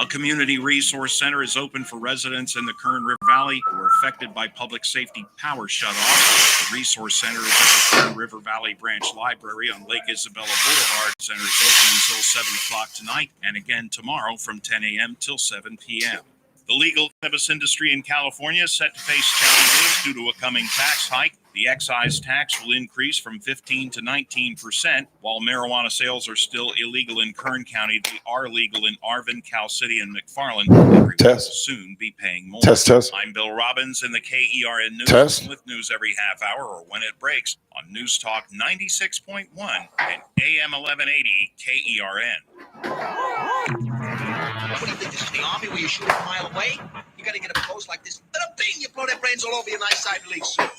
community resource center is open for residents in the Kern River Valley who are affected by public safety power shutoffs. The resource center is at the Kern River Valley Branch Library on Lake Isabella Boulevard. The center is open until 7 o'clock tonight and again tomorrow from 10 a.m. till 7 p.m. The legal cannabis industry in California is set to face challenges due to a coming tax hike. The excise tax will increase from 15 to 19%. While marijuana sales are still illegal in Kern County, they are legal in Arvin, Cal City, and McFarland. Everyone will soon be paying more. I'm Bill Robbins in the KERN News with news every half hour or when it breaks on News Talk 96.1 and AM 1180 KERN. What do you think, this is the army where you shoot a mile away? You gotta get up close like this. Little bing, you blow their brains all over your nice Ivy League suit.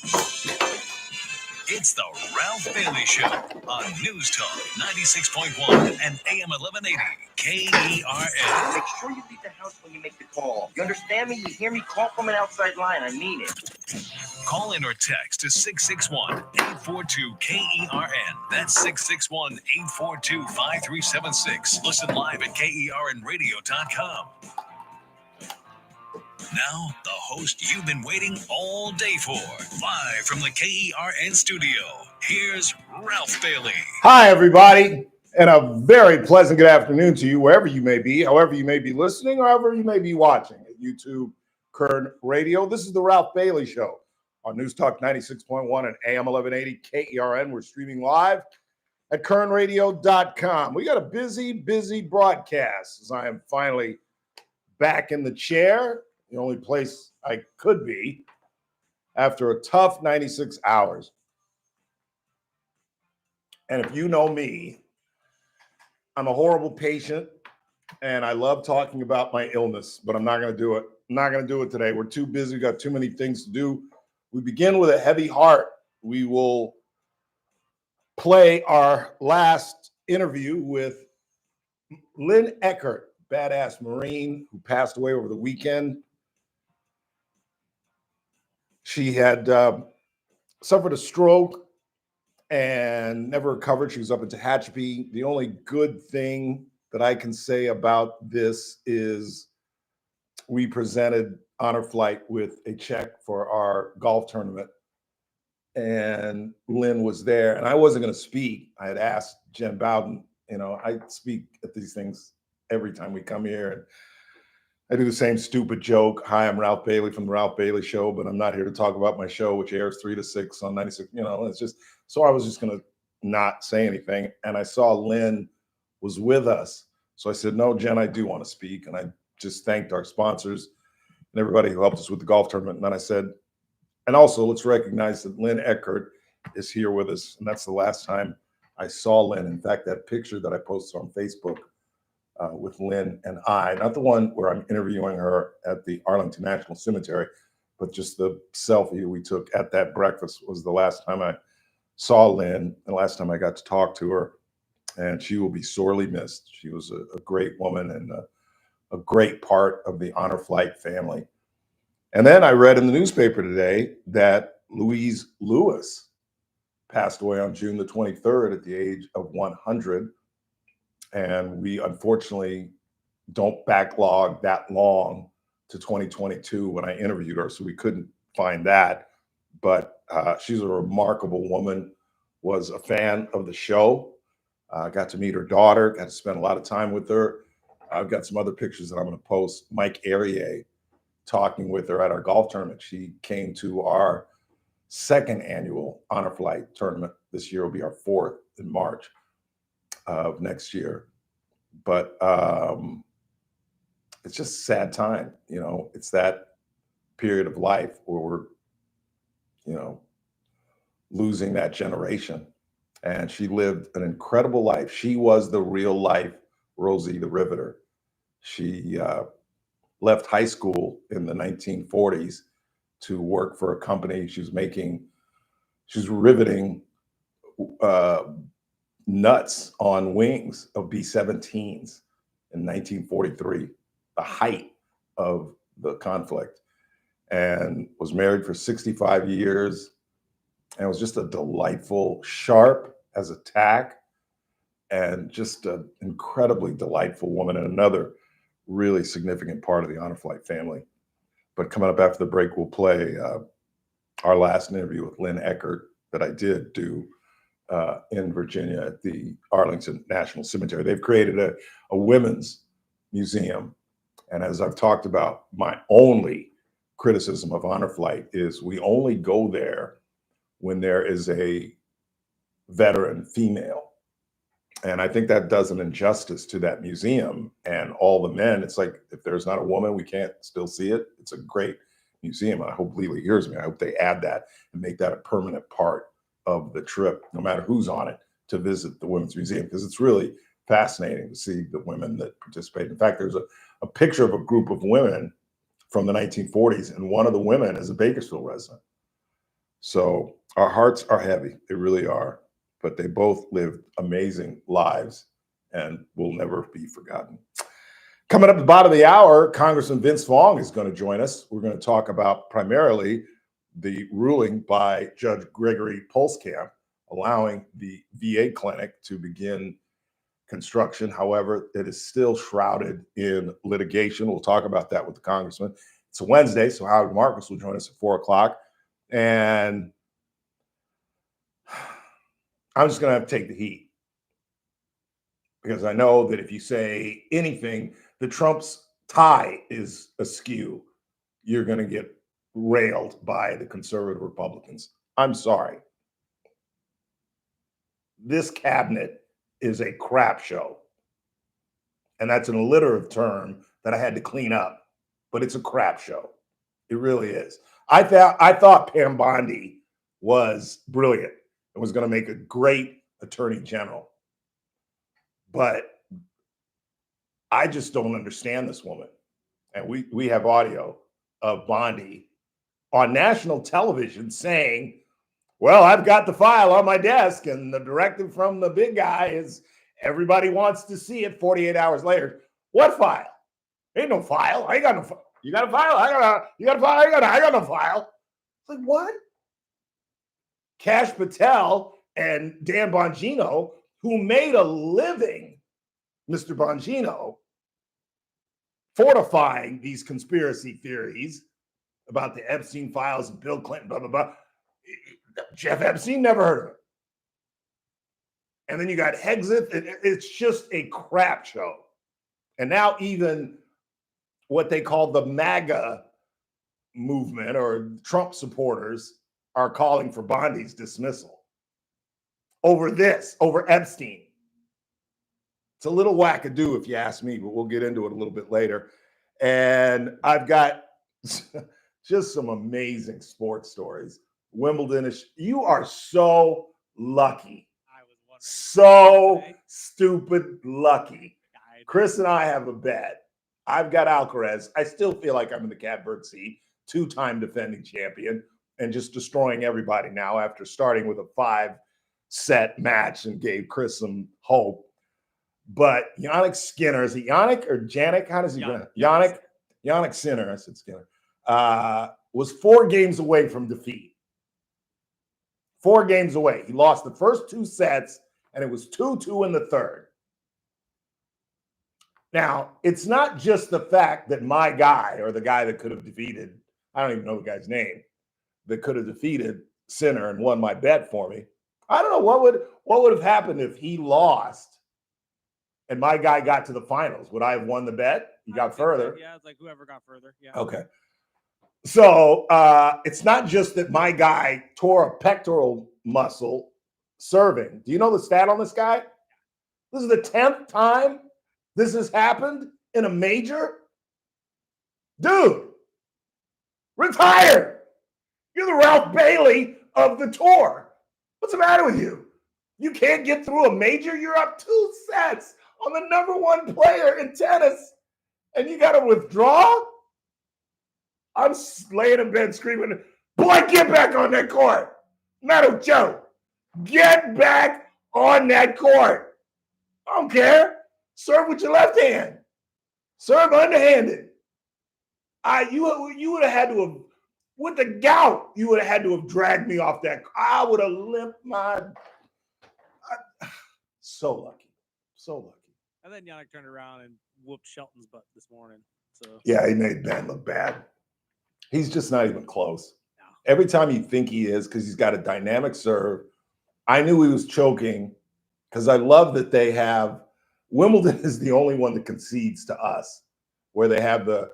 It's the Ralph Bailey Show on News Talk 96.1 and AM 1180 KERN. Make sure you leave the house when you make the call. You understand me? You hear me? Call from an outside line. I mean it. Call in or text to 661-842-KERN. That's 661-842-5376. Listen live at KERNradio.com. Now, the host you've been waiting all day for. Live from the KERN studio, here's Ralph Bailey. Hi, everybody, and a very pleasant good afternoon to you, wherever you may be, however you may be listening, or however you may be watching at YouTube, Kern Radio. This is the Ralph Bailey Show on News Talk 96.1 and AM 1180 KERN. We're streaming live at KERNradio.com. We got a busy broadcast as I am finally back in the chair. The only place I could be after a tough 96 hours. And if you know me, I'm a horrible patient and I love talking about my illness, but I'm not going to do it. I'm not going to do it today. We're too busy. We've got too many things to do. We begin with a heavy heart. We will play our last interview with Lynn Eckert, badass Marine who passed away over the weekend. She had suffered a stroke and never recovered. She was up in Tehachapi. The only good thing that I can say about this is we presented Honor Flight with a check for our golf tournament. And Lynn was there. And I wasn't going to speak. I had asked Jen Bowden, I speak at these things every time we come here. And I do the same stupid joke. Hi, I'm Ralph Bailey from the Ralph Bailey Show, but I'm not here to talk about my show, which airs 3 to 6 on 96. It's just, so I was just going to not say anything. And I saw Lynn was with us. So I said, no, Jen, I do want to speak. And I just thanked our sponsors and everybody who helped us with the golf tournament. And then I said, and also let's recognize that Lynn Eckert is here with us. And that's the last time I saw Lynn. In fact, that picture that I posted on Facebook with Lynn and I, not the one where I'm interviewing her at the Arlington National Cemetery, but just the selfie we took at that breakfast was the last time I saw Lynn and the last time I got to talk to her. And she will be sorely missed. She was a great woman and a great part of the Honor Flight family. And then I read in the newspaper today that Louise Lewis passed away on June the 23rd at the age of 100. And we unfortunately don't backlog that long to 2022 when I interviewed her, so we couldn't find that. But she's a remarkable woman, was a fan of the show, got to meet her daughter, got to spend a lot of time with her. I've got some other pictures that I'm going to post. Mike Arier talking with her at our golf tournament. She came to our second annual Honor Flight tournament. This year will be our fourth in March of next year. But it's just a sad time. It's that period of life where we're, losing that generation. And she lived an incredible life. She was the real life Rosie the Riveter. She left high school in the 1940s to work for a company. She was riveting nuts on wings of B-17s in 1943, the height of the conflict, and was married for 65 years and was just a delightful, sharp as a tack, and just an incredibly delightful woman. And another really significant part of the Honor Flight family. But coming up after the break, we'll play our last interview with Lynn Eckert that I did do in Virginia at the Arlington National Cemetery. They've created a women's museum. And as I've talked about, my only criticism of Honor Flight is we only go there when there is a veteran female. And I think that does an injustice to that museum and all the men. It's like, if there's not a woman, we can't still see it. It's a great museum. I hope Lely hears me. I hope they add that and make that a permanent part of the trip, no matter who's on it, to visit the Women's Museum, because it's really fascinating to see the women that participate. In fact, there's a picture of a group of women from the 1940s, and one of the women is a Bakersfield resident. So our hearts are heavy. They really are. But they both lived amazing lives and will never be forgotten. Coming up at the bottom of the hour, Congressman Vince Vaughn is going to join us. We're going to talk about primarily the ruling by Judge Gregory Pulskamp allowing the VA clinic to begin construction. However, it is still shrouded in litigation. We'll talk about that with the congressman. It's a Wednesday, so Howard Marcus will join us at 4 o'clock. And I'm just going to have to take the heat, because I know that if you say anything, the Trump's tie is askew, you're going to get railed by the conservative Republicans. I'm sorry. This cabinet is a crap show. And that's an alliterative term that I had to clean up, but it's a crap show. It really is. I thought Pam Bondi was brilliant and was going to make a great attorney general. But I just don't understand this woman. And we have audio of Bondi on national television saying, well, I've got the file on my desk, and the directive from the big guy is everybody wants to see it 48 hours later. What file? Ain't no file. I ain't got no file. You got a file? You got a file? I got no file. It's like, what? Kash Patel and Dan Bongino, who made a living, Mr. Bongino, fortifying these conspiracy theories about the Epstein files and Bill Clinton, blah, blah, blah. Jeff Epstein, never heard of it. And then you got Hexit. It's just a crap show. And now even what they call the MAGA movement or Trump supporters are calling for Bondi's dismissal over this, over Epstein. It's a little wackadoo if you ask me, but we'll get into it a little bit later. And I've got just some amazing sports stories. Wimbledon, you are so lucky. So stupid lucky. Chris and I have a bet. I've got Alcaraz. I still feel like I'm in the catbird seat, 2-time defending champion, and just destroying everybody now after starting with a 5-set match and gave Chris some hope. But Yannick Skinner, is it Yannick or Janik? How does he go? Yannick Sinner, I said Skinner, was 4 games away from defeat. 4 games away. He lost the first 2 sets, and it was 2-2 in the third. Now, it's not just the fact that my guy, or the guy that could have defeated, I don't even know the guy's name, that could have defeated Sinner and won my bet for me. I don't know what would have happened if he lost and my guy got to the finals. Would I have won the bet? He got further. Yeah, it's like whoever got further. Yeah. Okay. So it's not just that my guy tore a pectoral muscle serving. Do you know the stat on this guy? This is the 10th time this has happened in a major. Dude, retire. You're the Ralph Bailey of the tour. What's the matter with you? You can't get through a major? You're up 2 sets on the #1 player in tennis, and you got to withdraw? I'm laying in bed screaming, boy, get back on that court. Meadow Joe, get back on that court. I don't care. Serve with your left hand. Serve underhanded. You would have had to have, with the gout, you would have had to have dragged me off that. I would have limped my. So lucky. So lucky. And then Yannick turned around and whooped Shelton's butt this morning. So Yeah, he made Ben look bad. He's just not even close. No. Every time you think he is, because he's got a dynamic serve. I knew he was choking because I love that they have Wimbledon is the only one that concedes to us, where they have the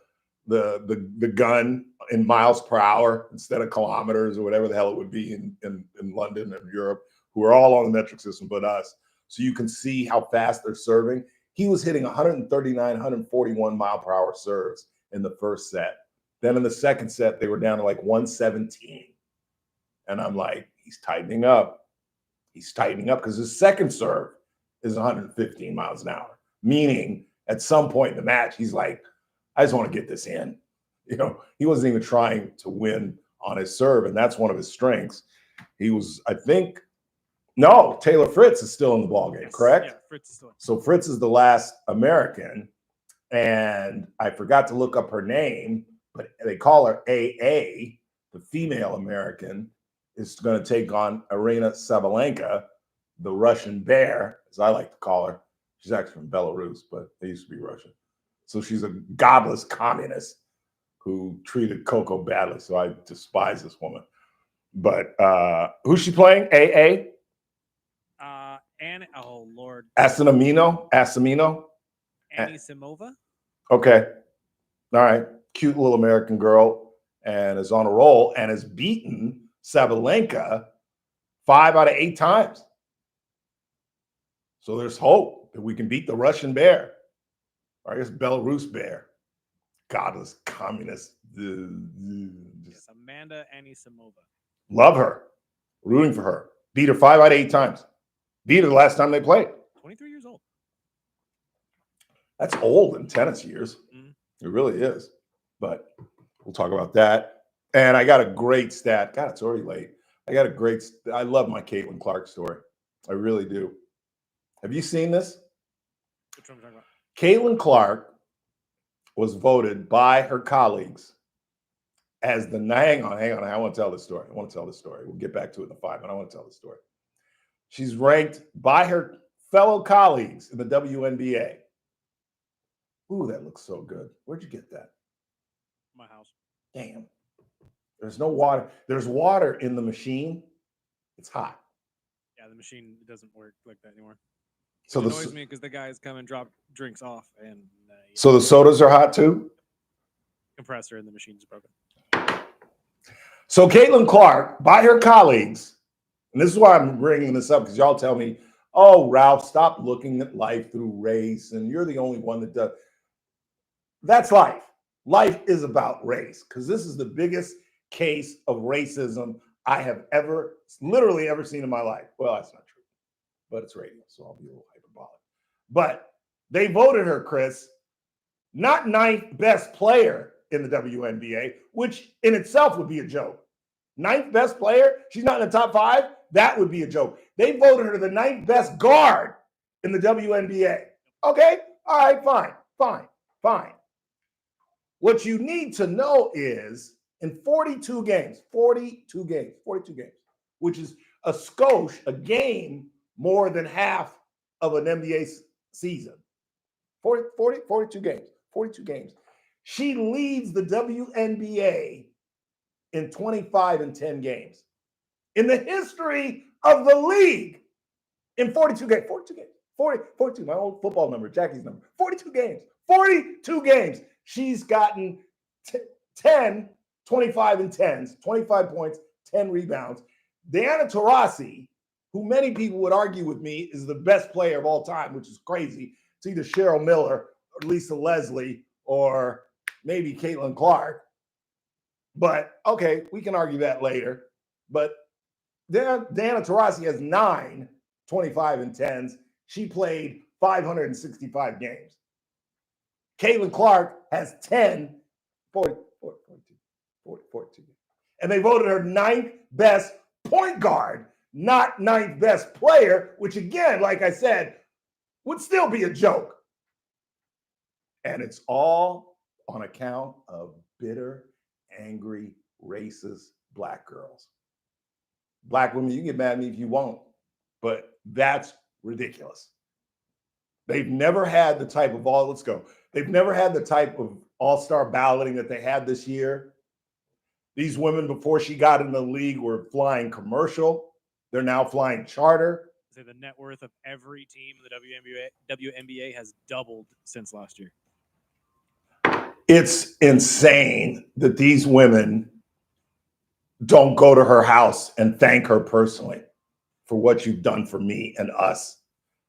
gun in miles per hour instead of kilometers or whatever the hell it would be in London and Europe, who are all on the metric system but us. So you can see how fast they're serving. He was hitting 139, 141 mile per hour serves in the first set. Then in the second set, they were down to like 117. And I'm like, he's tightening up. He's tightening up because his second serve is 115 miles an hour, meaning at some point in the match, he's like, I just want to get this in. You know, he wasn't even trying to win on his serve, and that's one of his strengths. He was, I think, no, Taylor Fritz is still in the ballgame, Yes. correct? Yeah, Fritz is still. So Fritz is the last American, and I forgot to look up her name, but they call her AA, the female American, is going to take on Aryna Sabalenka, the Russian bear, as I like to call her. She's actually from Belarus, but they used to be Russian. So she's a godless communist who treated Coco badly. So I despise this woman. But who's she playing? AA? And oh Lord, Asamino? Annie Simova. Okay. All right. Cute little American girl and is on a roll and has beaten Sabalenka 5 out of 8 times. So there's hope that we can beat the Russian bear. Or I guess Belarus bear. Godless communist. Yes, Amanda Anisimova. Love her. Rooting for her. Beat her 5 out of 8 times. Beat her the last time they played. 23 years old. That's old in tennis years. It really is. But we'll talk about that. And I got a great stat. God, it's already late. I love my Caitlin Clark story. I really do. Have you seen this? Which one are we talking about? Caitlin Clark was voted by her colleagues as the hang on. I want to tell this story. We'll get back to it in the 5, but I want to tell this story. She's ranked by her fellow colleagues in the WNBA. Ooh, that looks so good. Where'd you get that? My house. Damn. There's no water. There's water in the machine. It's hot. Yeah, the machine doesn't work like that anymore. So It the annoys me because the guys come and drop drinks off, and so the sodas are hot too. compressor in the machine's broken. So Caitlin Clark, by her colleagues, and this is why I'm bringing this up because y'all tell me, "Oh, Ralph, stop looking at life through race, and you're the only one that does." That's life. Life is about race because this is the biggest case of racism I have literally ever seen in my life. Well, that's not true, but it's radio, so I'll be a little hyperbolic. But they voted her, Chris, not 9th best player in the WNBA, which in itself would be a joke. 9th best player? She's not in the top 5? That would be a joke. They voted her the 9th best guard in the WNBA. Okay? All right, fine. What you need to know is in 42 games, which is a skosh, a game more than half of an NBA season. 42 games. She leads the WNBA in 25 and 10 games. In the history of the league, in 42 games, 42, my old football number, Jackie's number, 42 games. She's gotten 10, 25 and 10s, 25 points, 10 rebounds. Diana Taurasi, who many people would argue with me is the best player of all time, which is crazy. It's either Cheryl Miller or Lisa Leslie or maybe Caitlin Clark. But okay, we can argue that later. But Diana Taurasi has 9 25 and 10s. She played 565 games. Caitlin Clark has 10, 42. And they voted her 9th best point guard, not 9th best player, which again, like I said, would still be a joke. And it's all on account of bitter, angry, racist Black girls. Black women, you can get mad at me if you want, but that's ridiculous. They've never had the type of They've never had the type of all-star balloting that they had this year. These women, before she got in the league, were flying commercial. They're now flying charter. Say the net worth of every team in the WNBA has doubled since last year. It's insane that these women don't go to her house and thank her personally for what you've done for me and us.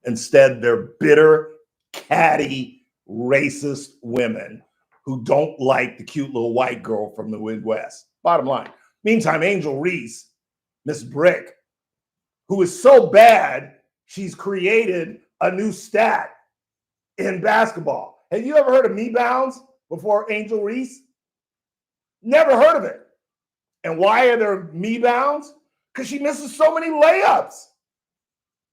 Instead, they're bitter, catty, racist women who don't like the cute little white girl from the Midwest. Bottom line. Meantime, Angel Reese, Miss Brick, who is so bad, she's created a new stat in basketball. Have you ever heard of me bounds before Angel Reese? Never heard of it. And why are there me bounds? Because she misses so many layups.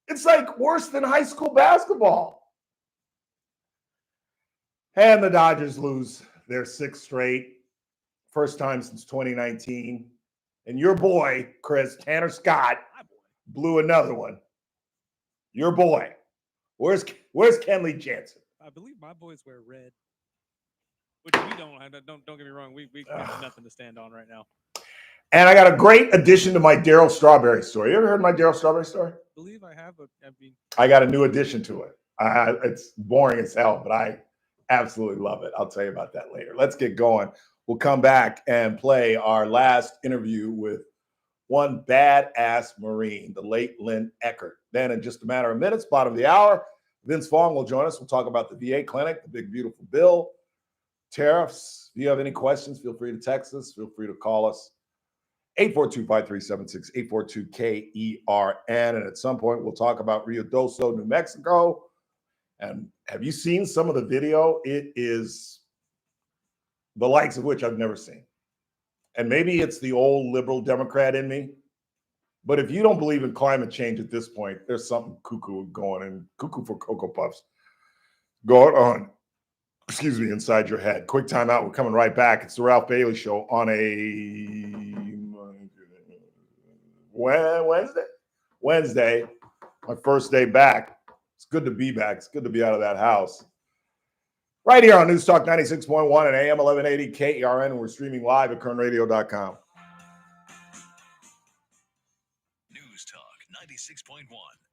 It's like worse than high school basketball. And the Dodgers lose their sixth straight, first time since 2019. And your boy, Chris, Tanner Scott, blew another one. Your boy. Where's Kenley Jansen? I believe my boys wear red, which we don't. Don't get me wrong. We have nothing to stand on right now. And I got a great addition to my Darryl Strawberry story. You ever heard my Darryl Strawberry story? I believe I have, but I mean, I got a new addition to it. It's boring as hell, but I absolutely love it. I'll tell you about that later. Let's get going. We'll come back and play our last interview with one badass Marine, the late Lynn Eckert. Then in just a matter of minutes, bottom of the hour, Vince Vaughn will join us. We'll talk about the VA clinic, the big, beautiful bill, tariffs. If you have any questions, feel free to text us. Feel free to call us. 842-5376, 842-KERN. And at some point, we'll talk about Rio Doso, New Mexico. And have you seen some of the video? It is the likes of which I've never seen. And maybe it's the old liberal Democrat in me. But if you don't believe in climate change at this point, there's something cuckoo going and cuckoo for Cocoa Puffs going on, inside your head. Quick time out. We're coming right back. It's the Ralph Bailey Show on a Wednesday, my first day back. It's good to be back. It's good to be out of that house. Right here on News Talk 96.1 and AM 1180 KERN. And we're streaming live at kernradio.com. News Talk 96.1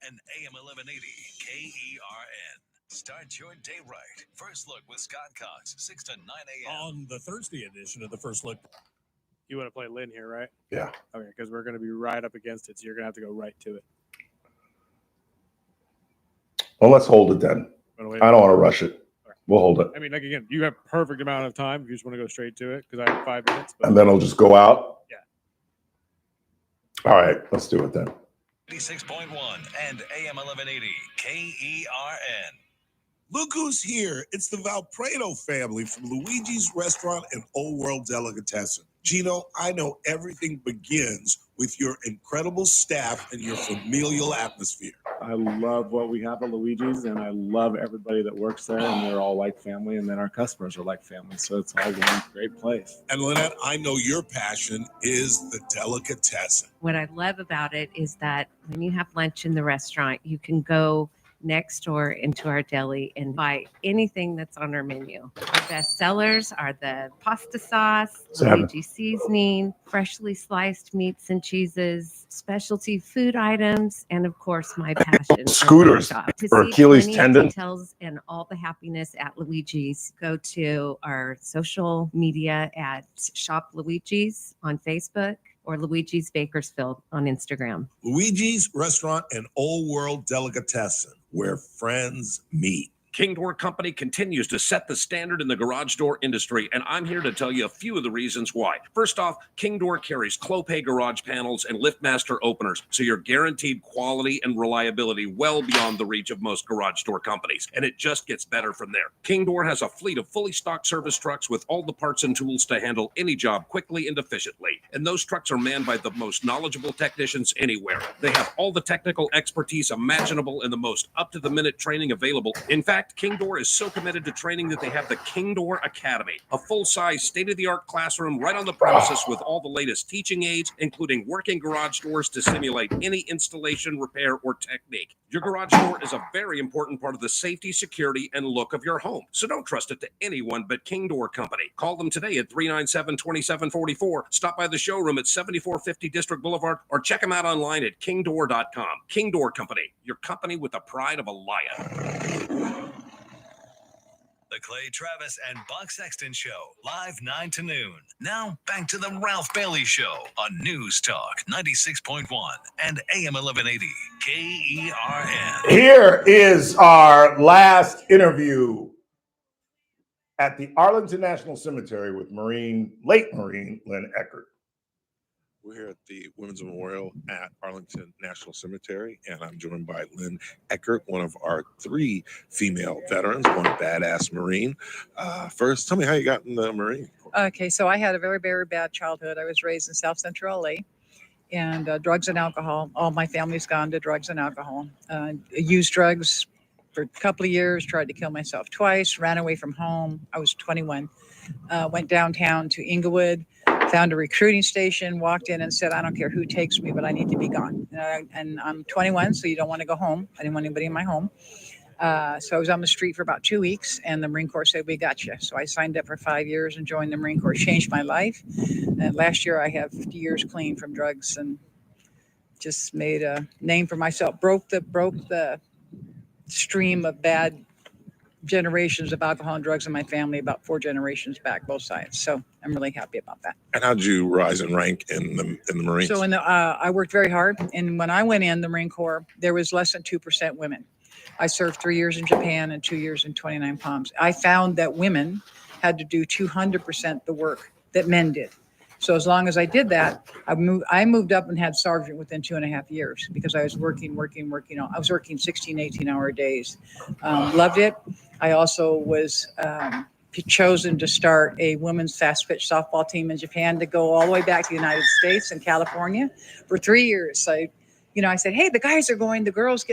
and AM 1180 KERN. Start your day right. First Look with Scott Cox, 6 to 9 a.m. On the Thursday edition of the First Look. you want to play Lynn here, right? Yeah. Okay, because we're going to be right up against it, so you're going to have to go right to it. Well, let's hold it then. I don't want to rush it. We'll hold it. I mean, like, again, you have perfect amount of time if you just want to go straight to it, because I have 5 minutes. But And then it'll just go out? Yeah. All right, let's do it then. 86.1 and AM 1180 KERN. Look who's here. It's the Valprado family from Luigi's Restaurant and Old World Delicatessen. Gino, I know everything begins with your incredible staff and your familial atmosphere. I love what we have at Luigi's, and I love everybody that works there, and they're all like family, and then our customers are like family, so it's all one great place. And Lynette, I know your passion is the delicatessen. What I love about it is that when you have lunch in the restaurant, you can go next door into our deli and buy anything that's on our menu. Our best sellers are the pasta sauce, Luigi seasoning, freshly sliced meats and cheeses, specialty food items, and of course my passion, Scooters or Achilles tendon. Details and all the happiness at Luigi's. Go to our social media at Shop Luigi's on Facebook or Luigi's Bakersfield on Instagram. Luigi's Restaurant and Old World Delicatessen, where friends meet. King Door Company continues to set the standard in the garage door industry, and I'm here to tell you a few of the reasons why. First off, King Door carries Clopay garage panels and LiftMaster openers, so you're guaranteed quality and reliability well beyond the reach of most garage door companies, and it just gets better from there. King Door has a fleet of fully stocked service trucks with all the parts and tools to handle any job quickly and efficiently, and those trucks are manned by the most knowledgeable technicians anywhere. They have all the technical expertise imaginable and the most up-to-the-minute training available. In fact, fact, King Door is so committed to training that they have the King Door Academy, a full-size, state-of-the-art classroom right on the premises with all the latest teaching aids, including working garage doors to simulate any installation, repair, or technique. Your garage door is a very important part of the safety, security, and look of your home, so don't trust it to anyone but King Door Company. Call them today at 397-2744. Stop by the showroom at 7450 District Boulevard, or check them out online at kingdoor.com. King Door Company, your company with the pride of a lion. The Clay Travis and Buck Sexton Show, live 9 to noon. Now back to the Ralph Bailey Show on News Talk 96.1 and AM 1180 KERN. Here is our last interview at the Arlington National Cemetery with late Marine Lynn Eckert. We're here at the Women's Memorial at Arlington National Cemetery, and I'm joined by Lynn Eckert, one of our 3 female veterans, one badass Marine. First, tell me how you got in the Marine Corps. Okay, so I had a very, very bad childhood. I was raised in South Central LA, and drugs and alcohol. All my family's gone to drugs and alcohol. Used drugs for a couple of years, tried to kill myself twice, ran away from home. I was 21. Went downtown to Inglewood, found a recruiting station, walked in and said, I don't care who takes me, but I need to be gone. And I'm 21, so you don't want to go home. I didn't want anybody in my home. So I was on the street for about 2 weeks, and the Marine Corps said, we got you. So I signed up for 5 years and joined the Marine Corps. Changed my life. And last year I have 50 years clean from drugs and just made a name for myself. Broke the stream of bad generations of alcohol and drugs in my family, about 4 generations back, both sides. So I'm really happy about that. And how'd you rise in rank in the Marines? So I worked very hard. And when I went in the Marine Corps, there was less than 2% women. I served 3 years in Japan and 2 years in 29 Palms. I found that women had to do 200% the work that men did. So as long as I did that, I moved up and had sergeant within 2.5 years because I was working. I was working 16, 18-hour days. Loved it. I also was chosen to start a women's fast pitch softball team in Japan to go all the way back to the United States and California for 3 years. I said, hey, the guys are going,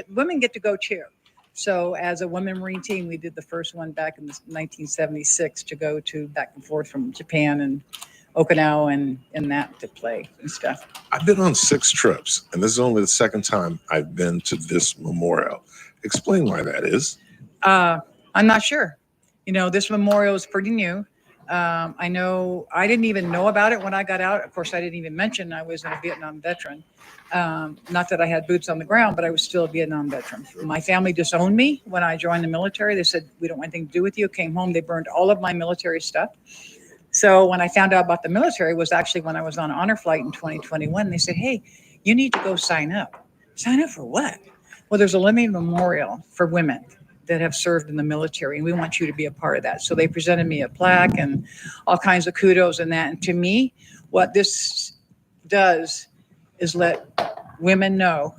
women get to go cheer. So as a women Marine team, we did the first one back in 1976 to go to back and forth from Japan and Okinawa and that to play and stuff. I've been on 6 trips, and this is only the second time I've been to this memorial. Explain why that is. I'm not sure. This memorial is pretty new. I know I didn't even know about it when I got out. Of course, I didn't even mention I was a Vietnam veteran. Not that I had boots on the ground, but I was still a Vietnam veteran. My family disowned me when I joined the military. They said, we don't want anything to do with you. Came home, they burned all of my military stuff. So when I found out about the military was actually when I was on honor flight in 2021. They said, hey, you need to go sign up. Sign up for what? Well, there's a living memorial for women that have served in the military, and we want you to be a part of that. So they presented me a plaque and all kinds of kudos and that. And to me, what this does is let women know,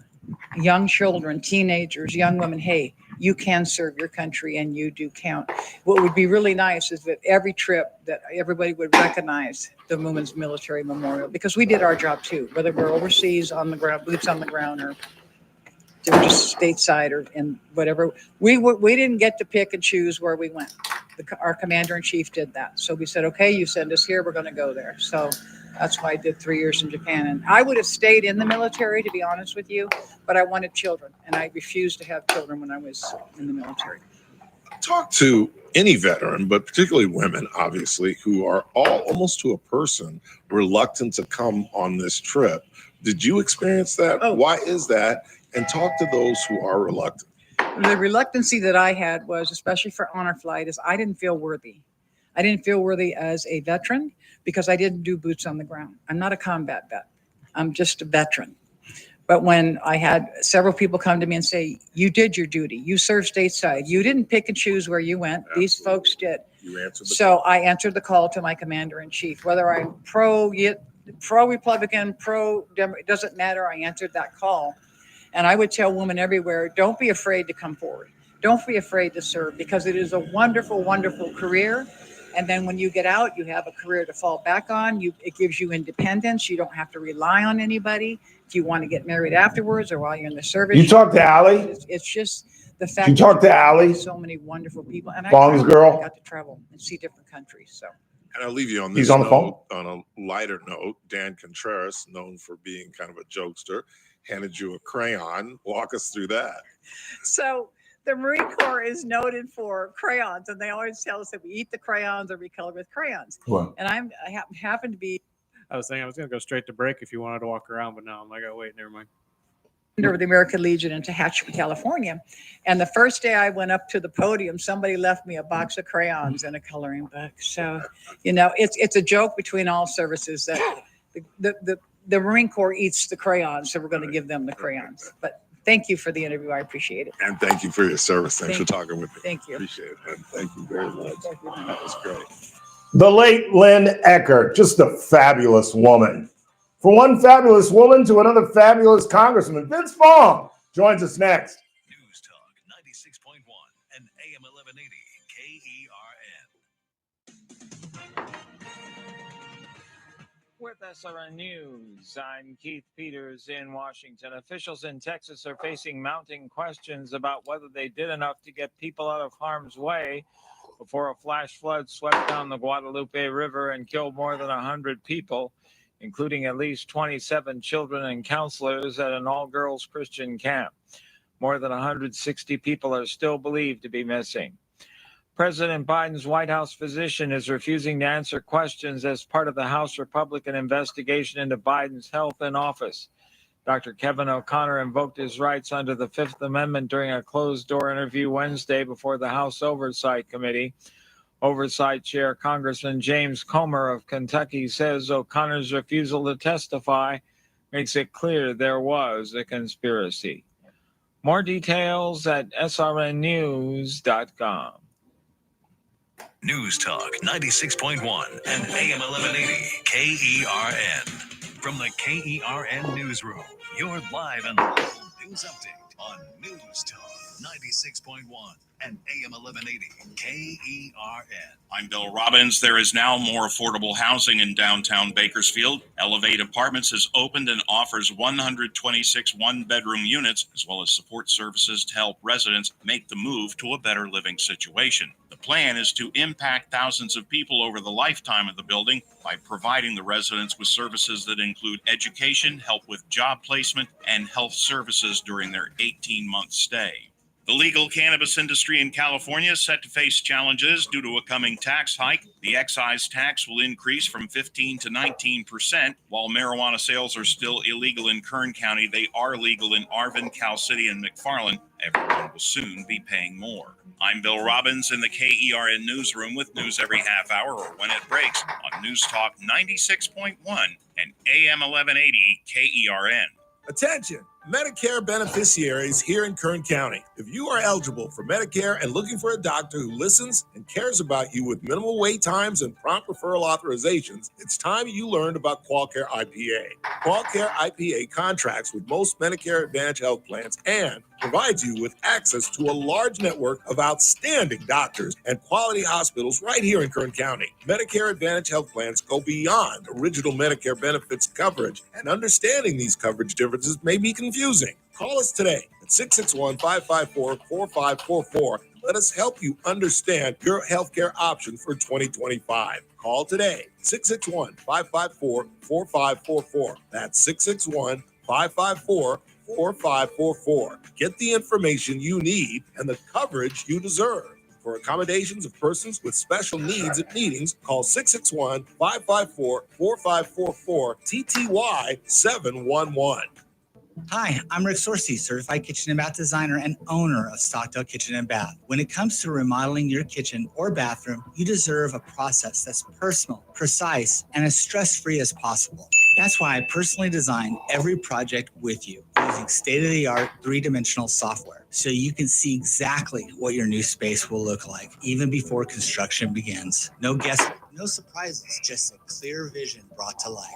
young children, teenagers, young women, hey, you can serve your country and you do count. What would be really nice is that every trip that everybody would recognize the Women's Military Memorial, because we did our job too, whether we're overseas on the ground, boots on the ground, or just stateside or in whatever. We didn't get to pick and choose where we went. Our commander-in-chief did that. So we said, okay, you send us here, we're going to go there. So that's why I did 3 years in Japan. And I would have stayed in the military, to be honest with you, but I wanted children, and I refused to have children when I was in the military. Talk to any veteran, but particularly women, obviously, who are all almost to a person reluctant to come on this trip. Did you experience that? Oh. Why is that? And talk to those who are reluctant. The reluctancy that I had was, especially for honor flight, is I didn't feel worthy. I didn't feel worthy as a veteran because I didn't do boots on the ground. I'm not a combat vet. I'm just a veteran. But when I had several people come to me and say, you did your duty, you served stateside, you didn't pick and choose where you went. Absolutely. These folks did. You answered the call. I answered the call to my commander-in-chief. Whether I'm pro-Republican, pro-Democrat, it doesn't matter. I answered that call. And I would tell women everywhere, don't be afraid to come forward. Don't be afraid to serve, because it is a wonderful, wonderful career. And then when you get out, you have a career to fall back on. It gives you independence. You don't have to rely on anybody. If you want to get married afterwards or while you're in the service. You talk to Allie? It's just the fact You that talked to met Allie? so many wonderful people, and Bong's girl? I got to travel and see different countries. So And I'll leave you on He's this on the note. On a lighter note, Dan Contreras, known for being kind of a jokester, handed you a crayon. Walk us through that. So the Marine Corps is noted for crayons, and they always tell us that we eat the crayons or we color with crayons. What? And I happen to be I was saying I was gonna go straight to break if you wanted to walk around, but now I'm like, oh wait, never mind. of the American Legion in Tehachapi, California. And the first day I went up to the podium, somebody left me a box of crayons and a coloring book. So, you know, it's a joke between all services that the Marine Corps eats the crayons, so we're going to give them the crayons. But thank you for the interview. I appreciate it. And thank you for your service. Thanks Thank for talking with me. Thank you. Appreciate it. And thank you very much. That was great. The late Lynn Eckert, just a fabulous woman. From one fabulous woman to another fabulous congressman, Vince Vaughn joins us next. News Talk 96.1 and AM 1180 KERN. With SRN News, I'm Keith Peters in Washington. Officials in Texas are facing mounting questions about whether they did enough to get people out of harm's way before a flash flood swept down the Guadalupe River and killed more than 100 people, including at least 27 children and counselors at an all-girls Christian camp. More than 160 people are still believed to be missing. President Biden's White House physician is refusing to answer questions as part of the House Republican investigation into Biden's health in office. Dr. Kevin O'Connor invoked his rights under the Fifth Amendment during a closed-door interview Wednesday before the House Oversight Committee. Oversight Chair Congressman James Comer of Kentucky says O'Connor's refusal to testify makes it clear there was a conspiracy. More details at srnnews.com. News Talk 96.1 and AM 1180 KERN. From the KERN Newsroom, your live and local news update on News Talk 96.1 and AM 1180 KERN. I'm Bill Robbins. There is now more affordable housing in downtown Bakersfield. Elevate Apartments has opened and offers 126 one-bedroom units, as well as support services to help residents make the move to a better living situation. The plan is to impact thousands of people over the lifetime of the building by providing the residents with services that include education, help with job placement, and health services during their 18-month stay. The legal cannabis industry in California is set to face challenges due to a coming tax hike. The excise tax will increase from 15% to 19%. While marijuana sales are still illegal in Kern County, they are legal in Arvin, Cal City, and McFarland. Everyone will soon be paying more. I'm Bill Robbins in the KERN newsroom with news every half hour or when it breaks on News Talk 96.1 and AM 1180 KERN. Attention, Medicare beneficiaries here in Kern County. If you are eligible for Medicare and looking for a doctor who listens and cares about you with minimal wait times and prompt referral authorizations, it's time you learned about QualCare IPA. QualCare IPA contracts with most Medicare Advantage health plans and provides you with access to a large network of outstanding doctors and quality hospitals right here in Kern County. Medicare Advantage health plans go beyond original Medicare benefits coverage, and understanding these coverage differences may be confusing. Call us today at 661-554-4544. Let us help you understand your healthcare options for 2025. Call today, 661-554-4544. That's 661-554-4544. Get the information you need and the coverage you deserve. For accommodations of persons with special needs at meetings, call 661-554-4544, TTY 711. Hi, I'm Rick Sorcy, certified kitchen and bath designer and owner of Stockdale Kitchen and Bath. When it comes to remodeling your kitchen or bathroom, you deserve a process that's personal, precise, and as stress-free as possible. That's why I personally design every project with you using state-of-the-art three-dimensional software, so you can see exactly what your new space will look like even before construction begins. No guesswork, no surprises, just a clear vision brought to life.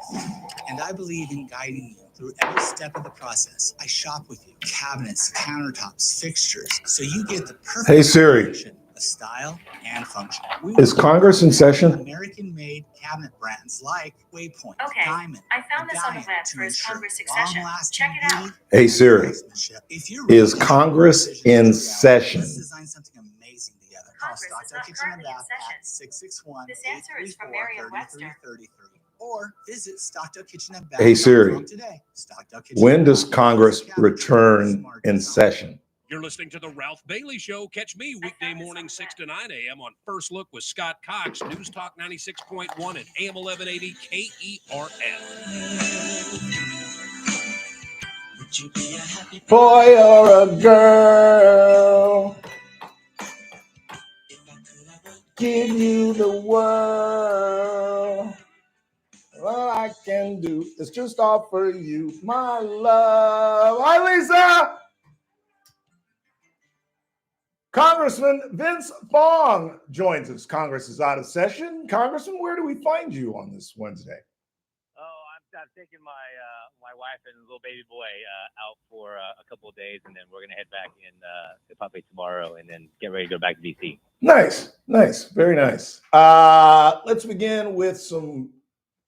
And I believe in guiding you through every step of the process. I shop with you. Cabinets, countertops, fixtures, so you get the perfect Hey Siri, combination of of style and function. Is Congress in session? American-made cabinet brands like Waypoint, Okay, Diamond, I found this on the Medallion web to for his ensure Congress succession. long-lasting Check it out. beauty Hey Siri, If you're ready is to get Congress your vision in into reality, session? Let's design something amazing together. Call Congress is Stockdale not Kitchen and currently in Bath session. at 661 This answer is from Merriam-Webster. or visit Stockdale Kitchen and Bath. Hey Siri, today. Stockdale Kitchen when and does Bath. Congress return in session? You're listening to the Ralph Bailey Show. Catch me weekday morning 6 to 9 a.m. on First Look with Scott Cox, News Talk 96.1 and AM 1180 KERF. Boy or a girl, give you the world. All I can do is just offer you my love. Hi, Lisa. Congressman Vince Fong joins us. Congress is out of session. Congressman, where do we find you on this Wednesday? Oh, I'm taking my my wife and little baby boy out for a couple of days, and then we're gonna head back in probably tomorrow, and then get ready to go back to DC. Nice, very nice. Let's begin with some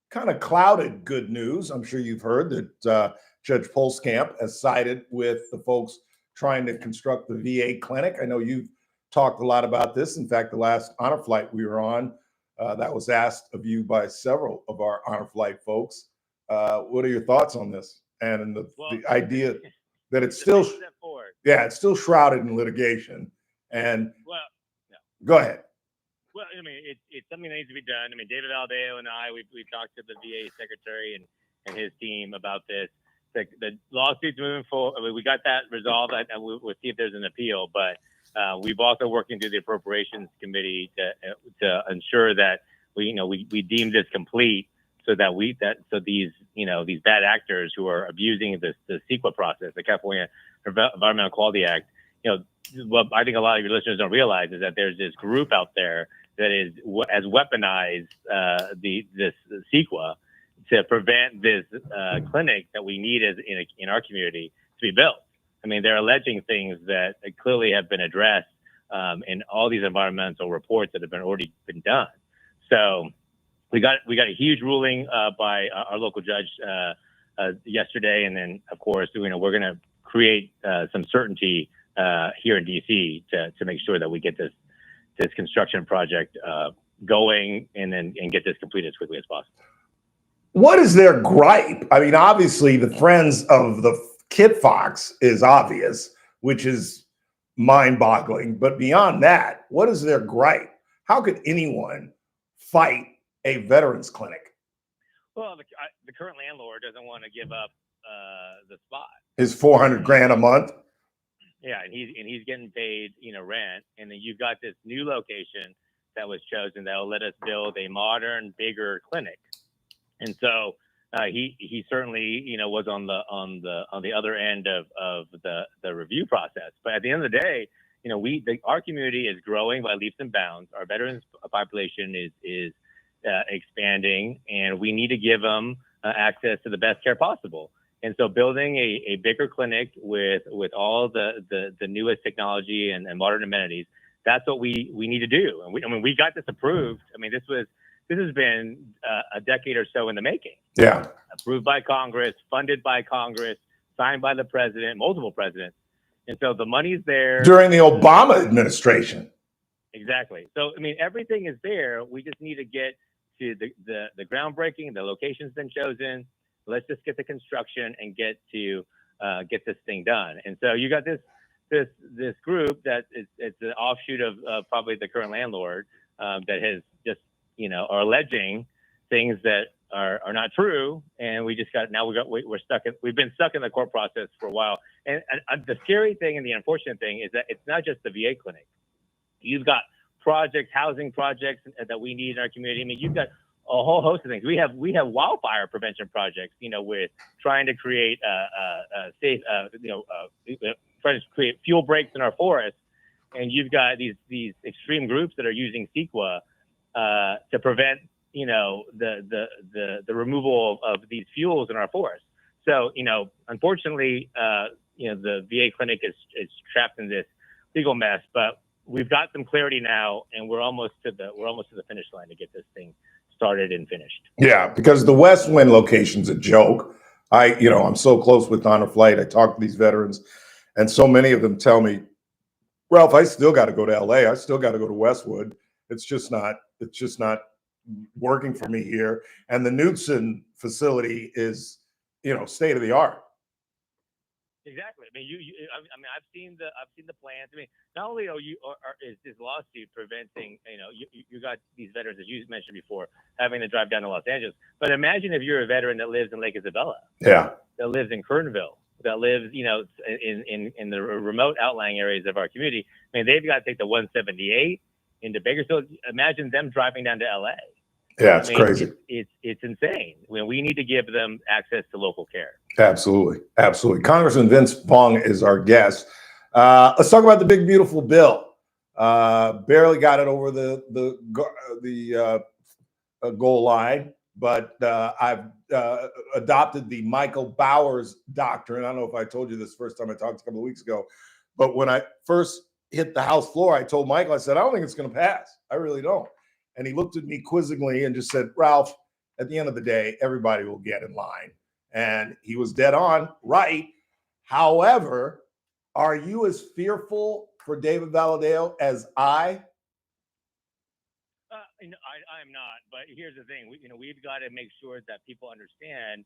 kind of clouded good news. I'm sure you've heard that Judge Polskamp has sided with the folks trying to construct the VA clinic. I know you've talked a lot about this. In fact, the last honor flight we were on, that was asked of you by several of our honor flight folks. What are your thoughts on this and the idea that it's still, it's still shrouded in litigation? And go ahead. Well, I mean, it's something that needs to be done. I mean, David Aldeo and I, we've talked to the VA secretary and his team about this. The lawsuit's moving forward. I mean, we got that resolved, and we'll see if there's an appeal. But we've also working through the appropriations committee to ensure that we deem this complete, so that these bad actors who are abusing the CEQA process, the California Environmental Quality Act. What I think a lot of your listeners don't realize is that there's this group out there that has weaponized this CEQA to prevent this clinic that we need in our community to be built. I mean, they're alleging things that clearly have been addressed in all these environmental reports that have already been done. So we got a huge ruling by our local judge yesterday, and then of course we're going to create some certainty here in DC to make sure that we get this construction project going and get this completed as quickly as possible. What is their gripe? I mean, obviously the friends of the Kit Fox is obvious, which is mind-boggling. But beyond that, what is their gripe? How could anyone fight a veterans clinic? Well, the current landlord doesn't want to give up the spot. His $400,000 a month. Yeah, and he's getting paid, rent, and then you've got this new location that was chosen that will let us build a modern, bigger clinic. And so he certainly, was on the other end of the review process. But at the end of the day, our community is growing by leaps and bounds. Our veterans population is expanding, and we need to give them access to the best care possible. And so building a bigger clinic with all the newest technology and modern amenities, that's what we need to do. And we got this approved. I mean, this has been a decade or so in the making. Yeah. Approved by Congress, funded by Congress, signed by the president, multiple presidents. And so the money's there. During the Obama administration. Exactly. So, I mean, everything is there. We just need to get to the groundbreaking. The location's been chosen. Let's just get the construction and get this thing done. And so you got this group that it's an offshoot of probably the current landlord that has just are alleging things that are not true, and we've been stuck in the court process for a while. And the scary thing and the unfortunate thing is that it's not just the VA clinic. You've got housing projects that we need in our community. I mean, you've got a whole host of things. We have wildfire prevention projects, with trying to create safe, trying to create fuel breaks in our forests. And you've got these extreme groups that are using CEQA to prevent, the removal of these fuels in our forests. So, unfortunately, the VA clinic is trapped in this legal mess. But we've got some clarity now, and we're almost to the finish line to get this thing started and finished. Yeah, because the West Wind location's a joke. I'm so close with Honor Flight. I talk to these veterans, and so many of them tell me, Ralph, I still got to go to LA. I still got to go to Westwood. It's just not working for me here. And the Knutson facility is, state of the art. Exactly. I mean, I've seen the plans. I mean, not only is this lawsuit preventing, you got these veterans, as you mentioned before, having to drive down to Los Angeles. But imagine if you're a veteran that lives in Lake Isabella, yeah, that lives in Kernville, that lives, in the remote outlying areas of our community. I mean, they've got to take the 178 into Bakersfield. Imagine them driving down to LA. Yeah, it's crazy. It's insane. We need to give them access to local care. Absolutely. Absolutely. Congressman Vince Vaughn is our guest. Let's talk about the big, beautiful bill. Barely got it over the goal line, but I've adopted the Michael Bowers doctrine. I don't know if I told you this first time I talked a couple of weeks ago, but when I first hit the House floor, I told Michael, I said, I don't think it's going to pass. I really don't. And he looked at me quizzically and just said, Ralph, at the end of the day, everybody will get in line. And he was dead on, right? However, are you as fearful for David Valadao as I? I'm not. But here's the thing: we've got to make sure that people understand,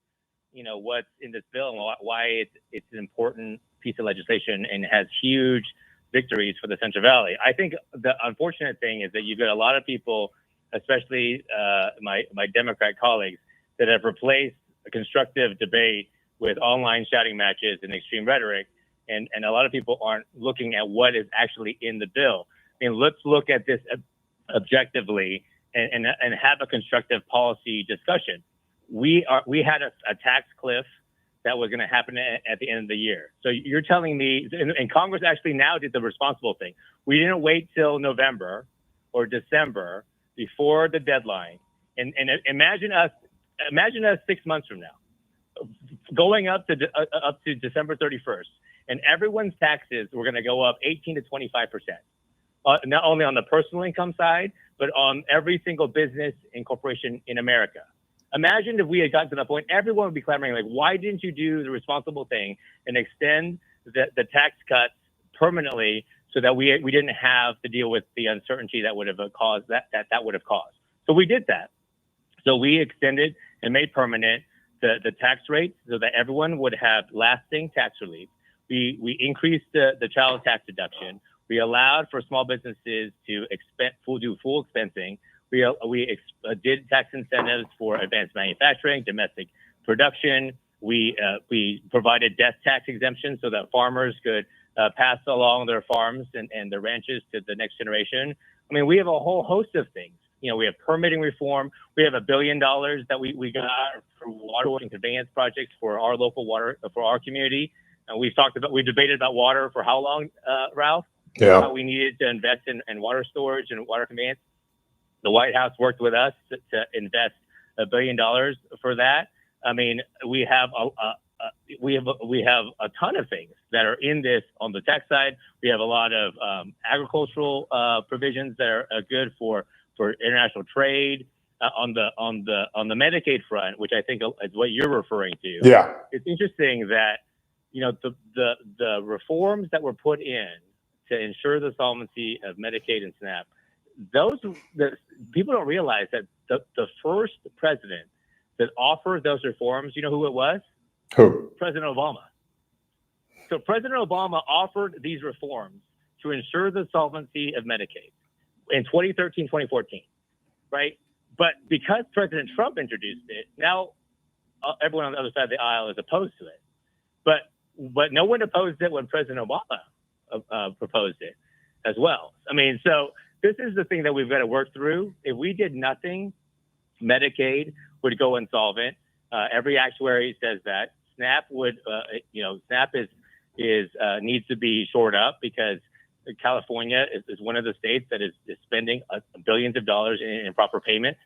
what's in this bill and why it's an important piece of legislation and has huge victories for the Central Valley. I think the unfortunate thing is that you've got a lot of people, especially my Democrat colleagues, that have replaced a constructive debate with online shouting matches and extreme rhetoric. And a lot of people aren't looking at what is actually in the bill. I mean, let's look at this objectively and have a constructive policy discussion. We had a tax cliff that was going to happen at the end of the year. So you're telling me, and Congress actually now did the responsible thing. We didn't wait till November or December before the deadline. And imagine us 6 months from now, going up to December 31st, and everyone's taxes were going to go up 18 to 25%. Not only on the personal income side, but on every single business and corporation in America. Imagine if we had gotten to the point, everyone would be clamoring, like, why didn't you do the responsible thing and extend the tax cuts permanently so that we didn't have to deal with the uncertainty that would have caused that would have caused. So we did that. So we extended and made permanent the tax rate so that everyone would have lasting tax relief. We increased the child tax deduction. We allowed for small businesses to do full expensing. We did tax incentives for advanced manufacturing, domestic production. We provided death tax exemptions so that farmers could pass along their farms and their ranches to the next generation. I mean, we have a whole host of things. We have permitting reform. We have $1 billion that we got for water and conveyance projects for our local water, for our community. And we debated about water for how long, Ralph? Yeah. We needed to invest in water storage and water conveyance. The White House worked with us to invest $1 billion for that. I mean, we have a ton of things that are in this on the tax side. We have a lot of agricultural provisions that are good for international trade. On the Medicaid front, which I think is what you're referring to. Yeah, it's interesting that the reforms that were put in to ensure the solvency of Medicaid and SNAP, people don't realize that the first president that offered those reforms, you know who it was? Who? President Obama. So President Obama offered these reforms to ensure the solvency of Medicaid in 2013, 2014, right? But because President Trump introduced it, now everyone on the other side of the aisle is opposed to it. But no one opposed it when President Obama proposed it as well. I mean, so this is the thing that we've got to work through. If we did nothing, Medicaid would go insolvent. Every actuary says that. SNAP would, SNAP needs to be shored up because California is one of the states that is spending billions of dollars in improper payments.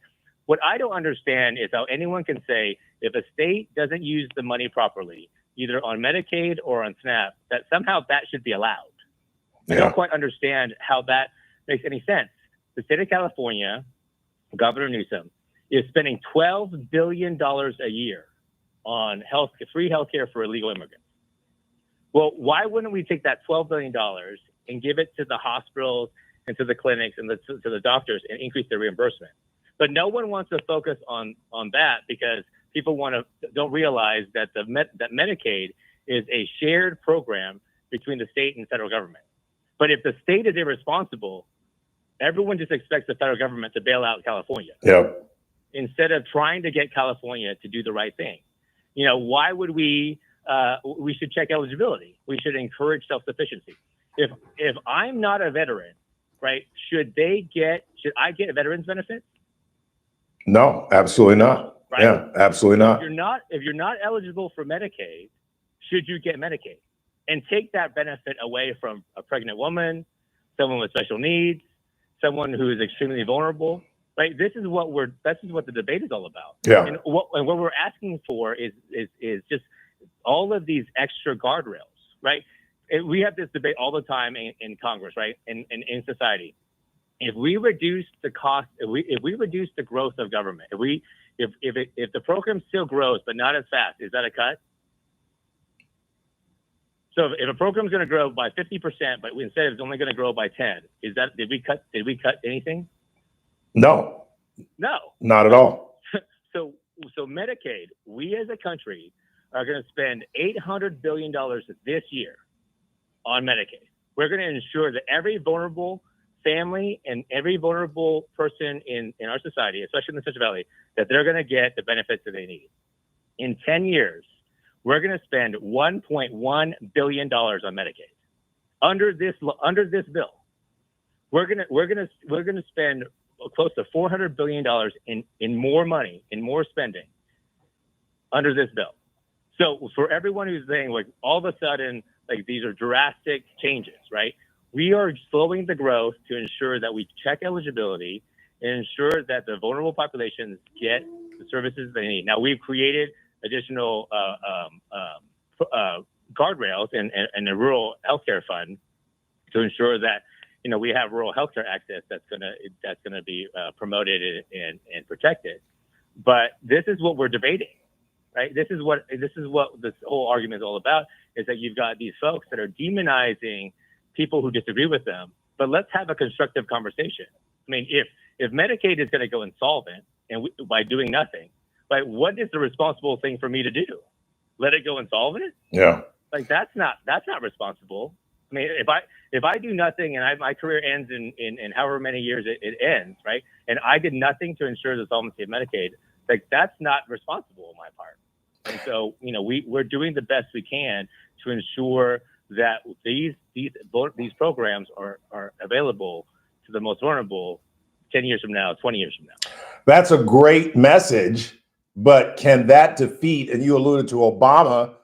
What I don't understand is how anyone can say if a state doesn't use the money properly, either on Medicaid or on SNAP, that somehow that should be allowed. I don't quite understand how that makes any sense. The state of California, Governor Newsom, is spending $12 billion a year on free healthcare for illegal immigrants. Well, why wouldn't we take that $12 billion and give it to the hospitals and to the clinics and to the doctors and increase their reimbursement? But no one wants to focus on that because people don't realize that that Medicaid is a shared program between the state and federal government. But if the state is irresponsible, everyone just expects the federal government to bail out California. Yep. Instead of trying to get California to do the right thing. Why would we should check eligibility. We should encourage self-sufficiency. If I'm not a veteran, right, should I get veterans benefits? No, absolutely not. Right? Yeah, absolutely not. If you're not eligible for Medicaid, should you get Medicaid? And take that benefit away from a pregnant woman, someone with special needs, someone who is extremely vulnerable, right? This is what the debate is all about. Yeah. And what we're asking for is just all of these extra guardrails, right? We have this debate all the time in Congress, right? And in society. If we reduce the cost, if we reduce the growth of government, if the program still grows but not as fast, is that a cut? So if a program is going to grow by 50%, but instead it's only going to grow by 10, did we cut anything? No. No. Not at all. So Medicaid, we as a country are going to spend $800 billion this year on Medicaid. We're going to ensure that every vulnerable family and every vulnerable person in our society, especially in the Central Valley, that they're going to get the benefits that they need. In 10 years, we're going to spend $1.1 billion on Medicaid. Under this bill, we're going to spend close to $400 billion in more money, in more spending under this bill. So for everyone who's saying like all of a sudden, like these are drastic changes, right? We are slowing the growth to ensure that we check eligibility and ensure that the vulnerable populations get the services they need. Now we've created additional guardrails and a rural healthcare fund to ensure that we have rural healthcare access that's gonna be promoted and protected. But this is what we're debating, right? This is what this whole argument is all about, is that you've got these folks that are demonizing people who disagree with them. But let's have a constructive conversation. I mean, if Medicaid is going to go insolvent by doing nothing, like what is the responsible thing for me to do? Let it go insolvent? Yeah. Like that's not responsible. I mean, if I do nothing and my career ends in however many years it ends, right? And I did nothing to ensure the solvency of Medicaid, like that's not responsible on my part. And so, we're doing the best we can to ensure that these programs are available to the most vulnerable 10 years from now, 20 years from now. That's a great message, but can that defeat, and you alluded to Obama,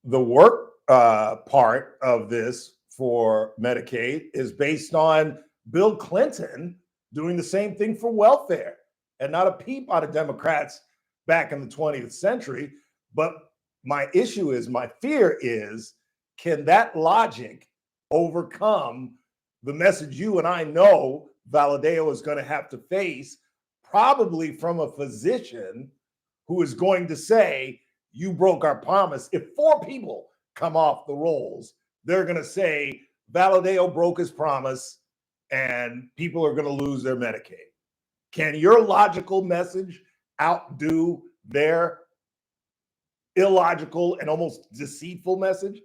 the work part of this for Medicaid is based on Bill Clinton doing the same thing for welfare, and not a peep out of Democrats back in the 20th century. But my fear is, can that logic overcome the message you and I know Valadao is going to have to face, probably from a physician who is going to say, you broke our promise? If 4 people come off the rolls, they're going to say Valadao broke his promise and people are going to lose their Medicaid. Can your logical message outdo their illogical and almost deceitful message?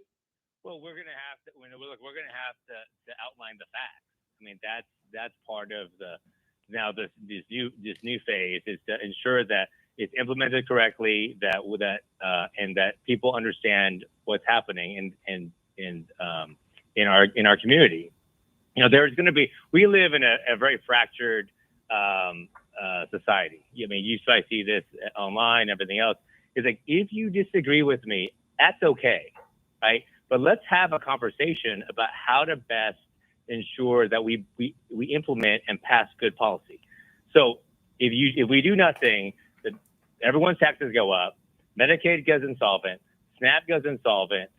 Well, we're going to have to outline the facts. I mean, that's part of this new phase, is to ensure that it's implemented correctly, and that people understand what's happening in our community. There's going to be, we live in a very fractured society. I mean, you guys see this online, everything else. It's like, if you disagree with me, that's okay, right? But let's have a conversation about how to best ensure that we implement and pass good policy. So if we do nothing, that everyone's taxes go up, Medicaid goes insolvent, SNAP goes insolvent,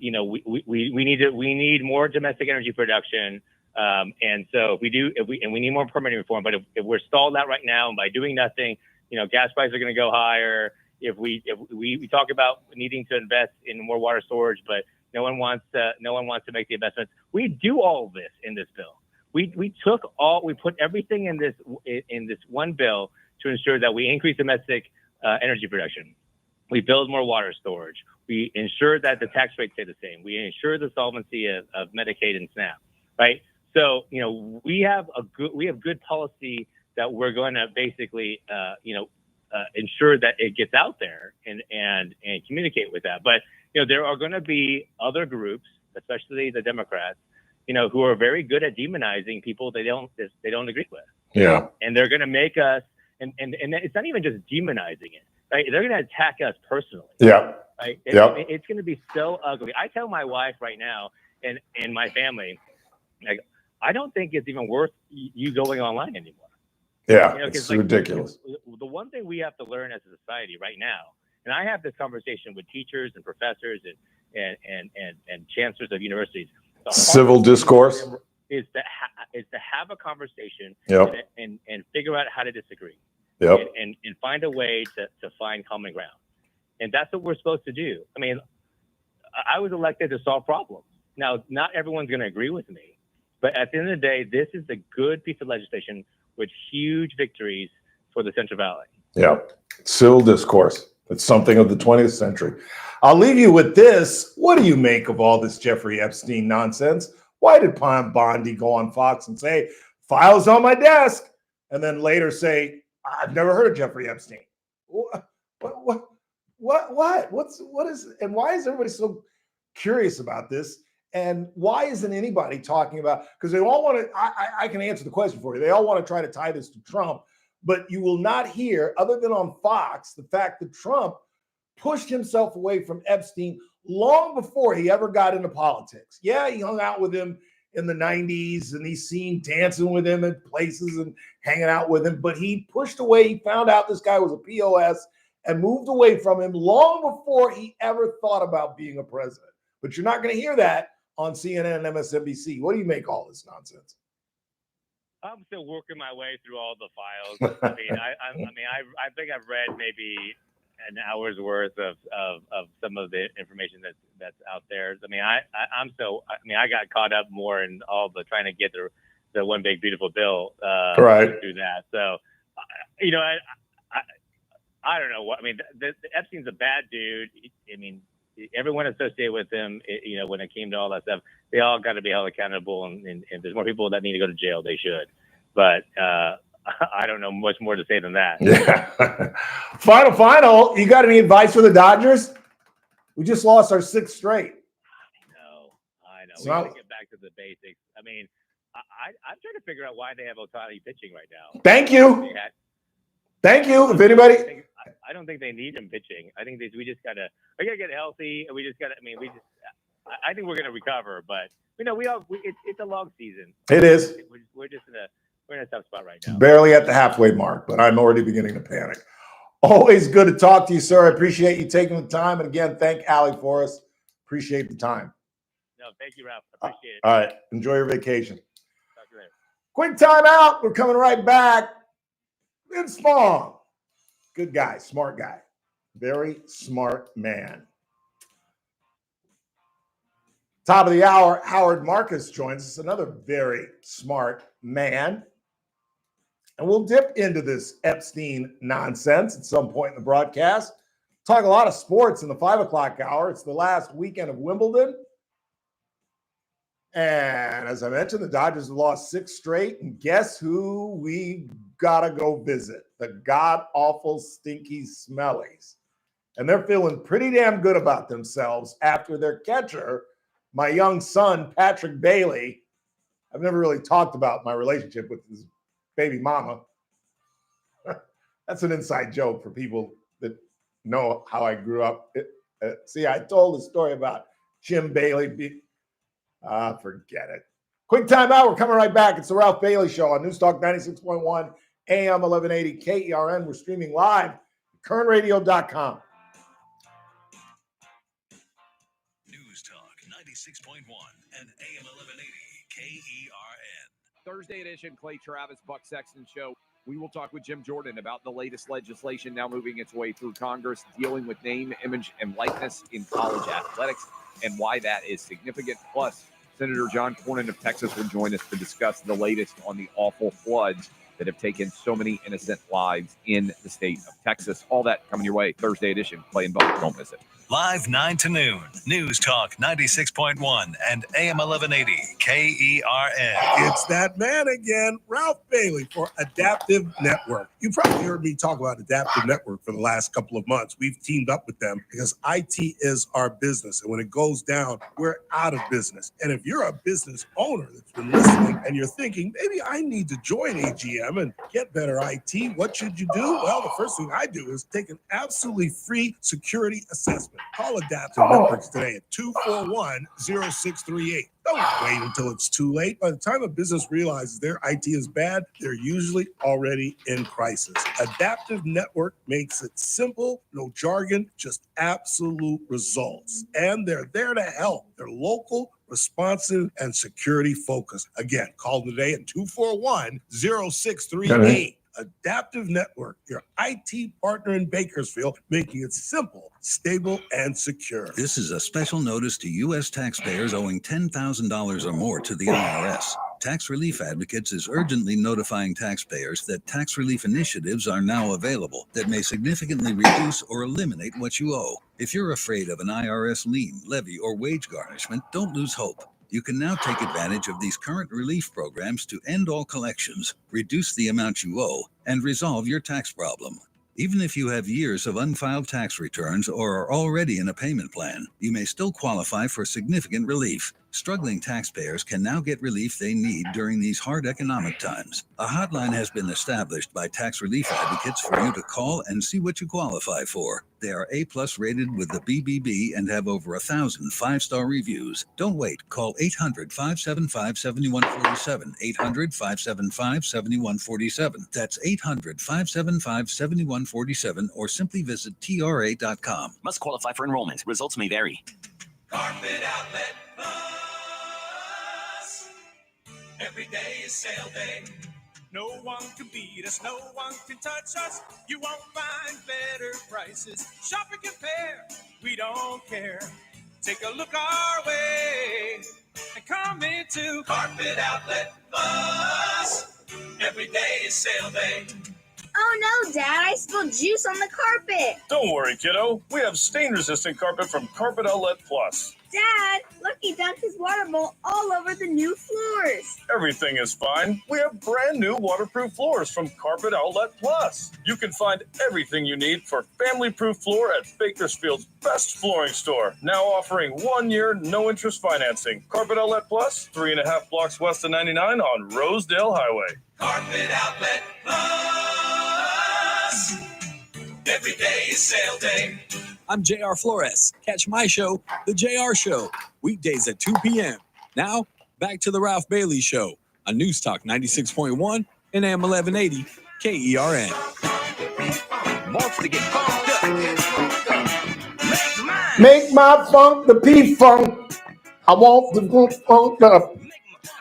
we need more domestic energy production. And so we need more permitting reform. But if we're stalled out right now, and by doing nothing, gas prices are going to go higher. If we talk about needing to invest in more water storage, but no one wants to make the investments. We do all of this in this bill. We put everything in this one bill to ensure that we increase domestic energy production. We build more water storage. We ensure that the tax rates stay the same. We ensure the solvency of Medicaid and SNAP, right? So, we have good policy that we're going to basically, ensure that it gets out there and communicate with that. But, there are going to be other groups, especially the Democrats, who are very good at demonizing people they don't agree with. Yeah. And they're going to make us, and it's not even just demonizing it, right? They're going to attack us personally. Yeah. Right? Yep. It's going to be so ugly. I tell my wife right now and my family, like, I don't think it's even worth you going online anymore. Yeah, it's ridiculous. The one thing we have to learn as a society right now, and I have this conversation with teachers and professors and chancellors of universities. Civil discourse is to have a conversation Yep. and figure out how to disagree. Yep. And find a way to find common ground. And that's what we're supposed to do. I mean, I was elected to solve problems. Now, not everyone's going to agree with me, but at the end of the day, this is a good piece of legislation with huge victories for the Central Valley. Yeah, civil discourse. It's something of the 20th century. I'll leave you with this. What do you make of all this Jeffrey Epstein nonsense? Why did Pam Bondi go on Fox and say, files on my desk, and then later say, I've never heard of Jeffrey Epstein? What is, and why is everybody so curious about this? And why isn't anybody talking about, because they all want to, I can answer the question for you. They all want to try to tie this to Trump, but you will not hear, other than on Fox, the fact that Trump pushed himself away from Epstein long before he ever got into politics. Yeah, he hung out with him in the 90s and he's seen dancing with him at places and hanging out with him, but he pushed away. He found out this guy was a POS and moved away from him long before he ever thought about being a president. But you're not going to hear that on CNN and MSNBC. What do you make all this nonsense? I'm still working my way through all the files. I think I've read maybe an hour's worth of some of the information that's out there. I mean, I got caught up more in all the trying to get the one big beautiful bill right through that. So, I don't know what. I mean, the Epstein's a bad dude. I mean, everyone associated with him, when it came to all that stuff, they all got to be held accountable. And if there's more people that need to go to jail, they should. But I don't know much more to say than that. Yeah. Final. You got any advice for the Dodgers? We just lost our 6th straight. I know. We got to get back to the basics. I mean, I'm trying to figure out why they have Ohtani pitching right now. Thank you. Thank you. If anybody, I don't think they need him pitching. I think we gotta get healthy. We just gotta. I think we're gonna recover, but it's a long season. It is. We're in a tough spot right now. Barely at the halfway mark, but I'm already beginning to panic. Always good to talk to you, sir. I appreciate you taking the time, and again, thank Allie for us. Appreciate the time. No, thank you, Ralph. I appreciate it. All right, enjoy your vacation. Talk to you later. Quick time out. We're coming right back. Vince Vaughn, good guy, smart guy, very smart man. Top of the hour, Howard Marcus joins us, another very smart man. And we'll dip into this Epstein nonsense at some point in the broadcast. Talk a lot of sports in the 5 o'clock hour. It's the last weekend of Wimbledon. And as I mentioned, the Dodgers have lost 6 straight. And guess who we got to go visit? The god-awful, stinky Smellies. And they're feeling pretty damn good about themselves after their catcher, my young son, Patrick Bailey. I've never really talked about my relationship with his baby mama. That's an inside joke for people that know how I grew up. See, I told the story about Jim Bailey. Forget it. Quick time out. We're coming right back. It's the Ralph Bailey Show on Newstalk 96.1 AM 1180 KERN. We're streaming live at kernradio.com. 96.1 and AM 1180 KERN. Thursday edition, Clay Travis, Buck Sexton Show. We will talk with Jim Jordan about the latest legislation now moving its way through Congress, dealing with name, image, and likeness in college athletics and why that is significant. Plus, Senator John Cornyn of Texas will join us to discuss the latest on the awful floods that have taken so many innocent lives in the state of Texas. All that coming your way, Thursday edition, Clay and Buck. Don't miss it. Live 9 to noon. News Talk 96.1 and AM 1180 KERN. It's that man again, Ralph Bailey for Adaptive Network. You probably heard me talk about Adaptive Network for the last couple of months. We've teamed up with them because IT is our business. And when it goes down, we're out of business. And if you're a business owner that's been listening and you're thinking, maybe I need to join AGM and get better IT, what should you do? Well, the first thing I do is take an absolutely free security assessment. Call Adaptive Networks today at 241-0638. Don't wait until it's too late. By the time a business realizes their IT is bad, they're usually already in crisis. Adaptive Network makes it simple, no jargon, just absolute results. And they're there to help. They're local, responsive, and security focused. Again, call today at 241-0638. Adaptive Network, your IT partner in Bakersfield, making it simple, stable, and secure. This is a special notice to U.S. taxpayers owing $10,000 or more to the IRS. Tax Relief Advocates is urgently notifying taxpayers that tax relief initiatives are now available that may significantly reduce or eliminate what you owe. If you're afraid of an IRS lien, levy, or wage garnishment, don't lose hope. You can now take advantage of these current relief programs to end all collections, reduce the amount you owe, and resolve your tax problem. Even if you have years of unfiled tax returns or are already in a payment plan, you may still qualify for significant relief. Struggling taxpayers can now get relief they need during these hard economic times. A hotline has been established by Tax Relief Advocates for you to call and see what you qualify for. They are A+ rated with the BBB and have over 1,000 5-star reviews. Don't wait. Call 800-575-7147. 800-575-7147. That's 800-575-7147 or simply visit TRA.com. Must qualify for enrollment. Results may vary. Carpet Outlet Plus. Every day is sale day. No one can beat us, no one can touch us. You won't find better prices. Shop and compare, we don't care. Take a look our way and come into Carpet Outlet Plus. Every day is sale day. Oh no, Dad, I spilled juice on the carpet. Don't worry, kiddo. We have stain-resistant carpet from Carpet Outlet Plus. Dad, look, he dumped his water bowl all over the new floors. Everything is fine. We have brand new waterproof floors from Carpet Outlet Plus. You can find everything you need for family-proof floor at Bakersfield's best flooring store. Now offering 1-year, no-interest financing. Carpet Outlet Plus, 3.5 blocks west of 99 on Rosedale Highway. Carpet Outlet Plus. Every day is sale day. I'm JR Flores. Catch my show, The JR Show, weekdays at 2 p.m. Now, back to The Ralph Bailey Show on News Talk 96.1 and AM 1180 KERN. Wants to get pumped up. Make my funk the P-Funk. I want the funk up.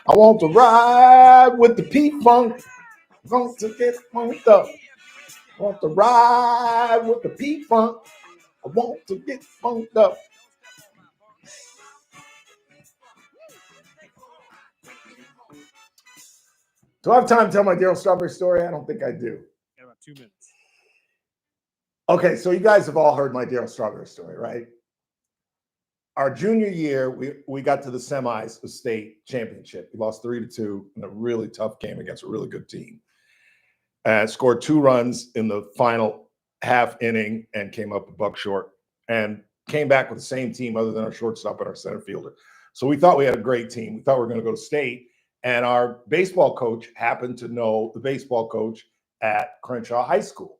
I want to ride with the P-Funk. I want to get funked up. I want to ride with the P-Funk. I want to get funked up. Do I have time to tell my Darryl Strawberry story? I don't think I do. Got about 2 minutes. Okay, so you guys have all heard my Darryl Strawberry story, right? Our junior year, we got to the semis of state championship. We lost 3-2 in a really tough game against a really good team. And scored 2 runs in the final half inning and came up a buck short and came back with the same team other than our shortstop and our center fielder. So we thought we had a great team. We thought we were going to go to state. And our baseball coach happened to know the baseball coach at Crenshaw High School.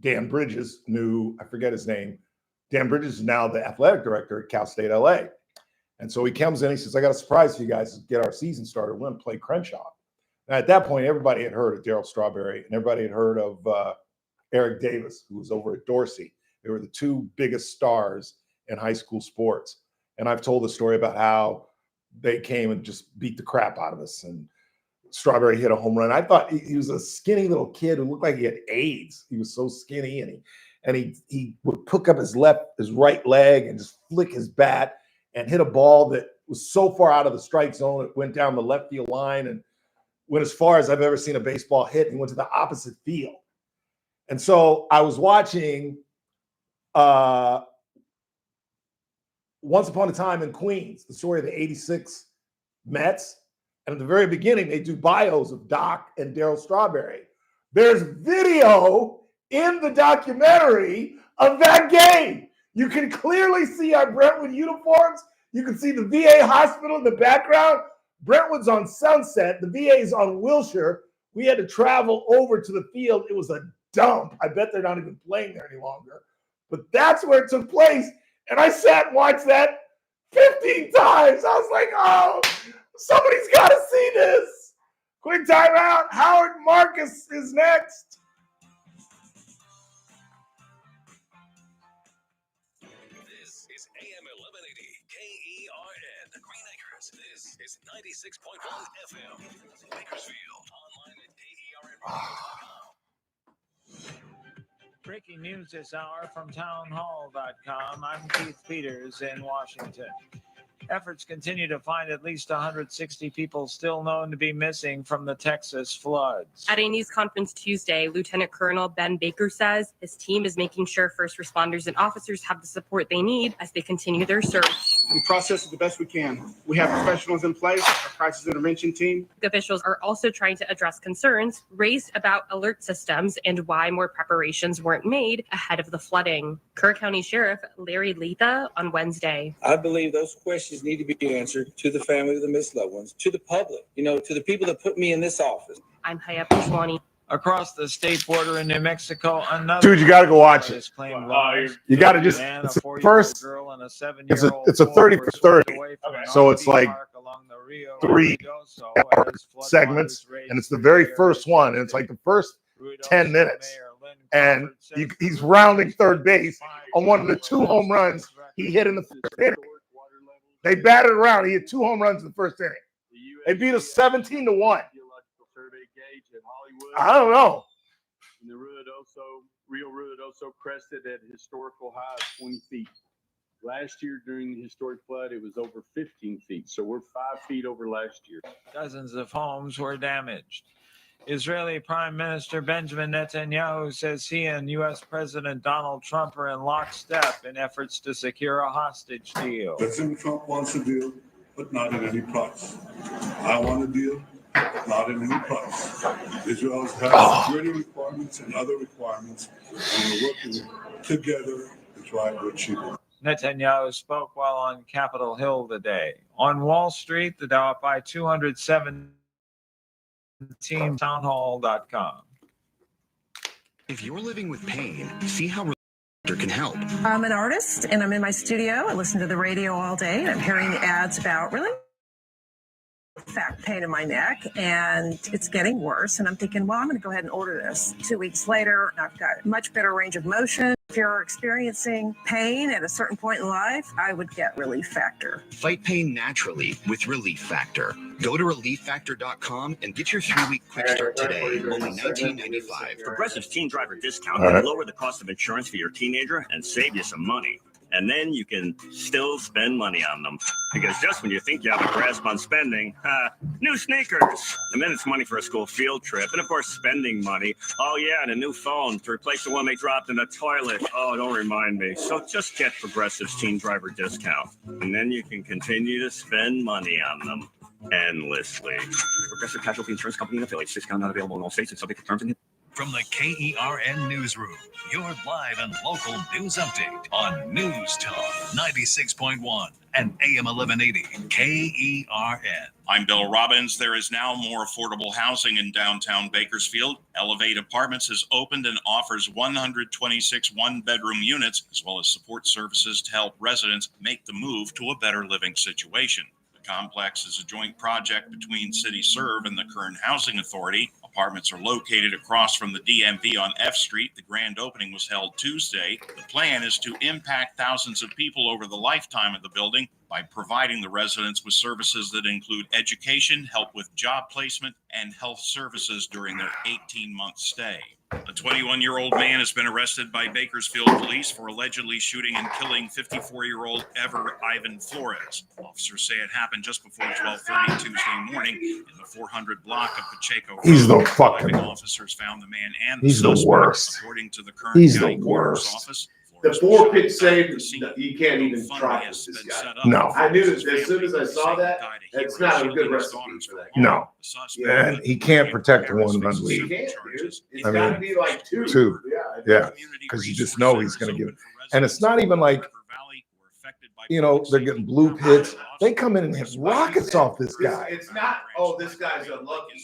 Dan Bridges knew, I forget his name. Dan Bridges is now the athletic director at Cal State LA. And so he comes in, he says, I got a surprise for you guys to get our season started. We're going to play Crenshaw. And at that point, everybody had heard of Darryl Strawberry and everybody had heard of Eric Davis, who was over at Dorsey. They were the 2 biggest stars in high school sports. And I've told the story about how they came and just beat the crap out of us. And Strawberry hit a home run. I thought he was a skinny little kid who looked like he had AIDS. He was so skinny, and he would pick up his right leg and just flick his bat and hit a ball that was so far out of the strike zone it went down the left field line and went as far as I've ever seen a baseball hit and went to the opposite field. And so I was watching Once Upon a Time in Queens, the story of the '86 Mets. And at the very beginning, they do bios of Doc and Darryl Strawberry. There's video in the documentary of that game. You can clearly see our Brentwood uniforms. You can see the VA hospital in the background. Brentwood's on Sunset. The VA is on Wilshire. We had to travel over to the field. It was a dump. I bet they're not even playing there any longer. But that's where it took place. And I sat and watched that 15 times. I was like, oh, somebody's got to see this. Quick timeout. Howard Marcus is next. This is AM 1180 KERN Green Acres. This is 96.1 FM Bakersfield. Online at KERN. Breaking news this hour from townhall.com. I'm Keith Peters in Washington. Efforts continue to find at least 160 people still known to be missing from the Texas floods. At a news conference Tuesday, Lieutenant Colonel Ben Baker says his team is making sure first responders and officers have the support they need as they continue their search. We process it the best we can. We have professionals in place, a crisis intervention team. Officials are also trying to address concerns raised about alert systems and why more preparations weren't made ahead of the flooding. Kerr County Sheriff Larry Letha on Wednesday. I believe those questions need to be answered to the family of the missed loved ones, to the public, to the people that put me in this office. I'm Haya Pishwani. Across the state border in New Mexico, another Dude, you got to go watch it. You got to just, man, it's a the 4-year-old first, girl and a 7-year-old it's a 30 for 30. So it's like along the Rio 3 segments, and it's the very first one. And it's like the first 10 minutes. And he's rounding third base on one of the 2 home runs he hit in the first inning. They batted around. He hit 2 home runs in the first inning. They beat us 17-1. I don't know. And the Rio Ruidoso crested at a historical high of 20 feet. Last year during the historic flood, it was over 15 feet. So we're 5 feet over last year. Dozens of homes were damaged. Israeli Prime Minister Benjamin Netanyahu says he and U.S. President Donald Trump are in lockstep in efforts to secure a hostage deal. President Trump wants a deal, but not at any price. I want a deal, not at any price. Israel has security requirements and other requirements, and we're working together to try to achieve it. Netanyahu spoke while on Capitol Hill today. On Wall Street, the Dow up by 217. Townhall.com. If you're living with pain, see how Relief can help. I'm an artist and I'm in my studio. I listen to the radio all day and I'm hearing ads about pain in my neck, and it's getting worse. And I'm thinking, well, I'm going to go ahead and order this. 2 weeks later, I've got much better range of motion. If you're experiencing pain at a certain point in life, I would get Relief Factor. Fight pain naturally with Relief Factor. Go to ReliefFactor.com and get your 3-week quick start today. Only $19.95. Progressive's teen driver discount All right. will lower the cost of insurance for your teenager and save you some money. And then you can still spend money on them. Because just when you think you have a grasp on spending, new sneakers. And then it's money for a school field trip. And of course, spending money. Oh yeah, and a new phone to replace the one they dropped in the toilet. Oh, don't remind me. So just get Progressive's teen driver discount. And then you can continue to spend money on them endlessly. Progressive Casualty Insurance Company and affiliates. Discount not available in all states and subject to terms and From the KERN Newsroom, your live and local news update on News Talk 96.1 and AM 1180 KERN. I'm Bill Robbins. There is now more affordable housing in downtown Bakersfield. Elevate Apartments has opened and offers 126 one-bedroom units, as well as support services to help residents make the move to a better living situation. The complex is a joint project between City Serve and the Kern Housing Authority. Apartments are located across from the DMV on F Street. The grand opening was held Tuesday. The plan is to impact thousands of people over the lifetime of the building by providing the residents with services that include education, help with job placement, and health services during their 18-month stay. A 21-year-old man has been arrested by Bakersfield police for allegedly shooting and killing 54-year-old Ivan Flores. Officers say it happened just before 12:30 Tuesday morning in the 400 block of Pacheco Road. He's the fucking. Officers found the man and the He's the suspect. worst. According to the current He's county the coroner's worst. office, The four-pitch save, you can't even try with this guy. No. I knew that as soon as I saw that, it's not a good recipe for that. No. And he can't protect a one-run He lead. can't, dude. It's I gotta mean, be like two. Yeah. Because you just know he's going to give it. And it's not even like, they're getting blue hits. They come in and hit rockets off this guy. It's not, oh, this guy's unlucky.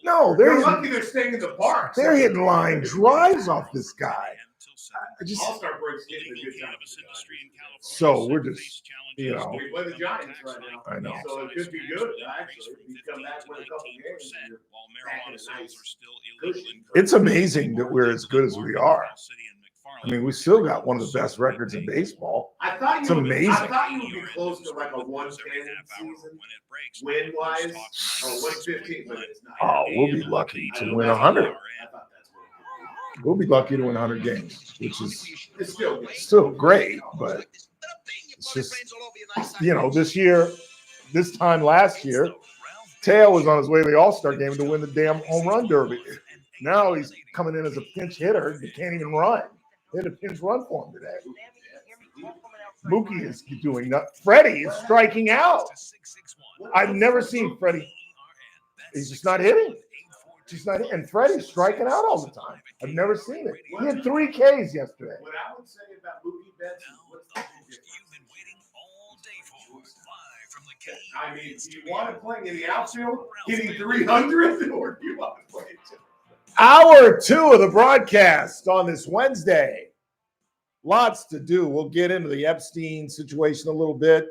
No, They're lucky they're staying in the park. They're hitting line drives off this guy. All-Star breaks getting a good time. So we're just, We play the Giants right now. I know. So it could be good, actually. If you come back with a couple games, you're back in a nice cushion. It's amazing that we're as good as we are. I mean, we still got one of the best records in baseball. I thought It's you would, amazing. I thought you would be close to like a 110 season, win-wise, or 115, but it's not. Oh, we'll be lucky to win 100. We'll be lucky to win 100 games, which is It's still good. still great, but it's just, this time last year, Teo was on his way to the All-Star game to win the damn home run derby. Now he's coming in as a pinch hitter. He can't even run. They had a pinch run for him today. Mookie is doing nothing. Freddie is striking out. I've never seen Freddie. He's just not hitting. And Freddie's striking out all the time. I've never seen it. He had 3 Ks yesterday. What I would say about Mookie Betts is what's the difference? I mean, do you want to play in the outfield hitting 300 or do you want to play it? Hour 2 of the broadcast on this Wednesday. Lots to do. We'll get into the Epstein situation a little bit.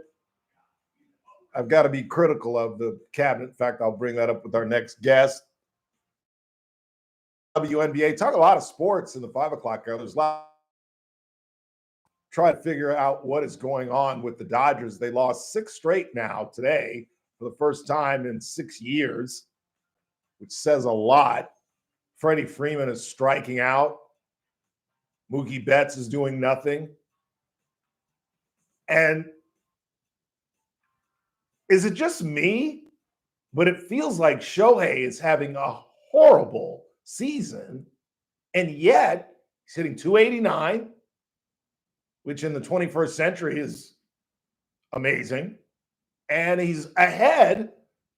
I've got to be critical of the cabinet. In fact, I'll bring that up with our next guest. WNBA, talk a lot of sports in the 5 o'clock hour. There's a lot. Try to figure out what is going on with the Dodgers. They lost 6 straight now today for the first time in 6 years, which says a lot. Freddie Freeman is striking out. Mookie Betts is doing nothing. And is it just me? But it feels like Shohei is having a horrible season, and yet he's hitting 289, which in the 21st century is amazing. And he's ahead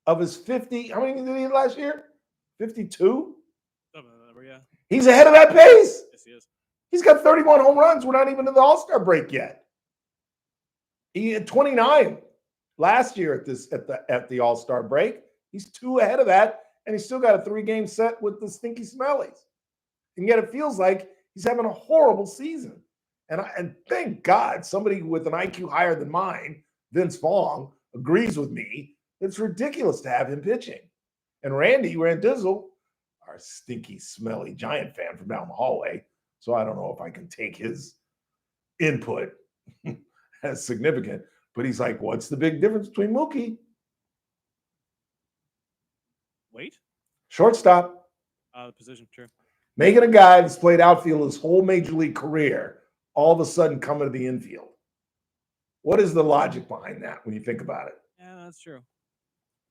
of his 50. How many did he hit last year? 52? Yeah. He's ahead of that pace. Yes, he is. He's got 31 home runs. We're not even in the All-Star break yet. He had 29 last year at the All-Star break. He's 2 ahead of that, and he's still got a 3-game set with the Stinky Smellies. And yet it feels like he's having a horrible season. And thank God somebody with an IQ higher than mine, Vince Vaughn, agrees with me. It's ridiculous to have him pitching. And Randy Randizzle, our stinky, smelly Giant fan from down the hallway, so I don't know if I can take his input as significant, but he's like, what's the big difference between Mookie? Wait. Shortstop. The position, true. Making a guy that's played outfield his whole major league career all of a sudden come to the infield. What is the logic behind that when you think about it? Yeah, that's true.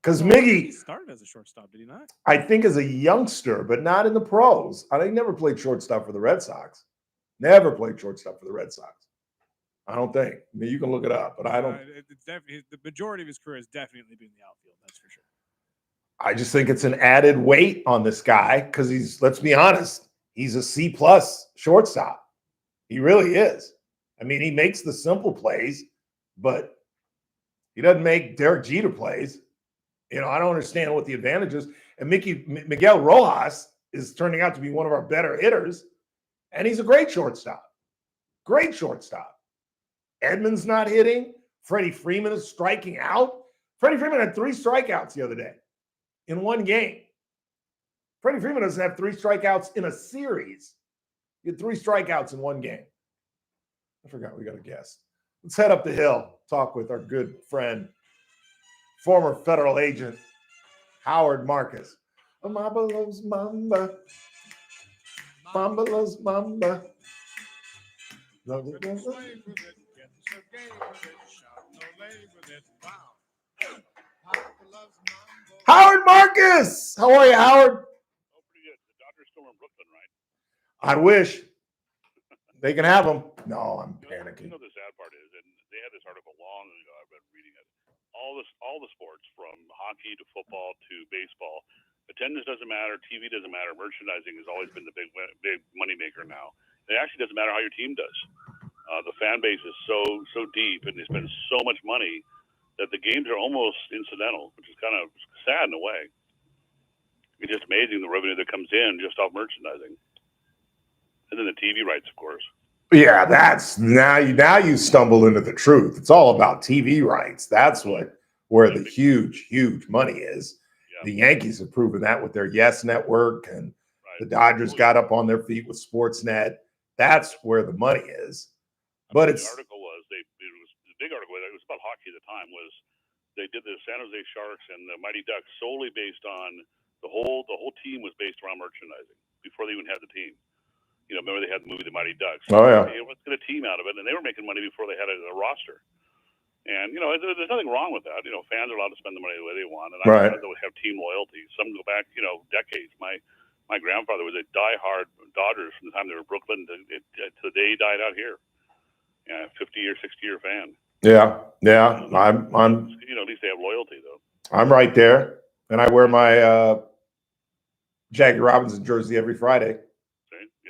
Because He Miggy, started as a shortstop, did he not? I think, as a youngster, but not in the pros. I never played shortstop for the Red Sox. Never played shortstop for the Red Sox. I don't think. I mean, you can look it up, but I don't. It's definitely the majority of his career has definitely been in the outfield. That's for sure. I just think it's an added weight on this guy because let's be honest, he's a C+ shortstop. He really is. I mean, he makes the simple plays, but he doesn't make Derek Jeter plays. I don't understand what the advantage is. And Miguel Rojas is turning out to be one of our better hitters, and he's a great shortstop. Great shortstop. Edmonds not hitting. Freddie Freeman is striking out. Freddie Freeman had 3 strikeouts the other day in one game. Freddie Freeman doesn't have 3 strikeouts in a series. He had 3 strikeouts in one game. I forgot we got a guest. Let's head up the hill, talk with our good friend, former federal agent, Howard Marcus. Mamba loves Mamba. Mamba loves Mamba. Howard Marcus! How are you, Howard? I wish. They can have them. No, I'm panicking. You know the sad part is, and they had this article long ago. I've been reading it. All the sports, from hockey to football to baseball, attendance doesn't matter, TV doesn't matter. Merchandising has always been the big money maker now. It actually doesn't matter how your team does. The fan base is so deep, and they spend so much money that the games are almost incidental, which is kind of sad in a way. It's just amazing the revenue that comes in just off merchandising. And then the TV rights, of course. Yeah, that's now you stumble into the truth. It's all about TV rights. That's where the huge money is. Yeah. The Yankees have proven that with their Yes Network, and the Dodgers got up on their feet with Sportsnet. That's where the money is. But the article was the big article. It was about hockey at the time. Was they did the San Jose Sharks and the Mighty Ducks solely based on the whole team was based around merchandising before they even had the team. You know, remember they had the movie The Mighty Ducks. Oh, yeah. Let's get a team out of it. And they were making money before they had a roster. And, you know, there's nothing wrong with that. You know, fans are allowed to spend the money the way they want. And I know they have team loyalty. Some go back, you know, decades. My grandfather was a diehard Dodgers from the time they were Brooklyn to the day he died out here. Yeah, 50-year, 60-year fan. Yeah. I'm. You know, at least they have loyalty, though. I'm right there. And I wear my Jackie Robinson jersey every Friday.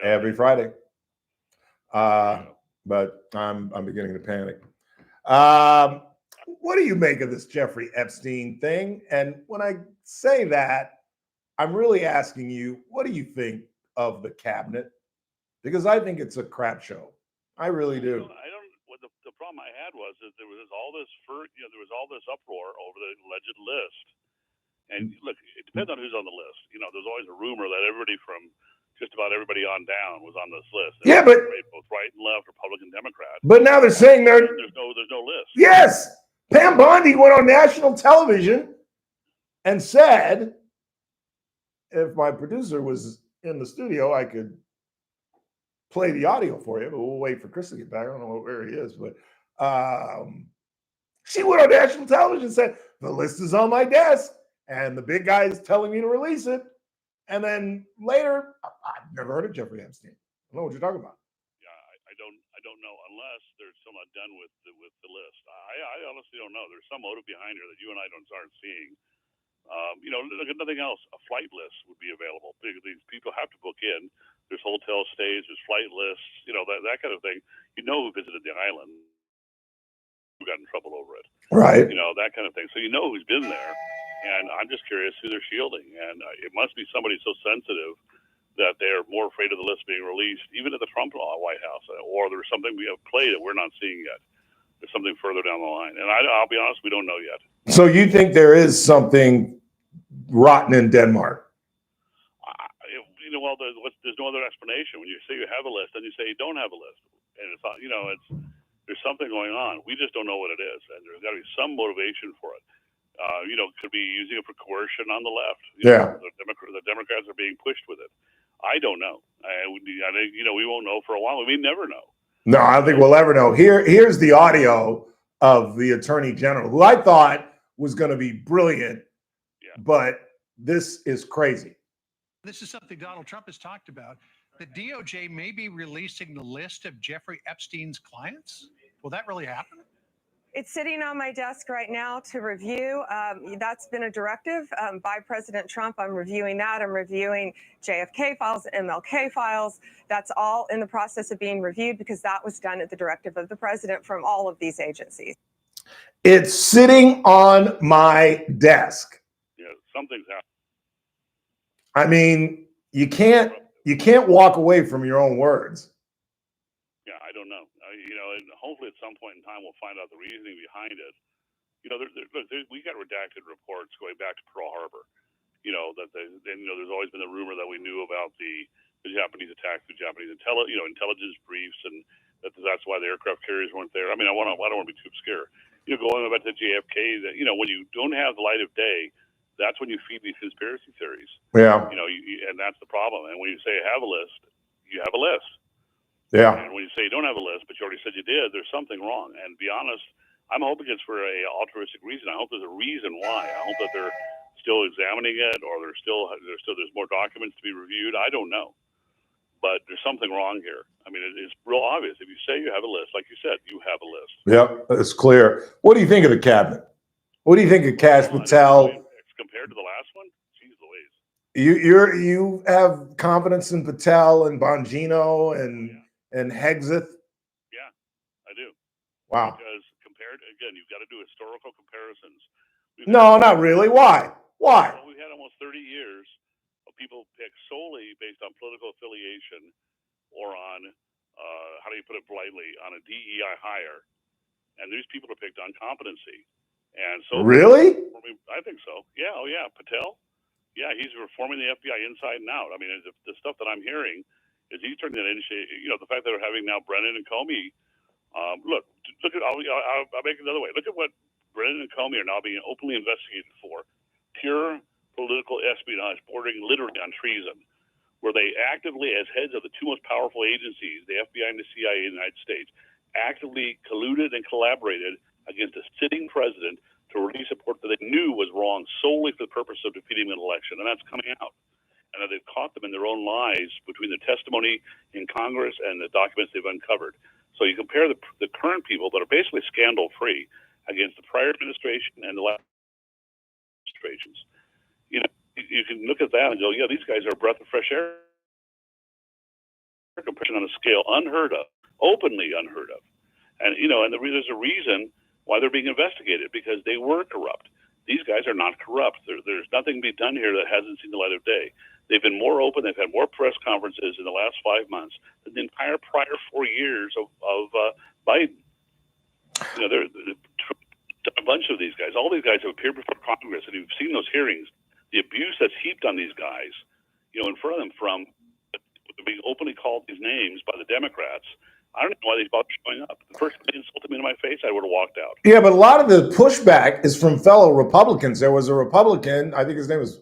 Every Friday. But I'm beginning to panic. What do you make of this Jeffrey Epstein thing? And when I say that, I'm really asking you, what do you think of the cabinet? Because I think it's a crap show. I really do. I don't. What the problem I had was that there was all this uproar over the alleged list. And look, it depends on who's on the list. You know, there's always a rumor that everybody from just about everybody on down was on this list. Yeah, but both right and left, Republican, Democrat. But now they're saying there's no list. Yes, Pam Bondi went on national television and said, if my producer was in the studio, I could play the audio for you. But we'll wait for Chris to get back. I don't know where he is, but she went on national television and said the list is on my desk, and the big guy is telling me to release it. And then later, I've never heard of Jeffrey Epstein. I don't know what you're talking about. Yeah, I don't know unless there's someone done with the list. I honestly don't know. There's some motive behind here that you and I aren't seeing. You know, look at nothing else. A flight list would be available. These people have to book in. There's hotel stays. There's flight lists. You know, that kind of thing. You know who visited the island. Who got in trouble over it. Right. You know, that kind of thing. So you know who's been there. And I'm just curious who they're shielding. And it must be somebody so sensitive that they're more afraid of the list being released, even at the Trump White House. Or there's something we have played that we're not seeing yet. There's something further down the line. And I'll be honest, we don't know yet. So you think there is something rotten in Denmark? You know, well, there's no other explanation. When you say you have a list, then you say you don't have a list. And it's not, you know, there's something going on. We just don't know what it is. And there's got to be some motivation for it. You know, could be using it for coercion on the left. You know, the Democrats are being pushed with it. I don't know. You know, we won't know for a while. We may never know. No, I don't think we'll ever know. Here's the audio of the Attorney General, who I thought was going to be brilliant, but this is crazy. This is something Donald Trump has talked about. The DOJ may be releasing the list of Jeffrey Epstein's clients. Will that really happen? It's sitting on my desk right now to review. That's been a directive by President Trump. I'm reviewing that. I'm reviewing JFK files, MLK files. That's all in the process of being reviewed because that was done at the directive of the president from all of these agencies. It's sitting on my desk. Yeah, something's happening. I mean, you can't walk away from your own words. Yeah, I don't know. You know, and hopefully at some point in time we'll find out the reasoning behind it. You know, we got redacted reports going back to Pearl Harbor. You know that there's always been a rumor that we knew about the Japanese attacks, the Japanese intelligence briefs, and That's why the aircraft carriers weren't there. I mean, I don't want to be too obscure. Going back to JFK, that when you don't have the light of day, that's when you feed these conspiracy theories. Yeah. And that's the problem. And when you say have a list, you have a list. Yeah. And when you say you don't have a list, but you already said you did, there's something wrong. And to be honest, I'm hoping it's for a altruistic reason. I hope there's a reason why. I hope that they're still examining it, or there's more documents to be reviewed. I don't know, but there's something wrong here. I mean, it's real obvious. If you say you have a list, like you said, you have a list. Yep, it's clear. What do you think of the cabinet? What do you think of Kash Patel? Compared to the last one, geez Louise. You have confidence in Patel and Bongino and Hegseth? Yeah, I do. Wow. Because compared, again, you've got to do historical comparisons. No, not really. Why? Why? Well, we've had almost 30 years of people picked solely based on political affiliation or on, how do you put it politely, on a DEI hire. And these people are picked on competency. And so, really? I think so. Yeah. Oh, yeah. Patel. Yeah, he's reforming the FBI inside and out. I mean, the stuff that I'm hearing is he's turning that into, the fact that they're having now Brennan and Comey. Look at. I'll make it another way. Look at what Brennan and Comey are now being openly investigated for: pure political espionage, bordering literally on treason, where they actively, as heads of the two most powerful agencies, the FBI and the CIA in the United States, actively colluded and collaborated against a sitting president to release a report that they knew was wrong solely for the purpose of defeating an election. And that's coming out. And that they've caught them in their own lies between the testimony in Congress and the documents they've uncovered. So you compare the current people that are basically scandal-free against the prior administration and the last administrations. You can look at that and go, yeah, these guys are a breath of fresh air. Comparison on a scale unheard of, openly unheard of. And, there's a reason why they're being investigated, because they were corrupt. These guys are not corrupt. There's nothing to be done here that hasn't seen the light of day. They've been more open. They've had more press conferences in the last 5 months than the entire prior 4 years of Biden. There a bunch of these guys. All these guys have appeared before Congress, and you've seen those hearings. The abuse that's heaped on these guys, in front of them, from being openly called these names by the Democrats. I don't know why they bother showing up. The first time they insulted me to my face, I would have walked out. Yeah, but a lot of the pushback is from fellow Republicans. There was a Republican, I think his name was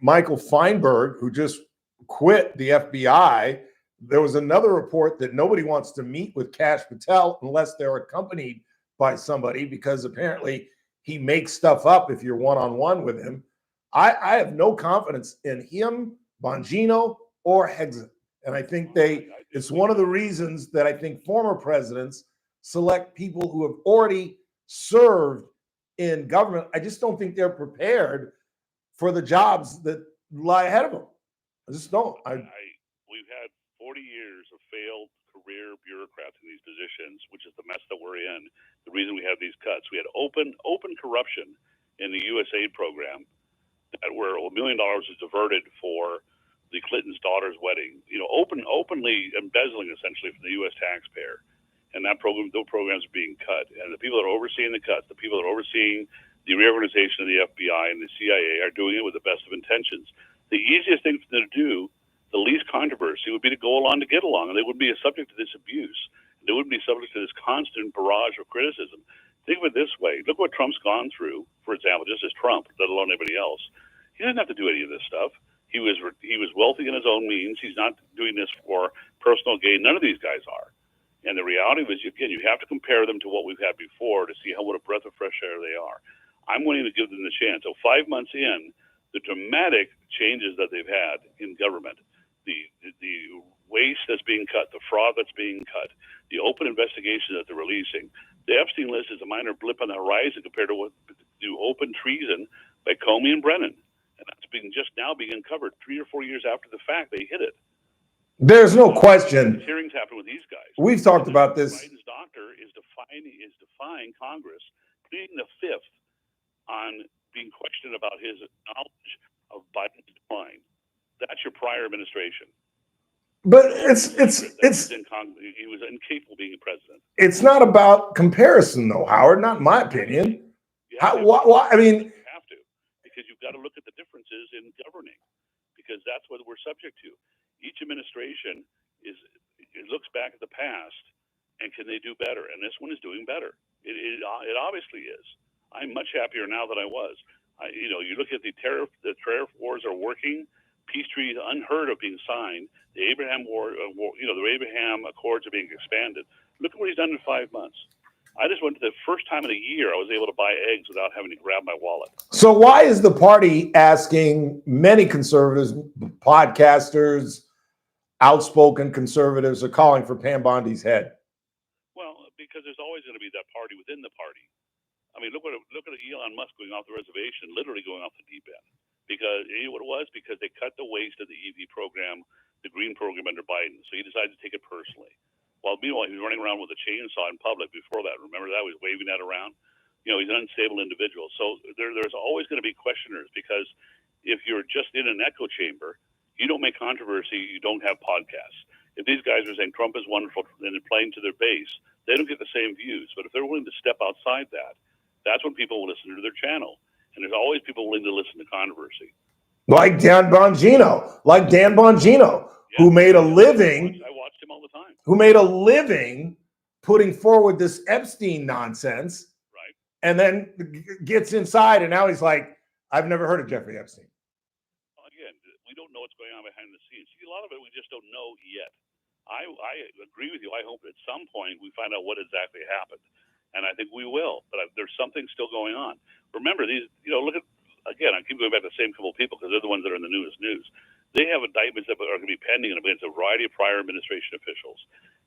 Michael Feinberg, who just quit the FBI. There was another report that nobody wants to meet with Kash Patel unless they're accompanied by somebody, because apparently he makes stuff up if you're one-on-one with him. I have no confidence in him, Bongino, or Hegseth. And I think it's one of the reasons that I think former presidents select people who have already served in government. I just don't think they're prepared for the jobs that lie ahead of them. I just don't. We've had 40 years of failed career bureaucrats in these positions, which is the mess that we're in. The reason we have these cuts. We had open corruption in the USAID program, where $1 million was diverted for the Clinton's daughter's wedding, openly embezzling essentially from the U.S. taxpayer. And those programs are being cut. And the people that are overseeing the cuts, the people that are overseeing the reorganization of the FBI and the CIA are doing it with the best of intentions. The easiest thing for them to do, the least controversy, would be to go along to get along, and they wouldn't be subject to this abuse. They wouldn't be subject to this constant barrage of criticism. Think of it this way. Look what Trump's gone through, for example, just as Trump, let alone anybody else. He doesn't have to do any of this stuff. He was wealthy in his own means. He's not doing this for personal gain. None of these guys are. And the reality is, again, you have to compare them to what we've had before to see what a breath of fresh air they are. I'm willing to give them the chance. So 5 months in, the dramatic changes that they've had in government, the waste that's being cut, the fraud that's being cut, the open investigation that they're releasing, the Epstein list is a minor blip on the horizon compared to what the open treason by Comey and Brennan. And that's just now being uncovered 3 or 4 years after the fact. They hit it. There's no question. Hearings happen with these guys. We've talked about this. Biden's doctor is defying Congress, pleading the fifth on being questioned about his knowledge of Biden's decline. That's your prior administration. But he was incapable of being a president. It's not about comparison, though, Howard. Not in my opinion. Why? I mean, because you've got to look at the differences in governing, because that's what we're subject to. Each administration is looks back at the past and can they do better? And this one is doing better. It obviously is. I'm much happier now than I was. You look at the tariff wars are working. Peace treaties unheard of being signed. The Abraham the Abraham Accords are being expanded. Look at what he's done in 5 months. I just went to the first time in a year I was able to buy eggs without having to grab my wallet. So why is the party asking many conservatives, podcasters, outspoken conservatives are calling for Pam Bondi's head? Well, because there's always going to be that party within the party. I mean, look at Elon Musk going off the reservation, literally going off the deep end. Because you know what it was? Because they cut the waste of the EV program, the green program under Biden. So he decided to take it personally. Well, meanwhile, he was running around with a chainsaw in public before that. Remember that? He was waving that around. He's an unstable individual. So there's always going to be questioners, because if you're just in an echo chamber, you don't make controversy, you don't have podcasts. If these guys are saying Trump is wonderful and they're playing to their base, they don't get the same views. But if they're willing to step outside that, that's when people will listen to their channel. And there's always people willing to listen to controversy. Like Dan Bongino, who made a living. I watched him all the time. Who made a living putting forward this Epstein nonsense. Right. And then gets inside, and now he's like, I've never heard of Jeffrey Epstein. Again, we don't know what's going on behind the scenes. See, a lot of it we just don't know yet. I agree with you. I hope at some point we find out what exactly happened. And I think we will. But there's something still going on. Remember, these, look at, again, I keep going back to the same couple of people because they're the ones that are in the newest news. They have indictments that are going to be pending against a variety of prior administration officials.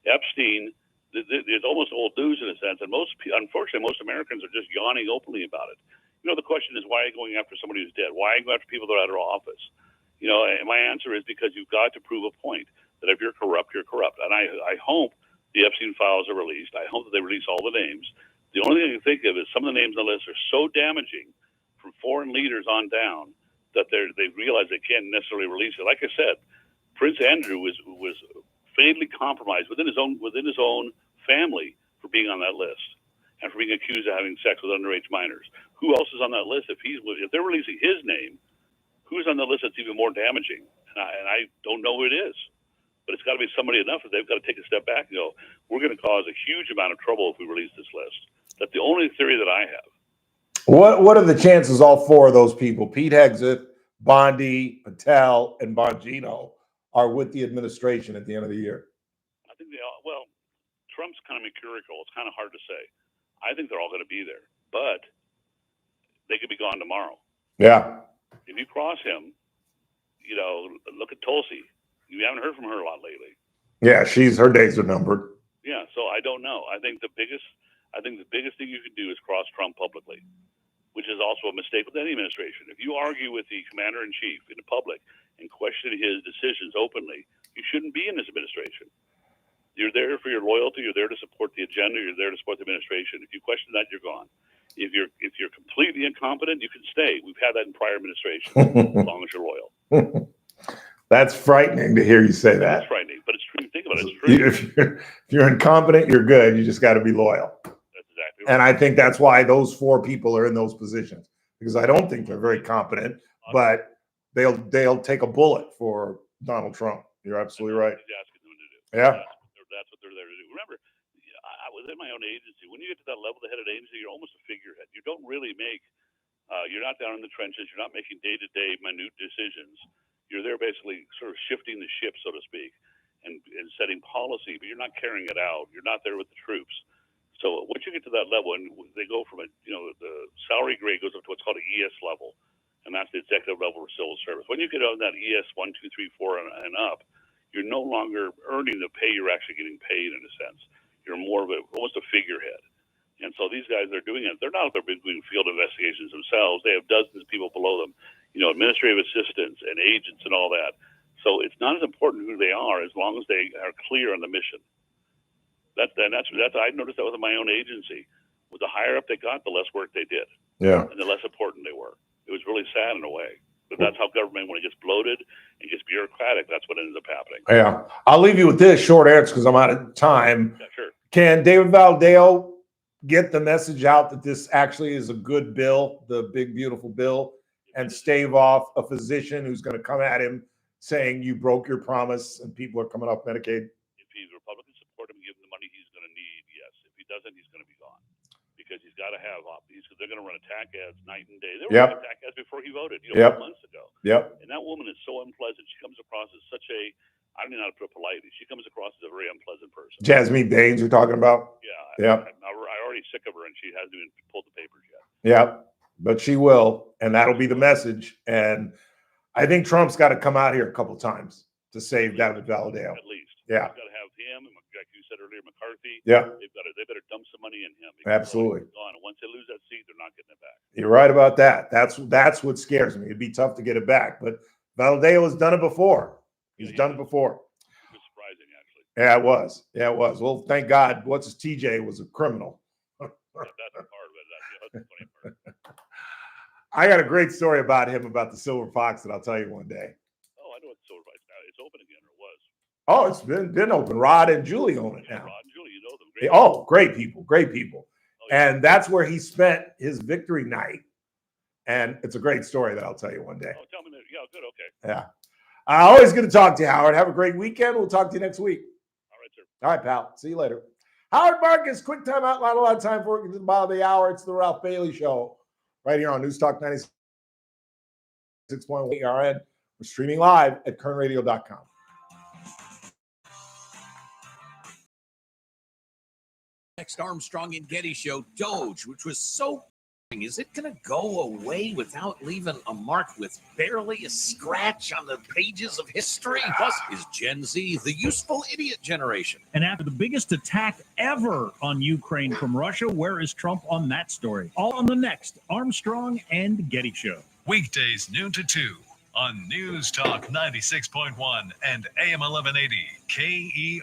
Epstein, there's almost old news in a sense, and unfortunately, most Americans are just yawning openly about it. The question is, why are you going after somebody who's dead? Why are you going after people that are out of office? And my answer is because you've got to prove a point that if you're corrupt, you're corrupt. And I hope the Epstein files are released. I hope that they release all the names. The only thing I can think of is some of the names on the list are so damaging from foreign leaders on down that they realize they can't necessarily release it. Like I said, Prince Andrew was fatally compromised within his own family for being on that list and for being accused of having sex with underage minors. Who else is on that list? If they're releasing his name, who's on the list that's even more damaging? And I don't know who it is, but it's got to be somebody enough that they've got to take a step back and go, we're going to cause a huge amount of trouble if we release this list. That's the only theory that I have. What are the chances all four of those people, Pete Hegseth, Bondi, Patel, and Bongino, are with the administration at the end of the year? I think Trump's kind of mercurial. It's kind of hard to say. I think they're all going to be there, but they could be gone tomorrow. Yeah. If you cross him, look at Tulsi. You haven't heard from her a lot lately. Yeah, her days are numbered. Yeah, so I don't know. I think the biggest thing you can do is cross Trump publicly, which is also a mistake with any administration. If you argue with the commander-in-chief in the public and question his decisions openly, you shouldn't be in this administration. You're there for your loyalty. You're there to support the agenda. You're there to support the administration. If you question that, you're gone. If you're completely incompetent, you can stay. We've had that in prior administrations, as long as you're loyal. That's frightening to hear you say that. It's frightening, but it's true. Think about it. It's true. If you're incompetent, you're good. You just got to be loyal. That's exactly right. And I think that's why those four people are in those positions, because I don't think they're very competent, but they'll take a bullet for Donald Trump. You're absolutely right. Yeah. That's what they're there to do. Remember, I was in my own agency. When you get to that level, the head of the agency, you're almost a figurehead. You don't really you're not down in the trenches. You're not making day-to-day minute decisions. You're there basically sort of shifting the ship, so to speak, and setting policy, but you're not carrying it out. You're not there with the troops. So once you get to that level, and they go from the salary grade goes up to what's called an ES level, and that's the executive level for civil service. When you get on that ES 1, 2, 3, 4 and up, you're no longer earning the pay you're actually getting paid in a sense. You're more of almost a figurehead. And so these guys, they're doing it. They're not out there doing field investigations themselves. They have dozens of people below them, administrative assistants and agents and all that. So it's not as important who they are as long as they are clear on the mission. That's I noticed that with my own agency. With the higher up they got, the less work they did. Yeah. And the less important they were. It was really sad in a way. But that's how government, when it gets bloated and gets bureaucratic, that's what ends up happening. Yeah. I'll leave you with this short answer because I'm out of time. Yeah, sure. Can David Valdeo get the message out that this actually is a good bill, the big, beautiful bill, and stave off a physician who's going to come at him saying you broke your promise and people are coming off Medicaid? If he's Republican? because he's got to have they're going to run attack ads night and day. They were Yep. running attack ads before he voted, Yep. months ago. Yep. And that woman is so unpleasant. She comes across as such a, I don't know how to put it politely. She comes across as a very unpleasant person. Jasmine Baines, you're talking about? Yeah. Yep. I'm already sick of her, and she hasn't even pulled the papers yet. Yep. But she will, and that'll be the message. And I think Trump's got to come out here a couple times to save David Valadao. At least. Yeah. He's got to have him, and like you said earlier, McCarthy. Yeah. They better dump some money in him. Absolutely. He's gone. And once they lose that seat, they're not getting it back. You're right about that. That's what scares me. It'd be tough to get it back, but Valadao has done it before. He's done it before. It was surprising, actually. Yeah, it was. Yeah, it was. Well, thank God. What's his TJ was a criminal. That's the part of it. That's the funny part. I got a great story about him, about the Silver Fox, that I'll tell you one day. Oh, I know what Silver Fox now. It's open again, or it was. Oh, it's been open. Rod and Julie own it now. Rod and Julie, you know them. Great people, great people. And that's where he spent his victory night. And it's a great story that I'll tell you one day. Oh, tell me that. Yeah, good. Okay. Yeah. Always good to talk to you, Howard. Have a great weekend. We'll talk to you next week. All right, sir. All right, pal. See you later. Howard Marcus, quick time out. Not a lot of time for it. It's the bottom of the hour. It's the Ralph Bailey Show right here on News Talk 96.1 ARN. We're streaming live at kernradio.com. Next Armstrong and Getty show, Doge, which was so is it going to go away without leaving a mark with barely a scratch on the pages of history? Plus, is Gen Z the useful idiot generation? And after the biggest attack ever on Ukraine from Russia, where is Trump on that story? All on the next Armstrong and Getty show. Weekdays noon to 2 on News Talk 96.1 and AM 1180 KERN.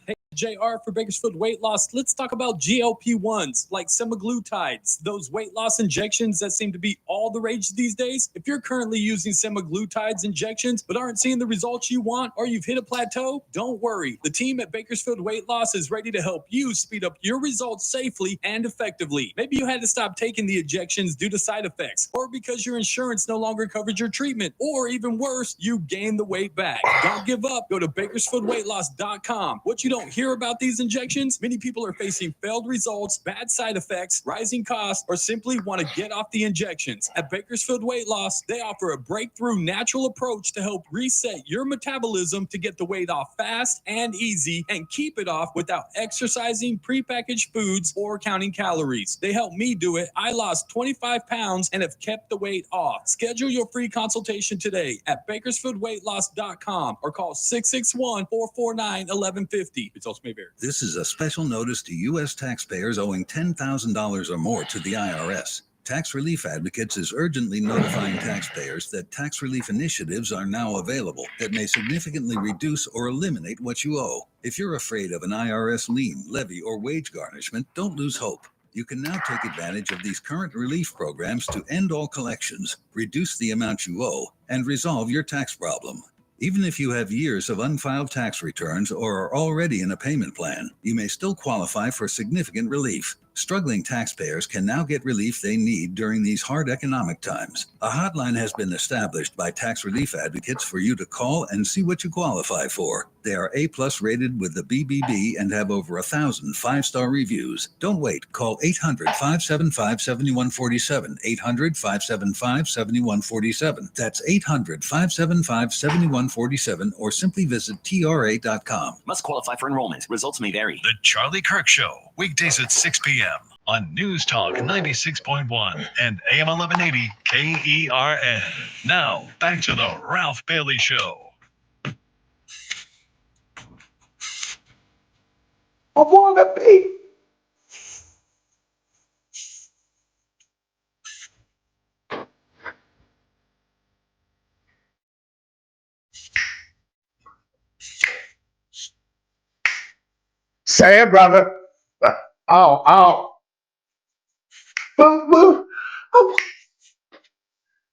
Hey, JR for Bakersfield Weight Loss. Let's talk about GLP-1s like semaglutides, those weight loss injections that seem to be all the rage these days. If you're currently using semaglutides injections but aren't seeing the results you want, or you've hit a plateau, don't worry. The team at Bakersfield Weight Loss is ready to help you speed up your results safely and effectively. Maybe you had to stop taking the injections due to side effects, or because your insurance no longer covered your treatment, or even worse, you gained the weight back. Don't give up. Go to BakersfieldWeightLoss.com. What you don't hear about these injections, many people are facing failed results, bad side effects, rising costs, or simply want to get off the injections. At Bakersfield Weight Loss, they offer a breakthrough natural approach to help reset your metabolism to get the weight off fast and easy and keep it off without exercising, prepackaged foods, or counting calories. They helped me do it. I lost 25 pounds and have kept the weight off. Schedule your free consultation today at BakersfieldWeightLoss.com or call 661-449-1150. Results may vary. This is a special notice to U.S. taxpayers owing $10,000 or more to the IRS. Tax Relief Advocates is urgently notifying taxpayers that tax relief initiatives are now available that may significantly reduce or eliminate what you owe. If you're afraid of an IRS lien, levy, or wage garnishment, don't lose hope. You can now take advantage of these current relief programs to end all collections, reduce the amount you owe, and resolve your tax problem. Even if you have years of unfiled tax returns or are already in a payment plan, you may still qualify for significant relief. Struggling taxpayers can now get relief they need during these hard economic times. A hotline has been established by Tax Relief Advocates for you to call and see what you qualify for. They are A+ rated with the BBB and have over 1,000 5-star reviews. Don't wait. Call 800-575-7147. 800-575-7147. That's 800-575-7147, or simply visit TRA.com. Must qualify for enrollment. Results may vary. The Charlie Kirk Show, weekdays at 6 p.m. on News Talk 96.1 and AM 1180 KERN. Now, back to the Ralph Bailey Show. I want to be. Say it, brother. Oh. Boo, boo. Oh.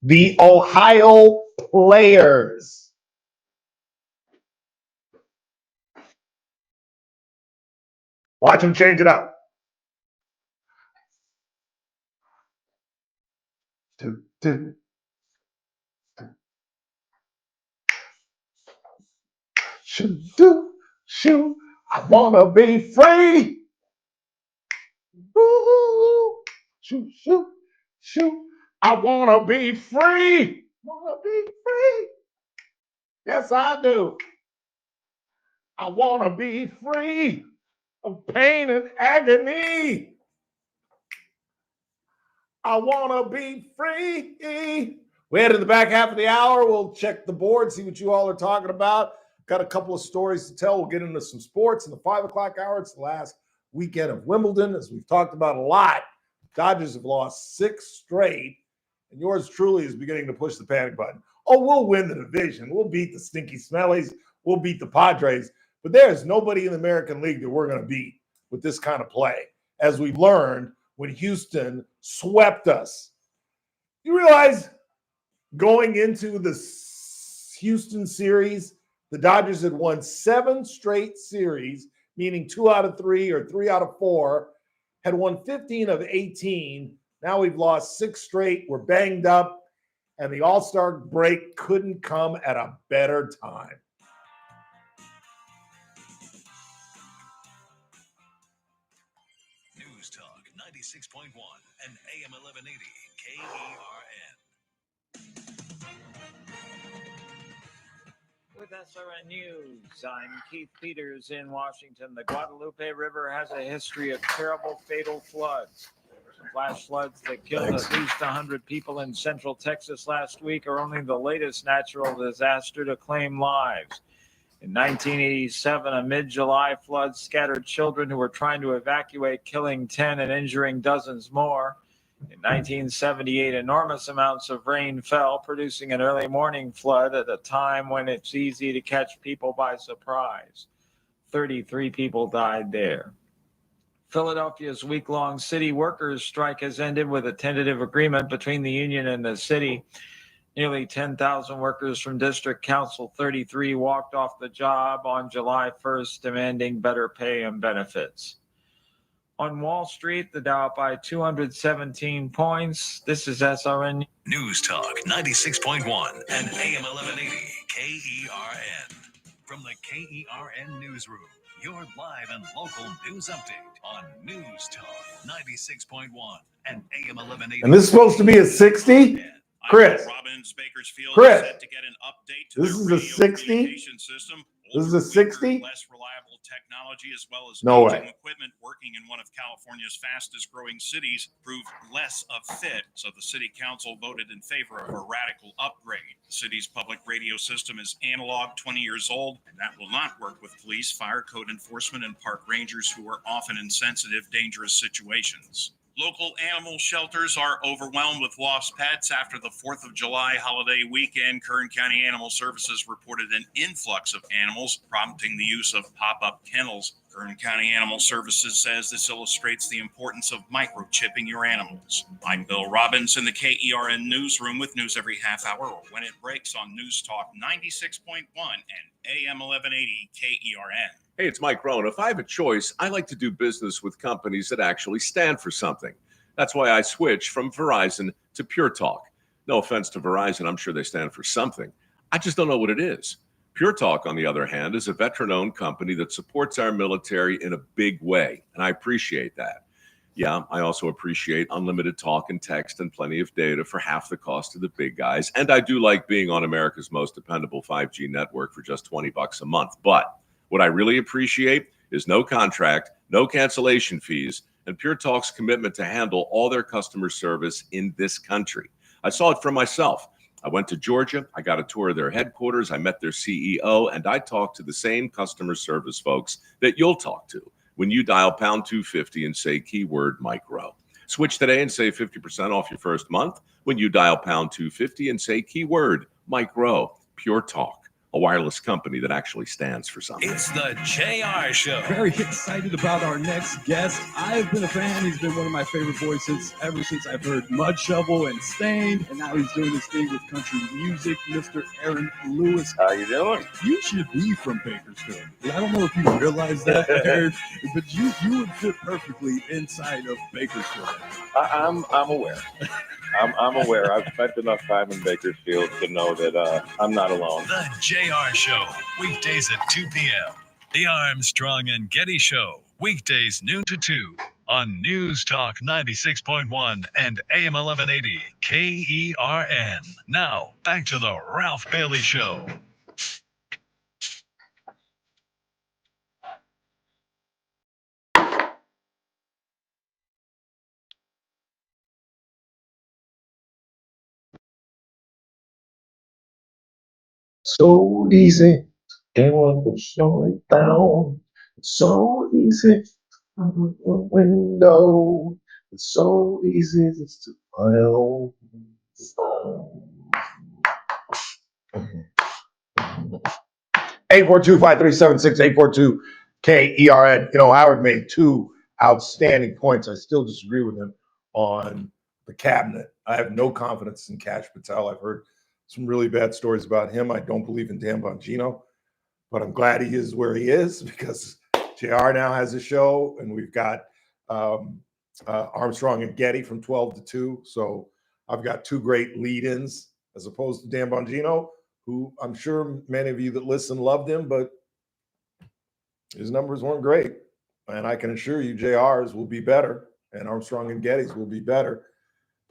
The Ohio Players. Watch them change it up. Shoot, I wanna be free. Ooh. shoot, shoot, shoot. I wanna be free. Wanna be free. Yes, I do. I wanna be free of pain and agony. I wanna be free. We head to the back half of the hour. We'll check the board, see what you all are talking about. Got a couple of stories to tell. We'll get into some sports in the 5 o'clock hour. It's the last weekend of Wimbledon, as we've talked about a lot. Dodgers have lost 6 straight, and yours truly is beginning to push the panic button. Oh, we'll win the division. We'll beat the Stinky Smellies. We'll beat the Padres. But there's nobody in the American League that we're going to beat with this kind of play, as we've learned when Houston swept us. You realize going into the Houston series, the Dodgers had won 7 straight series, meaning 2 out of 3 or 3 out of 4, had won 15 of 18. Now we've lost 6 straight. We're banged up, and the All-Star break couldn't come at a better time. News Talk 96.1 and AM 1180 KERN. With SRN News, I'm Keith Peters in Washington. The Guadalupe River has a history of terrible, fatal floods. Some flash floods that killed at least 100 people in central Texas last week are only the latest natural disaster to claim lives. In 1987, a mid-July flood scattered children who were trying to evacuate, killing 10 and injuring dozens more. In 1978, enormous amounts of rain fell, producing an early morning flood at a time when it's easy to catch people by surprise. 33 people died there. Philadelphia's week-long city workers' strike has ended with a tentative agreement between the union and the city. Nearly 10,000 workers from District Council 33 walked off the job on July 1st, demanding better pay and benefits. On Wall Street, the Dow up by 217 points. This is SRN News Talk 96.1 and AM 1180 KERN. From the KERN Newsroom, your live and local news update on News Talk 96.1 and AM 1180. And this is supposed to be a 60? Chris. Robbins Bakersfield Chris. is set to get an update to This their is a radio 60? communication system. This is a 60? Less reliable technology, as well as No aging way. equipment working in one of California's fastest growing cities proved less of fit. So the city council voted in favor of a radical upgrade. The city's public radio system is analog, 20 years old, and that will not work with police, fire, code enforcement, and park rangers who are often in sensitive, dangerous situations. Local animal shelters are overwhelmed with lost pets after the 4th of July holiday weekend. Kern County Animal Services reported an influx of animals, prompting the use of pop-up kennels. Kern County Animal Services says this illustrates the importance of microchipping your animals. I'm Bill Robbins in the KERN newsroom with news every half hour or when it breaks on News Talk 96.1 and AM 1180 KERN. Hey, it's Mike Rohn. If I have a choice, I like to do business with companies that actually stand for something. That's why I switched from Verizon to Pure Talk. No offense to Verizon, I'm sure they stand for something. I just don't know what it is. Pure Talk, on the other hand, is a veteran-owned company that supports our military in a big way, and I appreciate that. Yeah, I also appreciate unlimited talk and text and plenty of data for half the cost of the big guys, and I do like being on America's most dependable 5G network for just $20 a month. But what I really appreciate is no contract, no cancellation fees, and Pure Talk's commitment to handle all their customer service in this country. I saw it for myself. I went to Georgia, I got a tour of their headquarters, I met their CEO, and I talked to the same customer service folks that you'll talk to when you dial pound 250 and say keyword Mike Rowe. Switch today and save 50% off your first month when you dial pound 250 and say keyword Mike Rowe. Pure Talk, a wireless company that actually stands for something. It's the JR Show. Very excited about our next guest. I've been a fan. He's been one of my favorite voices ever since I've heard Mud Shovel and Stained, and now he's doing his thing with country music. Mr. Aaron Lewis. How you doing? You should be from Bakersfield. I don't know if you realize that, Aaron, but you would fit perfectly inside of Bakersfield. I'm aware. I'm aware. I've spent enough time in Bakersfield to know that I'm not alone. The JR Show, weekdays at 2 p.m. The Armstrong and Getty Show, weekdays noon to 2. on News Talk 96.1 and AM 1180 KERN. Now, back to the Ralph Bailey Show. So easy, they want to slow it down. So easy, from the window. It's so easy just to file. 842-537-6842 KERN. You know, Howard made two outstanding points. I still disagree with him on the cabinet. I have no confidence in Kash Patel. I've heard some really bad stories about him. I don't believe in Dan Bongino, but I'm glad he is where he is because JR now has a show, and we've got Armstrong and Getty from 12 to 2. So I've got two great lead-ins as opposed to Dan Bongino, who I'm sure many of you that listen loved him, but his numbers weren't great. And I can assure you JR's will be better, and Armstrong and Getty's will be better.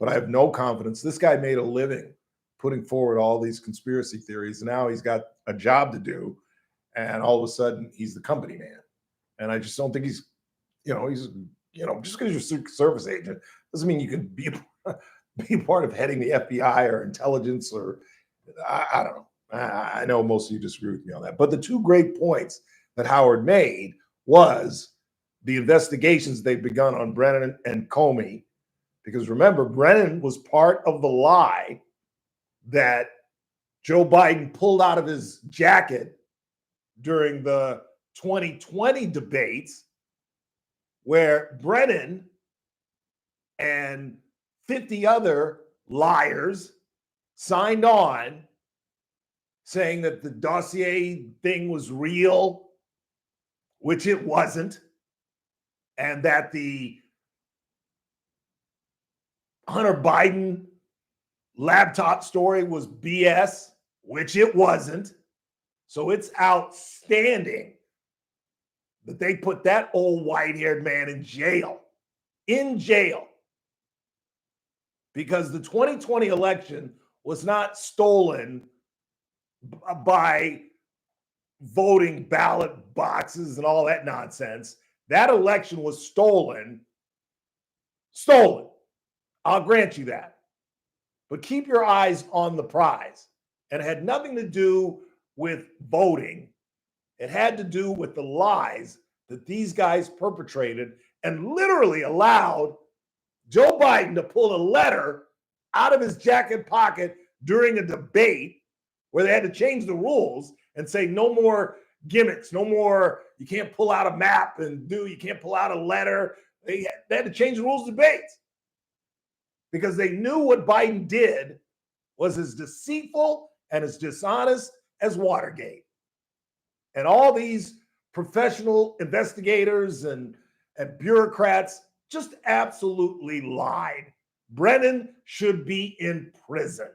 But I have no confidence. This guy made a living putting forward all these conspiracy theories. And now he's got a job to do, and all of a sudden he's the company man. And I just don't think he's just because you're a Secret Service agent doesn't mean you can be part of heading the FBI or intelligence or I don't know. I know most of you disagree with me on that. But the two great points that Howard made was the investigations they've begun on Brennan and Comey. Because remember, Brennan was part of the lie that Joe Biden pulled out of his jacket during the 2020 debates, where Brennan and 50 other liars signed on saying that the dossier thing was real, which it wasn't, and that the Hunter Biden laptop story was BS, which it wasn't. So it's outstanding that they put that old white-haired man in jail, because the 2020 election was not stolen by voting ballot boxes and all that nonsense. That election was stolen. I'll grant you that. But keep your eyes on the prize. And it had nothing to do with voting. It had to do with the lies that these guys perpetrated and literally allowed Joe Biden to pull a letter out of his jacket pocket during a debate where they had to change the rules and say no more gimmicks, no more, you can't pull out a map you can't pull out a letter. They had to change the rules of debates because they knew what Biden did was as deceitful and as dishonest as Watergate. And all these professional investigators and bureaucrats just absolutely lied. Brennan should be in prison.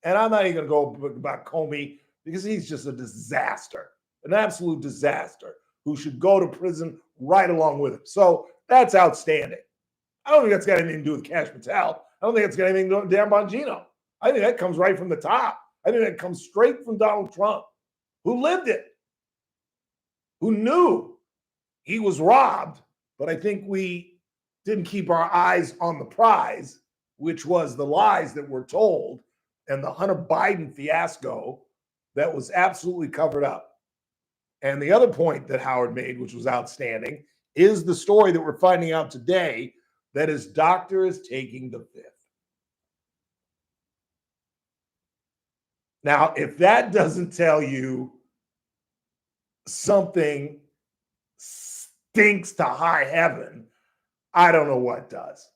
And I'm not even going to go about Comey because he's just a disaster, an absolute disaster who should go to prison right along with him. So that's outstanding. I don't think that's got anything to do with Kash Patel. I don't think it's got anything to do with Dan Bongino. I think that comes right from the top. I think that comes straight from Donald Trump, who lived it, who knew he was robbed. But I think we didn't keep our eyes on the prize, which was the lies that were told and the Hunter Biden fiasco that was absolutely covered up. And the other point that Howard made, which was outstanding, is the story that we're finding out today that his doctor is taking the fifth. Now, if that doesn't tell you something stinks to high heaven, I don't know what does.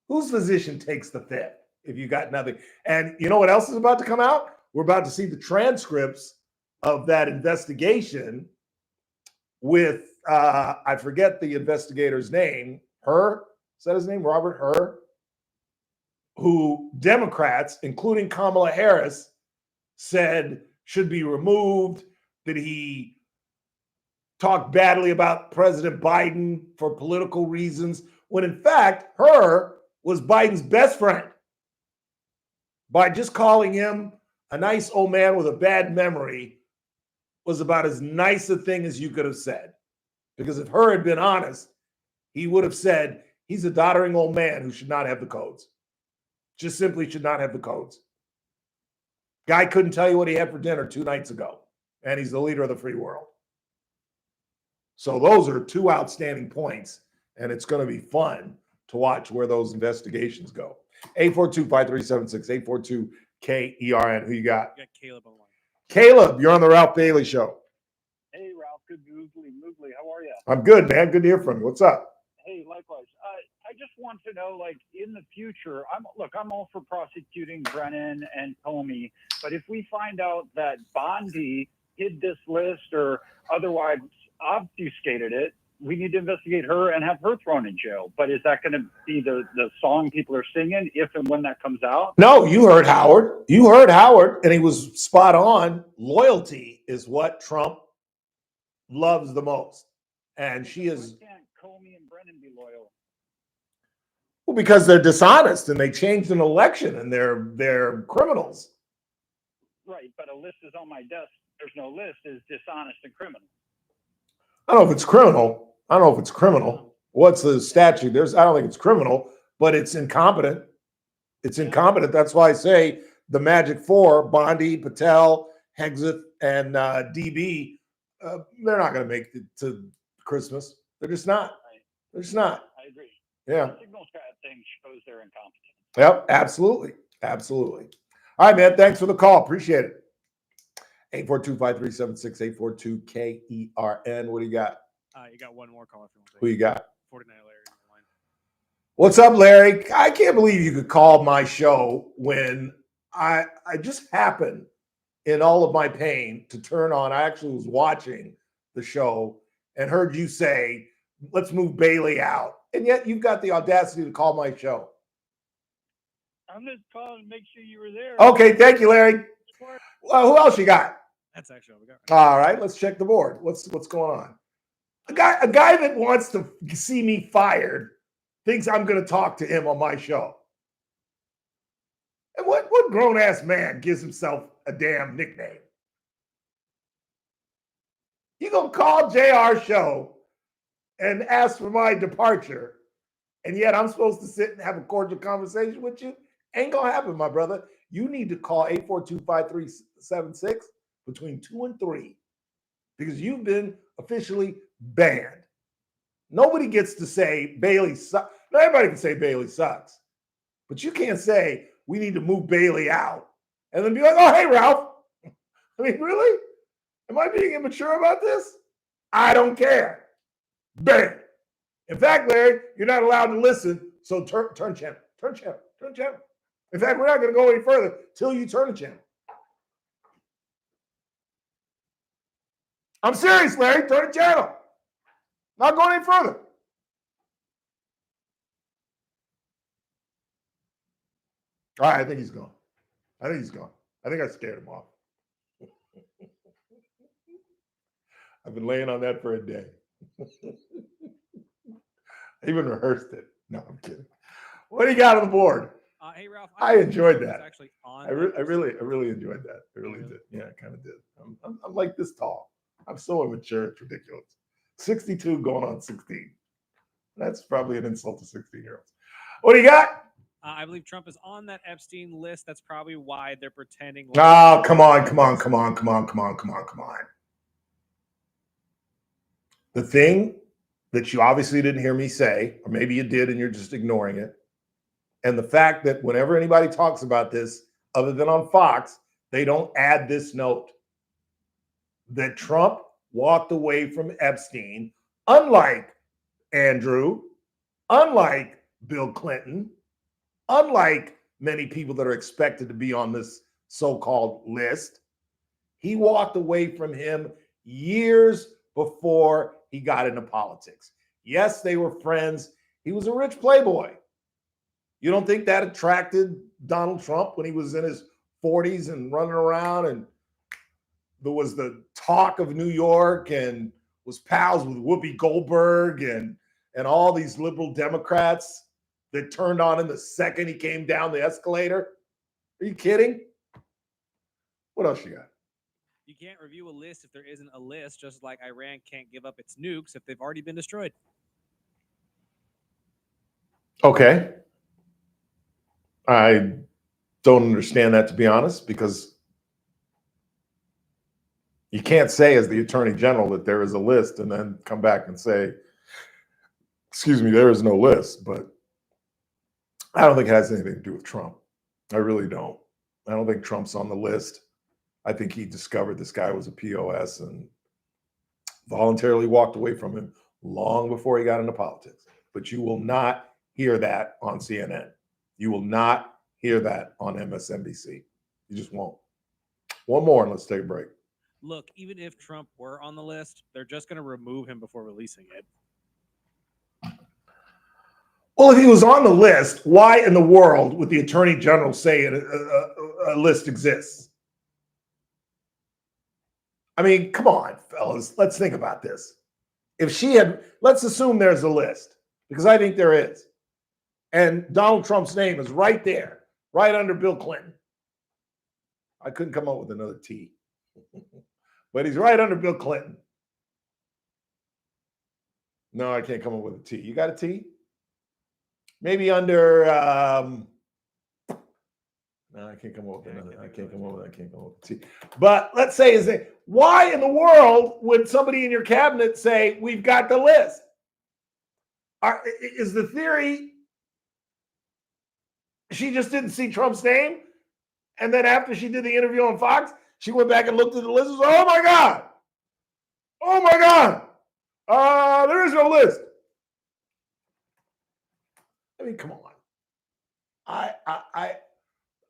Whose physician takes the fifth if you got nothing? And you know what else is about to come out? We're about to see the transcripts of that investigation with, I forget the investigator's name, Hur, is that his name? Robert Hur, who Democrats, including Kamala Harris, said should be removed, that he talk badly about President Biden for political reasons, when in fact, her was Biden's best friend. By just calling him a nice old man with a bad memory was about as nice a thing as you could have said. Because if her had been honest, he would have said, he's a doddering old man who should not have the codes. Just simply should not have the codes. Guy couldn't tell you what he had for dinner 2 nights ago, and he's the leader of the free world. So those are 2 outstanding points, and it's going to be fun to watch where those investigations go. 842-5376, 842-KERN. Who you got? You got Caleb on the line. Caleb, you're on the Ralph Bailey Show. Hey, Ralph. Good moogly. How are you? I'm good, man. Good to hear from you. What's up? Hey, likewise. I just want to know, like, in the future, I'm all for prosecuting Brennan and Comey, but if we find out that Bondi hid this list or otherwise obfuscated it, we need to investigate her and have her thrown in jail. But is that going to be the song people are singing if and when that comes out? No, you heard Howard. You heard Howard, and he was spot on. Loyalty is what Trump loves the most. And she is. Why can't Comey and Brennan be loyal? Well, because they're dishonest and they changed an election and they're criminals. Right, but a list is on my desk. There's no list. Is dishonest and criminal. I don't know if it's criminal. What's the statute? I don't think it's criminal, but it's incompetent. It's incompetent. That's why I say the Magic Four, Bondi, Patel, Hegseth, and DB, they're not going to make it to Christmas. They're just not. They're just not. I agree. Yeah. The signal chat thing shows they're incompetent. Yep, absolutely. Absolutely. All right, man. Thanks for the call. Appreciate it. 842-5376, 842-KERN. What do you got? You got one more call if you want to. Who you got? 49 Larry on the line. What's up, Larry? I can't believe you could call my show when I just happened in all of my pain to turn on. I actually was watching the show and heard you say, let's move Bailey out. And yet you've got the audacity to call my show. I'm just calling to make sure you were there. Okay, thank you, Larry. Well, who else you got? That's actually all we got. All right, let's check the board. What's going on? A guy that wants to see me fired thinks I'm going to talk to him on my show. And what grown ass man gives himself a damn nickname? You gonna call JR show and ask for my departure, and yet I'm supposed to sit and have a cordial conversation with you? Ain't gonna happen, my brother. You need to call 842-5376 between 2 and 3 because you've been officially banned. Nobody gets to say Bailey sucks. Everybody can say Bailey sucks, but you can't say we need to move Bailey out and then be like, oh, hey, Ralph. I mean, really? Am I being immature about this? I don't care. Bam. In fact, Larry, you're not allowed to listen, so turn channel. Turn channel. Turn channel. In fact, we're not going to go any further till you turn the channel. I'm serious, Larry. Turn the channel. Not going any further. All right, I think he's gone. I think I scared him off. I've been laying on that for a day. I even rehearsed it. No, I'm kidding. What do you got on the board? Hey, Ralph. I enjoyed that. Actually on I really enjoyed that. I really did. Yeah, I kind of did. I'm like this tall. I'm so immature. It's ridiculous. 62 going on 16. That's probably an insult to 16-year-olds. What do you got? I believe Trump is on that Epstein list. That's probably why they're pretending. Oh, come on. The thing that you obviously didn't hear me say, or maybe you did and you're just ignoring it, and the fact that whenever anybody talks about this, other than on Fox, they don't add this note that Trump walked away from Epstein, unlike Andrew, unlike Bill Clinton, unlike many people that are expected to be on this so-called list. He walked away from him years before he got into politics. Yes, they were friends. He was a rich playboy. You don't think that attracted Donald Trump when he was in his 40s and running around and there was the talk of New York and was pals with Whoopi Goldberg and all these liberal Democrats that turned on him the second he came down the escalator. Are you kidding? What else you got? You can't review a list if there isn't a list, just like Iran can't give up its nukes if they've already been destroyed. Okay. I don't understand that, to be honest, because you can't say as the Attorney General that there is a list and then come back and say, excuse me, there is no list. But I don't think it has anything to do with Trump. I really don't. I don't think Trump's on the list. I think he discovered this guy was a POS and voluntarily walked away from him long before he got into politics. But you will not hear that on CNN. You will not hear that on MSNBC. You just won't. One more and let's take a break. Look, even if Trump were on the list, they're just going to remove him before releasing it. Well, if he was on the list, why in the world would the Attorney General say a list exists? I mean, come on, fellas. Let's think about this. If she had, let's assume there's a list, because I think there is. And Donald Trump's name is right there, right under Bill Clinton. I couldn't come up with another T. But he's right under Bill Clinton. No, I can't come up with a T. You got a T? Maybe under no, I can't come up with another. I can't come up with a T. But let's say why in the world would somebody in your cabinet say we've got the list? Is the theory she just didn't see Trump's name? And then after she did the interview on Fox, she went back and looked at the list and said, oh my God. Oh my God. There is no list. I mean, come on.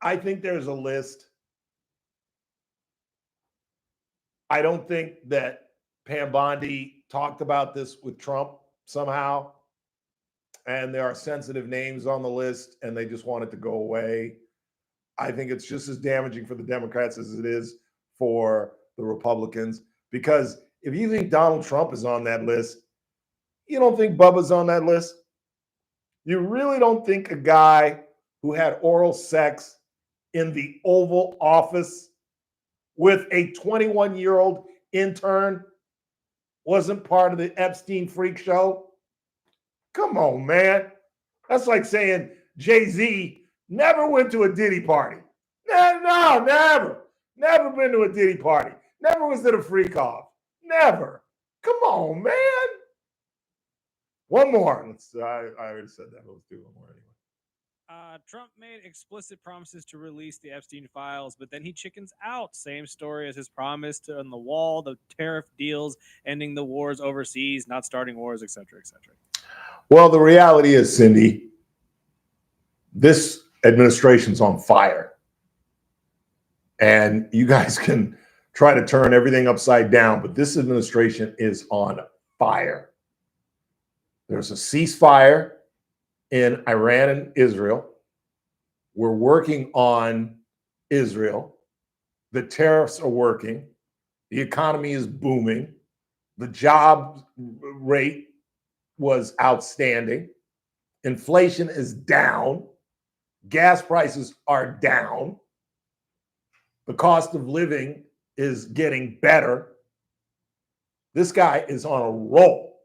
I think there's a list. I don't think that Pam Bondi talked about this with Trump somehow. And there are sensitive names on the list and they just want it to go away. I think it's just as damaging for the Democrats as it is for the Republicans. Because if you think Donald Trump is on that list, you don't think Bubba's on that list? You really don't think a guy who had oral sex in the Oval Office with a 21-year-old intern wasn't part of the Epstein freak show? Come on, man. That's like saying Jay-Z never went to a Diddy party. No, never. Never been to a Diddy party. Never was at a freak off. Never. Come on, man. One more. I already said that. Let's do one more anyway. Trump made explicit promises to release the Epstein files, but then he chickens out. Same story as his promise to on the wall, the tariff deals, ending the wars overseas, not starting wars, etc., etc. Well, the reality is, Cindy, this administration's on fire. And you guys can try to turn everything upside down, but this administration is on fire. There's a ceasefire in Iran and Israel. We're working on Israel. The tariffs are working. The economy is booming. The job rate was outstanding. Inflation is down. Gas prices are down. The cost of living is getting better. This guy is on a roll.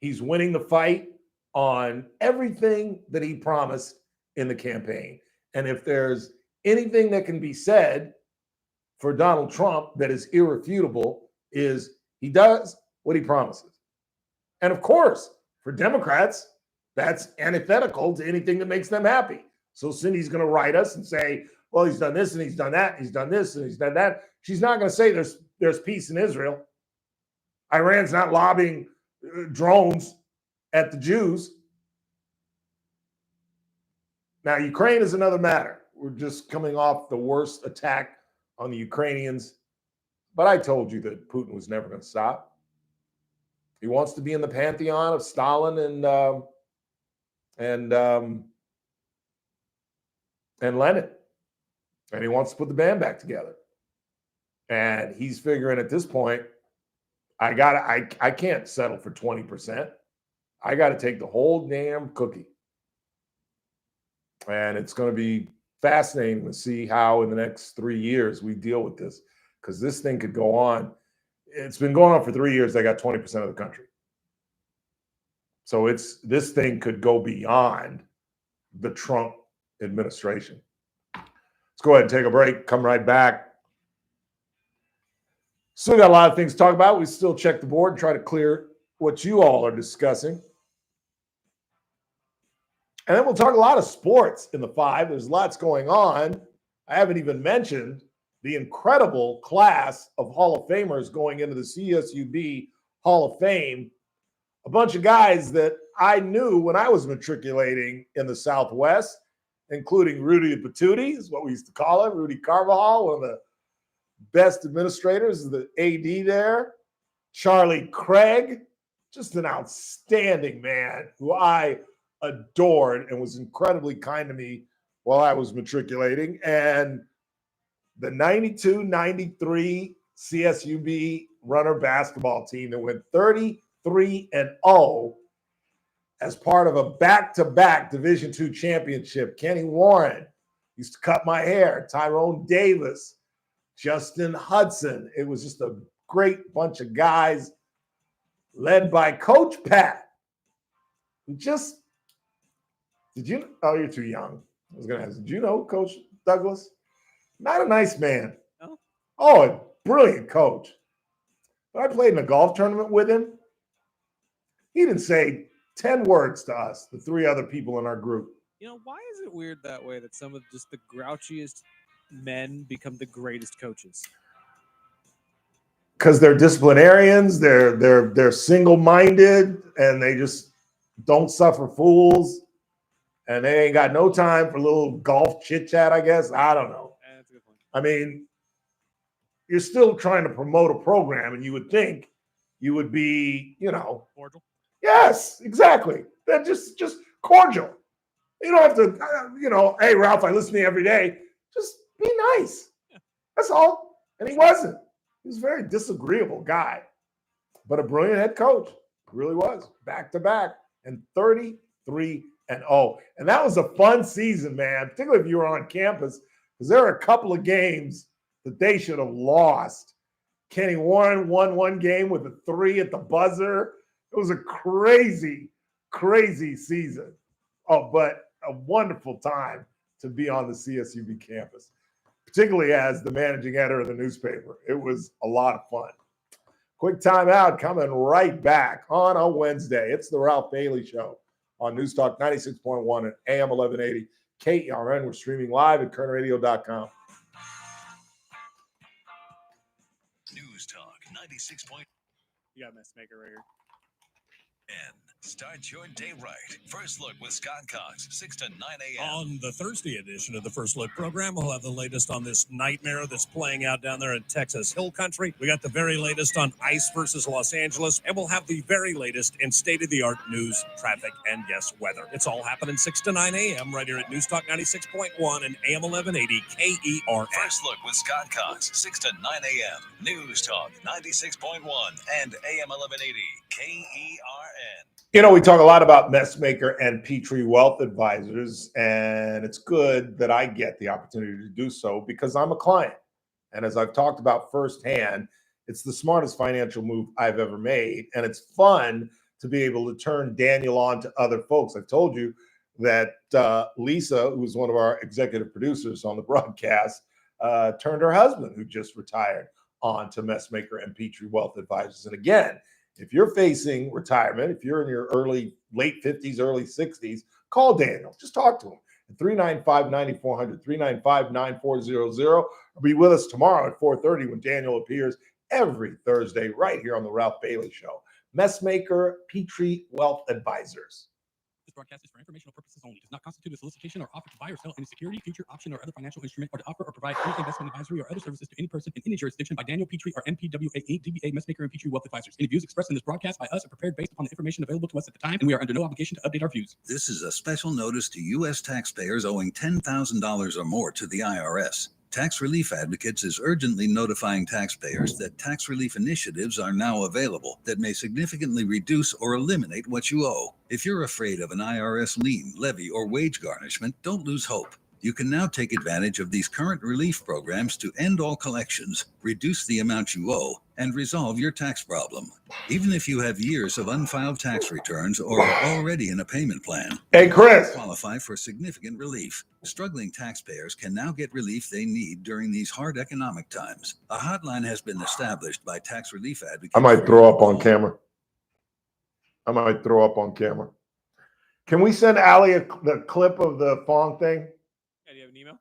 He's winning the fight on everything that he promised in the campaign. And if there's anything that can be said for Donald Trump that is irrefutable, is he does what he promises. And of course, for Democrats, that's antithetical to anything that makes them happy. So Cindy's going to write us and say, well, he's done this and he's done that. He's done this and he's done that. She's not going to say there's peace in Israel. Iran's not lobbing drones at the Jews. Now, Ukraine is another matter. We're just coming off the worst attack on the Ukrainians. But I told you that Putin was never going to stop. He wants to be in the pantheon of Stalin and Lenin. And he wants to put the band back together. And he's figuring at this point, I can't settle for 20%. I got to take the whole damn cookie. And it's going to be fascinating to see how in the next 3 years we deal with this, because this thing could go on. It's been going on for 3 years. They got 20% of the country. So this thing could go beyond the Trump administration. Let's go ahead and take a break. Come right back. Still got a lot of things to talk about. We still check the board and try to clear what you all are discussing. And then we'll talk a lot of sports in the 5. There's lots going on. I haven't even mentioned the incredible class of Hall of Famers going into the CSUB Hall of Fame. A bunch of guys that I knew when I was matriculating in the Southwest, including Rudy Patootie, is what we used to call him, Rudy Carvajal, one of the best administrators, the AD there. Charlie Craig, just an outstanding man who I adored and was incredibly kind to me while I was matriculating. And the 92-93 CSUB runner basketball team that went 33-0 as part of a back-to-back Division II championship. Kenny Warren used to cut my hair, Tyrone Davis, Justin Hudson. It was just a great bunch of guys led by Coach Pat, who just, you're too young. I was going to ask, did you know Coach Douglas? Not a nice man. No? Oh, a brilliant coach. But I played in a golf tournament with him. He didn't say 10 words to us, the 3 other people in our group. You know, why is it weird that way that some of just the grouchiest men become the greatest coaches? Because they're disciplinarians, they're single-minded, and they just don't suffer fools. And they ain't got no time for a little golf chit-chat, I guess. I don't know. That's a good point. I mean, you're still trying to promote a program, and you would think you would be, Cordial. Yes, exactly. They're just cordial. You don't have to, hey, Ralph, I listen to you every day. Just be nice. That's all. And he wasn't. He was a very disagreeable guy, but a brilliant head coach. Really was. Back to back and 33-0. And that was a fun season, man, particularly if you were on campus, because there are a couple of games that they should have lost. Kenny Warren won one game with a 3 at the buzzer. It was a crazy, crazy season. Oh, but a wonderful time to be on the CSUB campus, particularly as the managing editor of the newspaper. It was a lot of fun. Quick timeout, coming right back on a Wednesday. It's the Ralph Bailey Show on News Talk 96.1 and AM 1180 KERN. We're streaming live at kernradio.com. News Talk 96. You got a mess maker right here. And start your day right. First Look with Scott Cox, 6 to 9 a.m. On the Thursday edition of the First Look program, we'll have the latest on this nightmare that's playing out down there in Texas Hill Country. We got the very latest on ICE versus Los Angeles, and we'll have the very latest in state-of-the-art news, traffic, and yes, weather. It's all happening 6 to 9 a.m. right here at News Talk 96.1 and AM 1180 KERN. First Look with Scott Cox, 6 to 9 a.m. News Talk 96.1 and AM 1180 KERN. We talk a lot about Messmaker and Petrie Wealth Advisors, and it's good that I get the opportunity to do so because I'm a client. And as I've talked about firsthand, it's the smartest financial move I've ever made. And it's fun to be able to turn Daniel on to other folks. I've told you that Lisa, who's one of our executive producers on the broadcast, turned her husband, who just retired, on to Messmaker and Petrie Wealth Advisors. And again, if you're facing retirement, if you're in your late 50s, early 60s, call Daniel. Just talk to him at 395-9400, 395-9400. Or be with us tomorrow at 4:30 when Daniel appears every Thursday right here on the Ralph Bailey Show. Messmaker, Petrie Wealth Advisors. This broadcast is for informational purposes only. Does not constitute a solicitation or offer to buy or sell any security, future, option, or other financial instrument, or to offer or provide any investment advisory or other services to any person in any jurisdiction by Daniel Petrie or NPWA, DBA, Messmaker, and Petrie Wealth Advisors. Any views expressed in this broadcast by us are prepared based upon the information available to us at the time, and we are under no obligation to update our views. This is a special notice to U.S. taxpayers owing $10,000 or more to the IRS. Tax Relief Advocates is urgently notifying taxpayers that tax relief initiatives are now available that may significantly reduce or eliminate what you owe. If you're afraid of an IRS lien, levy, or wage garnishment, don't lose hope. You can now take advantage of these current relief programs to end all collections, reduce the amount you owe, and resolve your tax problem. Even if you have years of unfiled tax returns or are already in a payment plan, Hey, Chris. you qualify for significant relief. Struggling taxpayers can now get relief they need during these hard economic times. A hotline has been established by Tax Relief Advocates. I might throw up on camera. Can we send Allie the clip of the Fong thing? Yeah, do you have an email?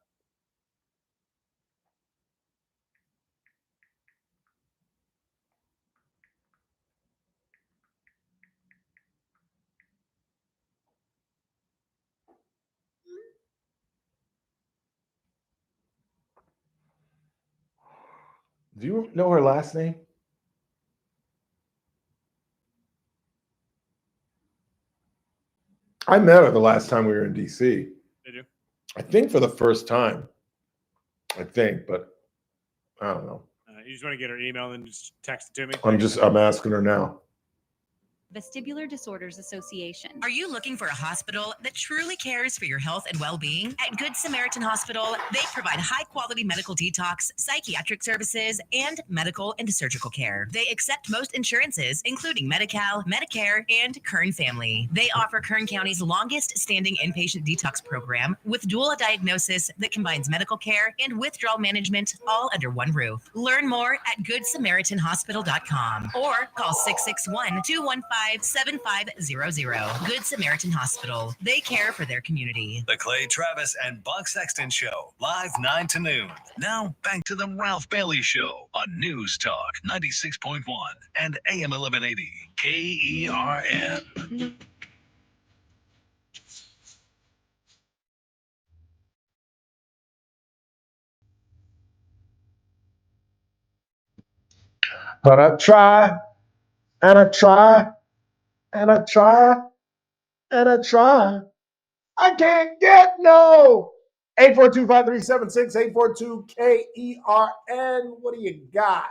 Do you know her last name? I met her the last time we were in DC. Did you? I think for the first time. But I don't know. You just want to get her email and just text it to me? I'm asking her now. Vestibular Disorders Association. Are you looking for a hospital that truly cares for your health and well-being? At Good Samaritan Hospital, they provide high-quality medical detox, psychiatric services, and medical and surgical care. They accept most insurances, including Medi-Cal, Medicare, and Kern Family. They offer Kern County's longest-standing inpatient detox program with dual diagnosis that combines medical care and withdrawal management all under one roof. Learn more at GoodSamaritanHospital.com or call 661-215-7500. Good Samaritan Hospital. They care for their community. The Clay Travis and Buck Sexton Show, live 9 to noon. Now back to the Ralph Bailey Show on News Talk 96.1 and AM 1180 KERN. But I try, and I try, and I try, and I try. I can't get no. 842-5376, 842-KERN. What do you got?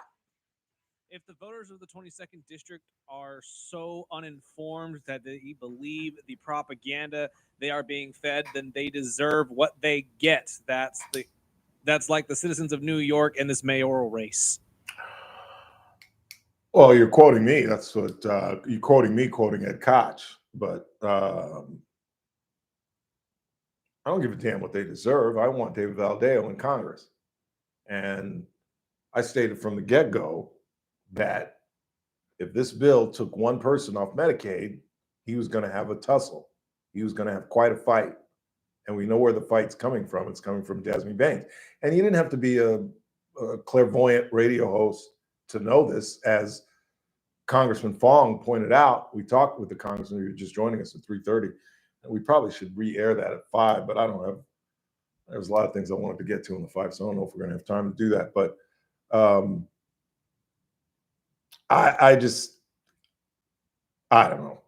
If the voters of the 22nd district are so uninformed that they believe the propaganda they are being fed, then they deserve what they get. That's like the citizens of New York in this mayoral race. Well, you're quoting me. That's what you're quoting me, quoting Ed Koch. But I don't give a damn what they deserve. I want David Valdeo in Congress. And I stated from the get-go that if this bill took one person off Medicaid, he was going to have a tussle. He was going to have quite a fight. And we know where the fight's coming from. It's coming from Desmond Banks. And you didn't have to be a clairvoyant radio host to know this. As Congressman Fong pointed out, we talked with the congressman who was just joining us at 3:30, and we probably should re-air that at 5, but there's a lot of things I wanted to get to in the 5, so I don't know if we're going to have time to do that. But I don't know.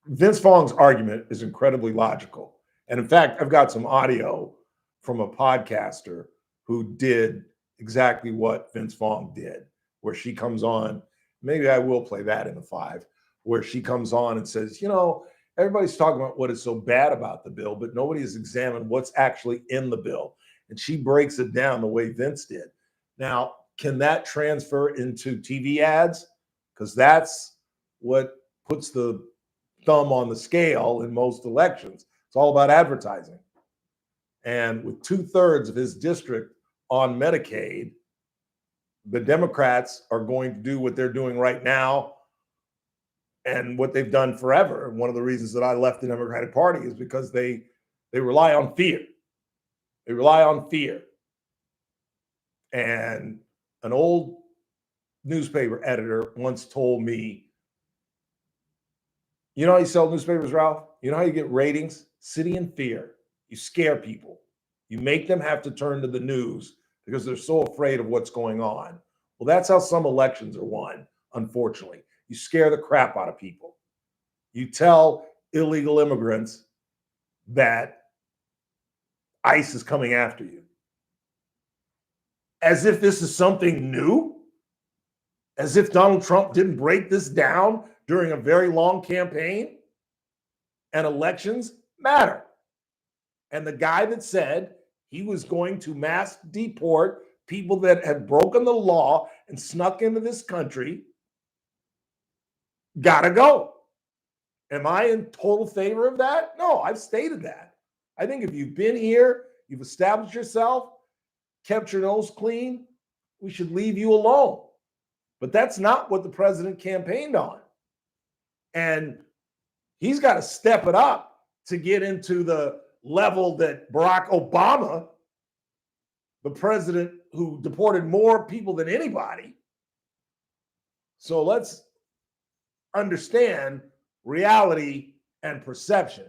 Vince Fong's argument is incredibly logical. And in fact, I've got some audio from a podcaster who did exactly what Vince Fong did, where she comes on. Maybe I will play that in the 5, where she comes on and says, everybody's talking about what is so bad about the bill, but nobody has examined what's actually in the bill. And she breaks it down the way Vince did. Now, can that transfer into TV ads? Because that's what puts the thumb on the scale in most elections. It's all about advertising. And with 2/3 of his district on Medicaid, the Democrats are going to do what they're doing right now and what they've done forever. And one of the reasons that I left the Democratic Party is because they rely on fear. They rely on fear. And an old newspaper editor once told me, you know how you sell newspapers, Ralph? You know how you get ratings? City in fear. You scare people. You make them have to turn to the news because they're so afraid of what's going on. Well, that's how some elections are won, unfortunately. You scare the crap out of people. You tell illegal immigrants that ICE is coming after you. As if this is something new? As if Donald Trump didn't break this down during a very long campaign? And elections matter. And the guy that said he was going to mass deport people that had broken the law and snuck into this country gotta go. Am I in total favor of that? No, I've stated that. I think if you've been here, you've established yourself, kept your nose clean, we should leave you alone. But that's not what the president campaigned on. And he's got to step it up to get into the level that Barack Obama, the president who deported more people than anybody. So let's understand reality and perception.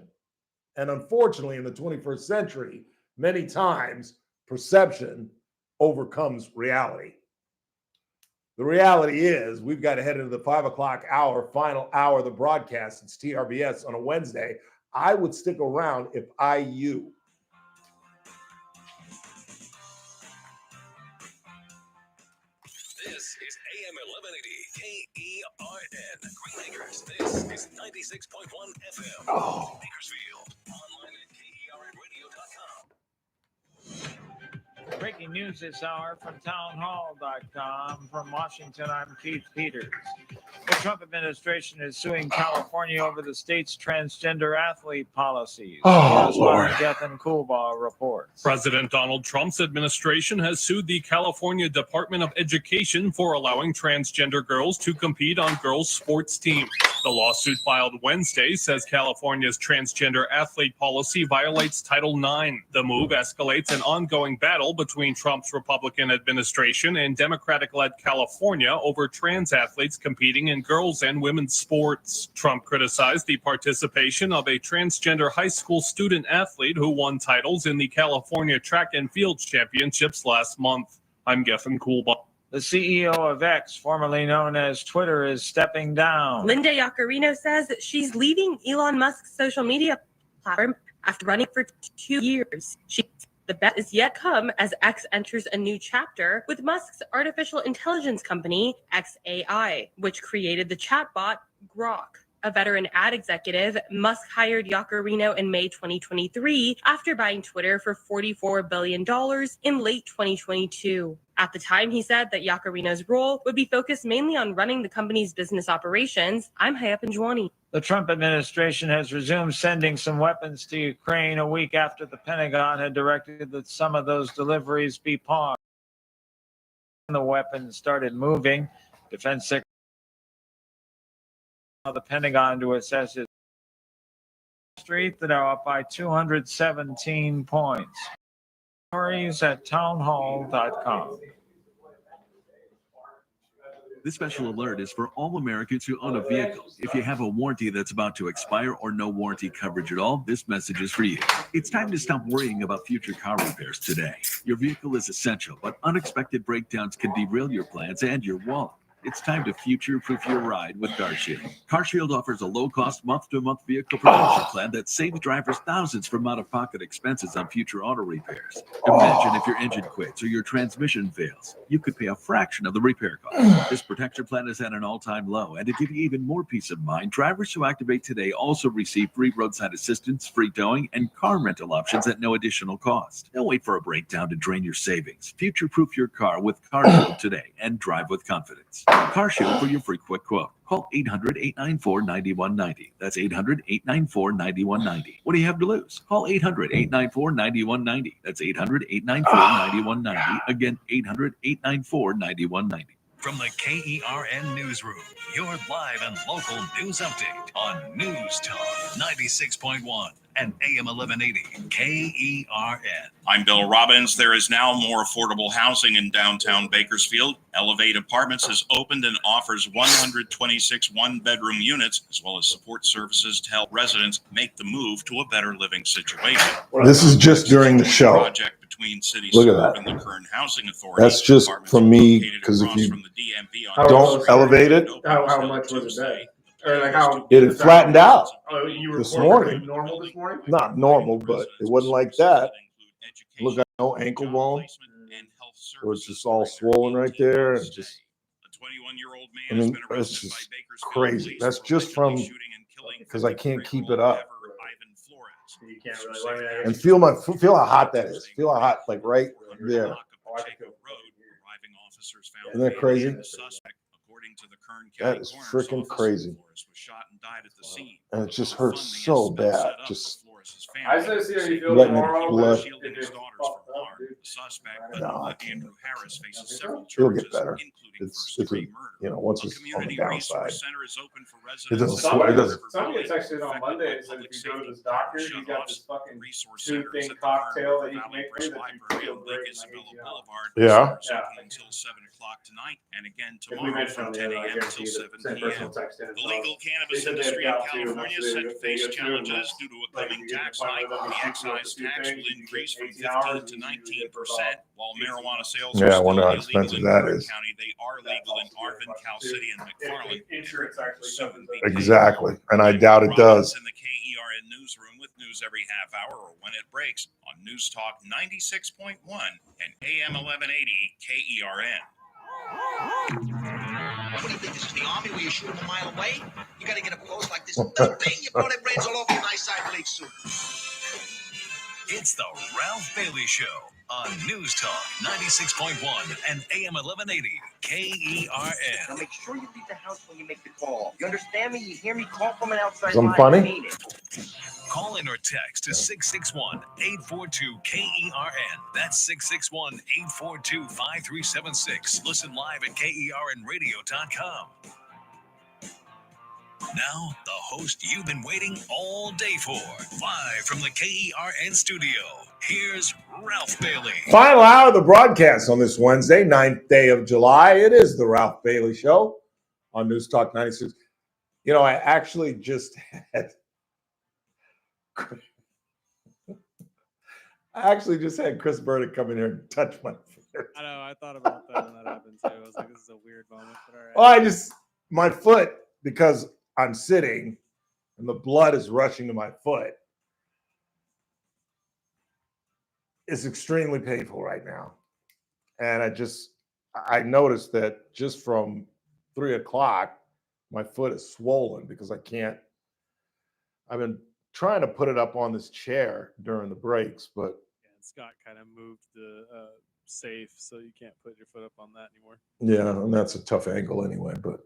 And unfortunately, in the 21st century, many times perception overcomes reality. The reality is we've got to head into the 5 o'clock hour, final hour of the broadcast. It's TRBS on a Wednesday. I would stick around if I you. This is AM 1180 KERN. Green Acres. This is 96.1 FM. Oh. Bakersfield. Online at KERNradio.com. Breaking news this hour from townhall.com. From Washington, I'm Keith Peters. The Trump administration is suing California over the state's transgender athlete policies. Oh, Lord. Gethin Coolbaugh reports. President Donald Trump's administration has sued the California Department of Education for allowing transgender girls to compete on girls' sports teams. The lawsuit filed Wednesday says California's transgender athlete policy violates Title IX. The move escalates an ongoing battle between Trump's Republican administration and Democratic-led California over trans athletes competing in girls' and women's sports. Trump criticized the participation of a transgender high school student athlete who won titles in the California Track and Field Championships last month. I'm Gethin Coolbaugh. The CEO of X, formerly known as Twitter, is stepping down. Linda Yaccarino says that she's leaving Elon Musk's social media platform after running for 2 years. The best is yet come as X enters a new chapter with Musk's artificial intelligence company, xAI, which created the chatbot Grok. A veteran ad executive, Musk hired Yaccarino in May 2023 after buying Twitter for $44 billion in late 2022. At the time, he said that Yaccarino's role would be focused mainly on running the company's business operations. I'm Hayat Panjwani. The Trump administration has resumed sending some weapons to Ukraine a week after the Pentagon had directed that some of those deliveries be paused. The weapons started moving. Defense Secretary the Pentagon to assess his street that are up by 217 points. Stories at townhall.com. This special alert is for all Americans who own a vehicle. If you have a warranty that's about to expire or no warranty coverage at all, this message is for you. It's time to stop worrying about future car repairs today. Your vehicle is essential, but unexpected breakdowns can derail your plans and your wallet. It's time to future-proof your ride with CarShield. CarShield offers a low-cost month-to-month vehicle protection plan that saves drivers thousands from out-of-pocket expenses on future auto repairs. Imagine if your engine quits or your transmission fails. You could pay a fraction of the repair cost. This protection plan is at an all-time low, and to give you even more peace of mind, drivers who activate today also receive free roadside assistance, free towing, and car rental options at no additional cost. Don't wait for a breakdown to drain your savings. Future-proof your car with CarShield today and drive with confidence. CarShield for your free quick quote. Call 800-894-9190. That's 800-894-9190. What do you have to lose? Call 800-894-9190. That's 800-894-9190. Again, 800-894-9190. From the KERN Newsroom, your live and local news update on News Talk 96.1 and AM 1180 KERN. I'm Bill Robbins. There is now more affordable housing in downtown Bakersfield. Elevate Apartments has opened and offers 126 one-bedroom units, as well as support services to help residents make the move to a better living situation. This is just during the show. Project between City Look at Serve that. and the Current Housing Authority. That's just Apartments from are me, located because if across you from the DMV on don't elevate it, How much was it that? Or like how it had flattened out Oh, you were this recording morning. normal this morning? Not normal, but it wasn't like that. Look, at no ankle bone, where it's just all swollen right there, and just. I mean, it's just crazy. That's just from because I can't keep it up. You can't really. And feel how hot that is. Feel how hot, like right there. Isn't that crazy? That is freaking crazy. And it just hurts so bad. Just I just want to see how you feel letting tomorrow. blood. If it's fucked up, dude. No, I can't. It'll get better. It's once it's on the downside. It doesn't sweat. It doesn't. Somebody texted on Monday and said if you go to this doctor, you got this fucking two-thing cocktail that you can make for you that you feel great. Yeah. Until 7 o'clock tonight, and again If we tomorrow mention from on 10 the a.m. guarantee till the 7 same person will p.m. text in. The legal cannabis industry in California is set to face challenges due to a coming tax hike. The excise tax will increase from 15 to 19%, while marijuana sales are Yeah, I still wonder how illegal expensive in that Kern is. County. They are legal in Arvin, Cal City, and McFarland. Insurance actually Soon be Exactly. And I doubt it does. in the KERN newsroom with news every half hour or when it breaks on News Talk 96.1 and AM 1180 KERN. What do you think? This is the army where you shoot them a mile away? You gotta get up close like this. Bing, you blow their brains all over your nice side blade suit. It's the Ralph Bailey Show on News Talk 96.1 and AM 1180 KERN. Now make sure you leave the house when you make the call. You understand me? You hear me? Call from an outside Something line. funny? I mean it. Call in or text to 661-842-KERN. That's 661-842-5376. Listen live at KERNradio.com. Now, the host you've been waiting all day for. Live from the KERN studio, here's Ralph Bailey. Final hour of the broadcast on this Wednesday, 9th day of July. It is the Ralph Bailey Show on News Talk 96. You know, I actually just had Chris Burdick come in here and touch my foot. I know. I thought about that when that happened too. I was like, this is a weird moment. But all right. Well, my foot, because I'm sitting and the blood is rushing to my foot, is extremely painful right now. And I noticed that just from 3 o'clock, my foot is swollen because I've been trying to put it up on this chair during the breaks, but Yeah, and Scott kind of moved the safe, so you can't put your foot up on that anymore. yeah, and that's a tough angle anyway, but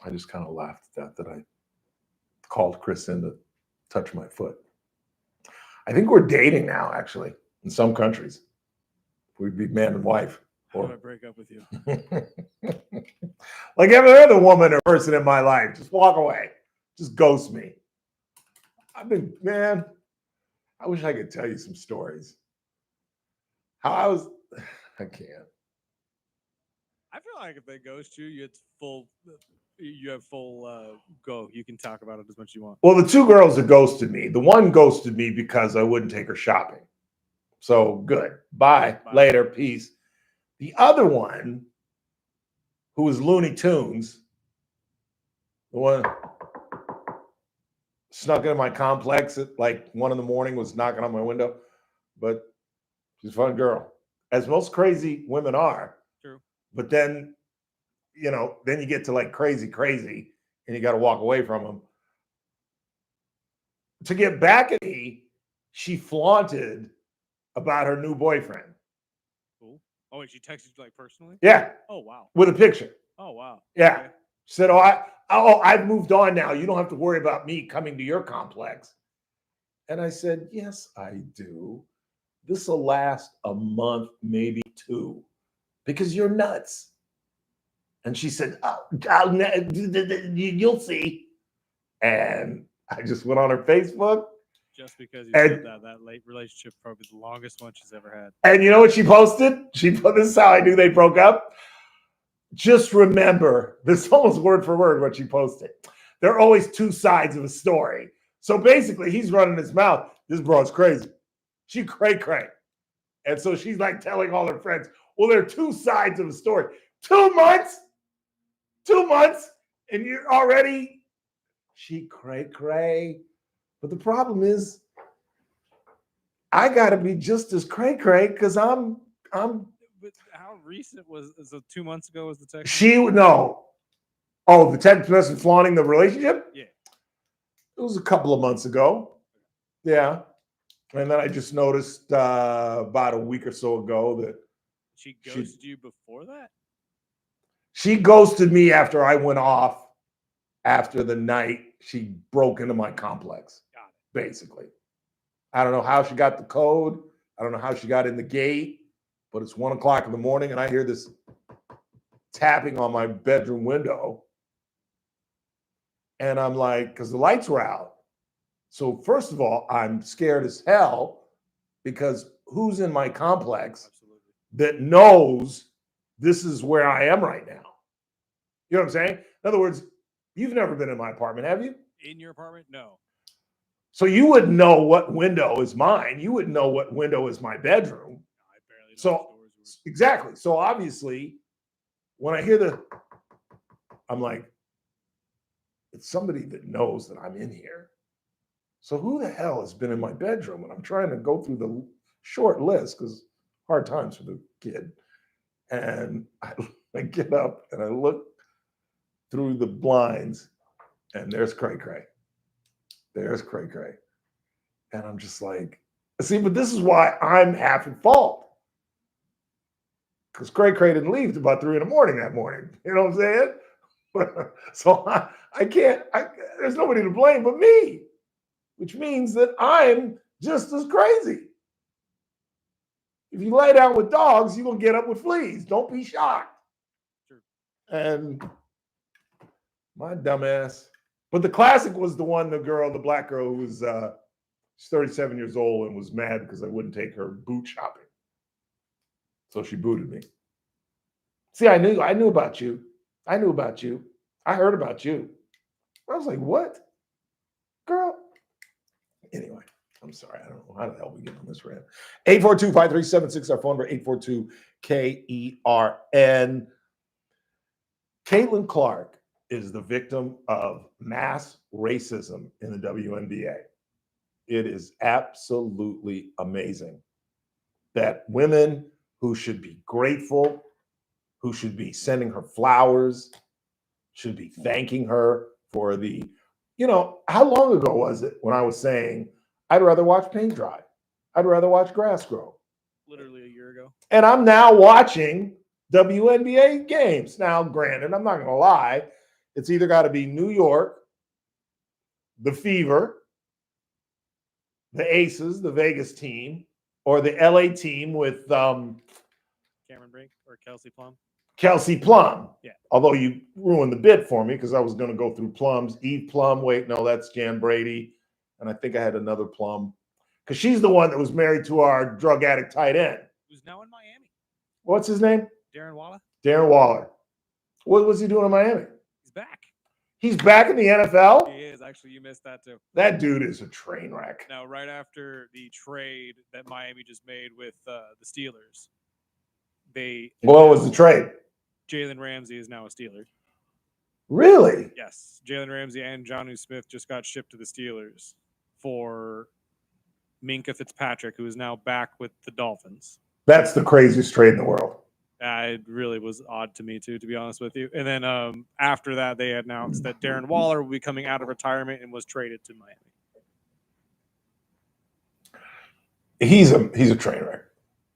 I just kind of laughed at that I called Chris in to touch my foot. I think we're dating now, actually, in some countries. We'd be man and wife. How do I break up with you? Like every other woman or person in my life, just walk away. Just ghost me. I wish I could tell you some stories. I can't. I feel like if they ghost you, you have full go. You can talk about it as much as you want. Well, the two girls that ghosted me, the one ghosted me because I wouldn't take her shopping. So good. Bye. Later. Peace. The other one, who was Looney Tunes, the one snuck into my complex at like 1 a.m, was knocking on my window, but she's a fun girl, as most crazy women are. True. But then, then you get to like crazy, and you got to walk away from them. To get back at me, she flaunted about her new boyfriend. Cool. Oh, and she texted you like personally? Yeah. Oh, wow. With a picture. Oh, wow. Yeah. Okay. She said, I've moved on now. You don't have to worry about me coming to your complex. And I said, yes, I do. This will last a month, maybe 2, because you're nuts. And she said, you'll see. And I just went on her Facebook. Just because you said that late relationship probably the longest one she's ever had. And you know what she posted? This is how I knew they broke up. Just remember, this is almost word for word what she posted. There are always 2 sides of a story. So basically, he's running his mouth. This broad's crazy. She cray. And so she's like telling all her friends, well, there are 2 sides of a story. 2 months? 2 months? And you're already, she cray. But the problem is, I got to be just as cray-cray because I'm. But how recent was so 2 months ago? Was the text? No. Oh, the text message flaunting the relationship? Yeah. It was a couple of months ago. Yeah. And then I just noticed about a week or so ago that She ghosted you before that? she ghosted me after I went off after the night she broke into my complex, basically. I don't know how she got the code. I don't know how she got in the gate, but it's 1 o'clock in the morning and I hear this tapping on my bedroom window. And I'm like, because the lights were out. So first of all, I'm scared as hell because who's in my complex that knows this is where I am right now? You know what I'm saying? In other words, you've never been in my apartment, have you? In your apartment? No. So you wouldn't know what window is mine. You wouldn't know what window is my bedroom. I barely know. So exactly. So obviously, when I hear I'm like, it's somebody that knows that I'm in here. So who the hell has been in my bedroom? And I'm trying to go through the short list because hard times for the kid. And I get up and I look through the blinds and there's Cray Cray. There's Cray Cray. And I'm just like, see, but this is why I'm half at fault. Because Cray Cray didn't leave till about 3 a.m. that morning. You know what I'm saying? So I can't, there's nobody to blame but me, which means that I'm just as crazy. If you lay down with dogs, you're going to get up with fleas. Don't be shocked. Sure. And my dumbass. But the classic was the black girl who was she's 37 years old and was mad because I wouldn't take her boot shopping. So she booted me. See, I knew about you. I knew about you. I heard about you. I was like, what? Girl. Anyway, I'm sorry. I don't know how the hell we get on this rant. 842-5376, our phone number, 842-KERN. Caitlin Clark is the victim of mass racism in the WNBA. It is absolutely amazing that women who should be grateful, who should be sending her flowers, should be thanking her for how long ago was it when I was saying, I'd rather watch paint dry. I'd rather watch grass grow. Literally a year ago. And I'm now watching WNBA games. Now, granted, I'm not going to lie. It's either got to be New York, the Fever, the Aces, the Vegas team, or the LA team with Cameron Brink or Kelsey Plum. Kelsey Plum. Yeah. Although you ruined the bit for me because I was going to go through Plums. Eve Plum. Wait, no, that's Jan Brady. And I think I had another Plum because she's the one that was married to our drug addict tight end. Who's now in Miami. What's his name? Darren Waller. Darren Waller. What was he doing in Miami? He's back. He's back in the NFL? He is. Actually, you missed that too. That dude is a train wreck. Now, right after the trade that Miami just made with the Steelers, What was the trade? Jalen Ramsey is now a Steeler. Really? Yes. Jalen Ramsey and Jonnu Smith just got shipped to the Steelers for Minkah Fitzpatrick, who is now back with the Dolphins. That's the craziest trade in the world. It really was odd to me, too, to be honest with you. And then after that, they announced that Darren Waller will be coming out of retirement and was traded to Miami. He's a train wreck.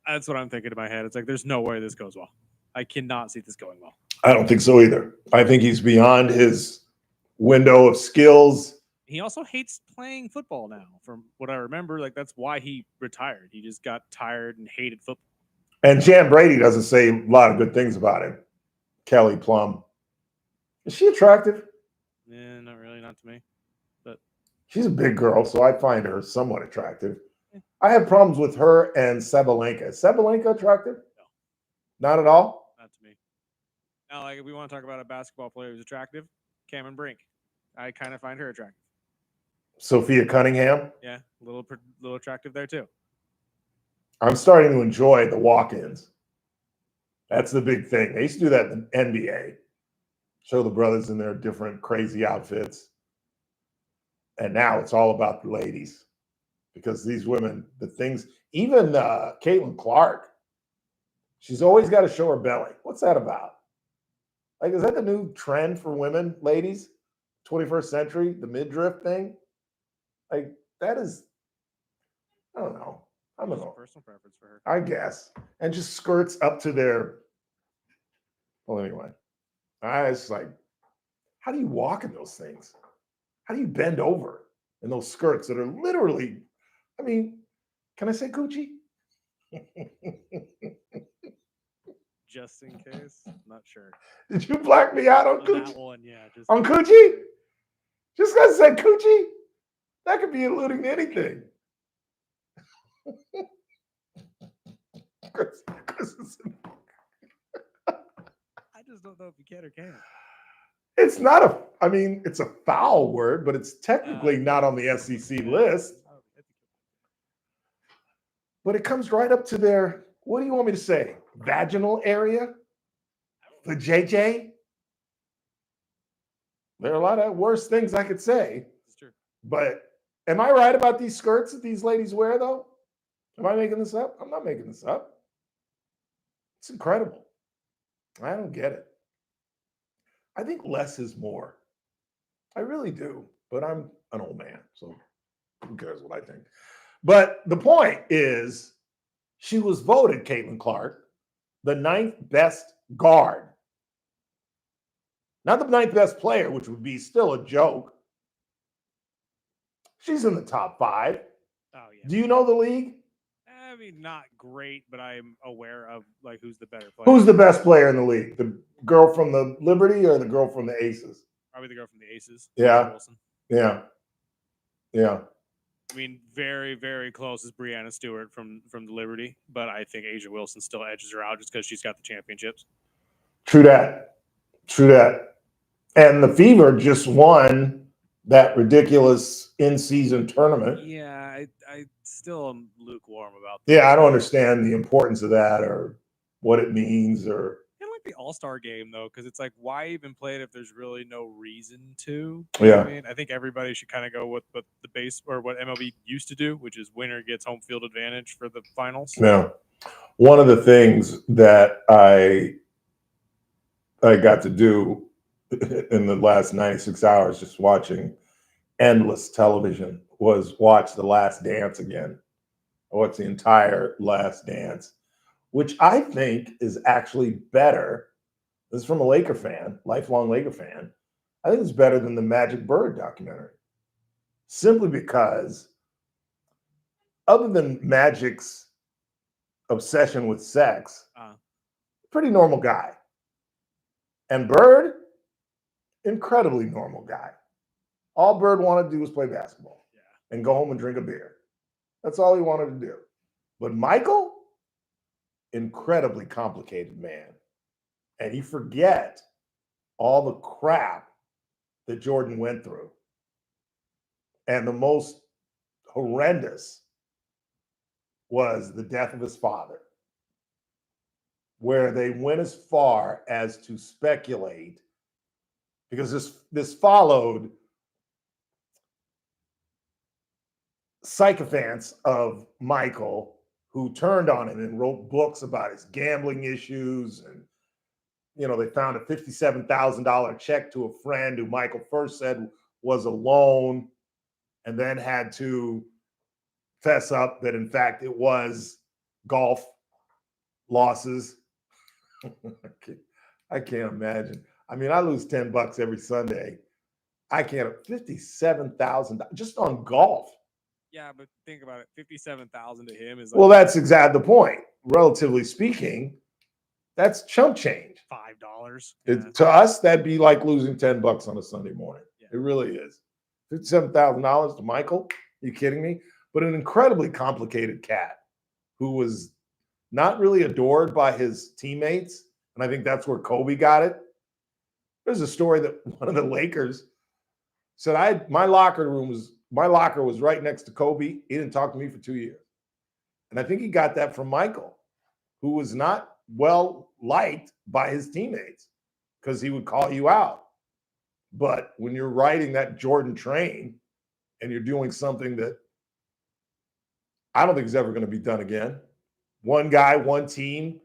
That's what I'm thinking in my head. It's like, there's no way this goes well. I cannot see this going well. I don't think so either. I think he's beyond his window of skills. He also hates playing football now, from what I remember. Like, that's why he retired. He just got tired and hated football. And Jan Brady doesn't say a lot of good things about him. Kelly Plum. Is she attractive? Yeah, not really, not to me. But she's a big girl, so I find her somewhat attractive. I have problems with her and Sabalenka. Is Sabalenka attractive? No. Not at all? Not to me. Now, like, if we want to talk about a basketball player who's attractive, Cameron Brink. I kind of find her attractive. Sophia Cunningham? Yeah, a little attractive there, too. I'm starting to enjoy the walk-ins. That's the big thing. They used to do that in the NBA. Show the brothers in their different crazy outfits. And now it's all about the ladies. because these women, the things, even Caitlin Clark, she's always got to show her belly. What's that about? Like, is that the new trend for women, ladies? 21st century, the midriff thing? Like, that is, I don't know. I don't know. Personal preference for her. I guess. And just skirts up to their, well, anyway. It's like, how do you walk in those things? How do you bend over in those skirts that are literally, I mean, can I say coochie? Just in case. Not sure. Did you black me out on On coochie? that one, yeah. Just On coochie? Just because I said coochie? That could be alluding to anything. Chris is I just don't know if you can or can't. It's not a, I mean, it's a foul word, but it's technically not on the SEC list. But it comes right up to their, what do you want me to say? Vaginal area? The JJ? There are a lot of worse things I could say. It's true. But am I right about these skirts that these ladies wear, though? Am I making this up? I'm not making this up. It's incredible. I don't get it. I think less is more. I really do. But I'm an old man, so who cares what I think? But the point is, she was voted, Caitlin Clark, the 9th best guard. Not the 9th best player, which would be still a joke. She's in the top 5. Oh, yeah. Do you know the league? I mean, not great, but I'm aware of like who's the better player. Who's the best player in the league? The girl from the Liberty or the girl from the Aces? Probably the girl from the Aces. Yeah. Wilson. Yeah. Yeah. I mean, very, very close is Brianna Stewart from the Liberty, but I think Asia Wilson still edges her out just because she's got the championships. True that. True that. And the Fever just won that ridiculous in-season tournament. Yeah, I still am lukewarm about that. Yeah, I don't understand the importance of that or what it means or Kind of like the All-Star game, though, because it's like, why even play it if there's really no reason to? Yeah. I mean, I think everybody should kind of go with what the base or what MLB used to do, which is winner gets home field advantage for the finals. Yeah. One of the things that I got to do in the last 96 hours just watching endless television was watch The Last Dance again. I watched the entire Last Dance, which I think is actually better. This is from a Laker fan, lifelong Laker fan. I think it's better than the Magic Bird documentary. Simply because other than Magic's obsession with sex, pretty normal guy. And Bird, incredibly normal guy. All Bird wanted to do was play basketball and go home and drink a beer. That's all he wanted to do. But Michael, incredibly complicated man. And you forget all the crap that Jordan went through. And the most horrendous was the death of his father, where they went as far as to speculate, because this followed sycophants of Michael who turned on him and wrote books about his gambling issues. And, you know, they found a $57,000 check to a friend who Michael first said was a loan and then had to fess up that, in fact, it was golf losses. I can't imagine. I mean, I lose $10 every Sunday. I can't, $57,000 just on golf. Yeah, but think about it. 57,000 to him is Well, that's exactly the point. Relatively speaking, that's chump change. $5. To us, that'd be like losing $10 on a Sunday morning. It really is. $57,000 to Michael? Are you kidding me? But an incredibly complicated cat who was not really adored by his teammates. And I think that's where Kobe got it. There's a story that one of the Lakers said, my locker was right next to Kobe. He didn't talk to me for 2 years. And I think he got that from Michael, who was not well liked by his teammates because he would call you out. But when you're riding that Jordan train and you're doing something that I don't think it's ever going to be done again. One guy, one team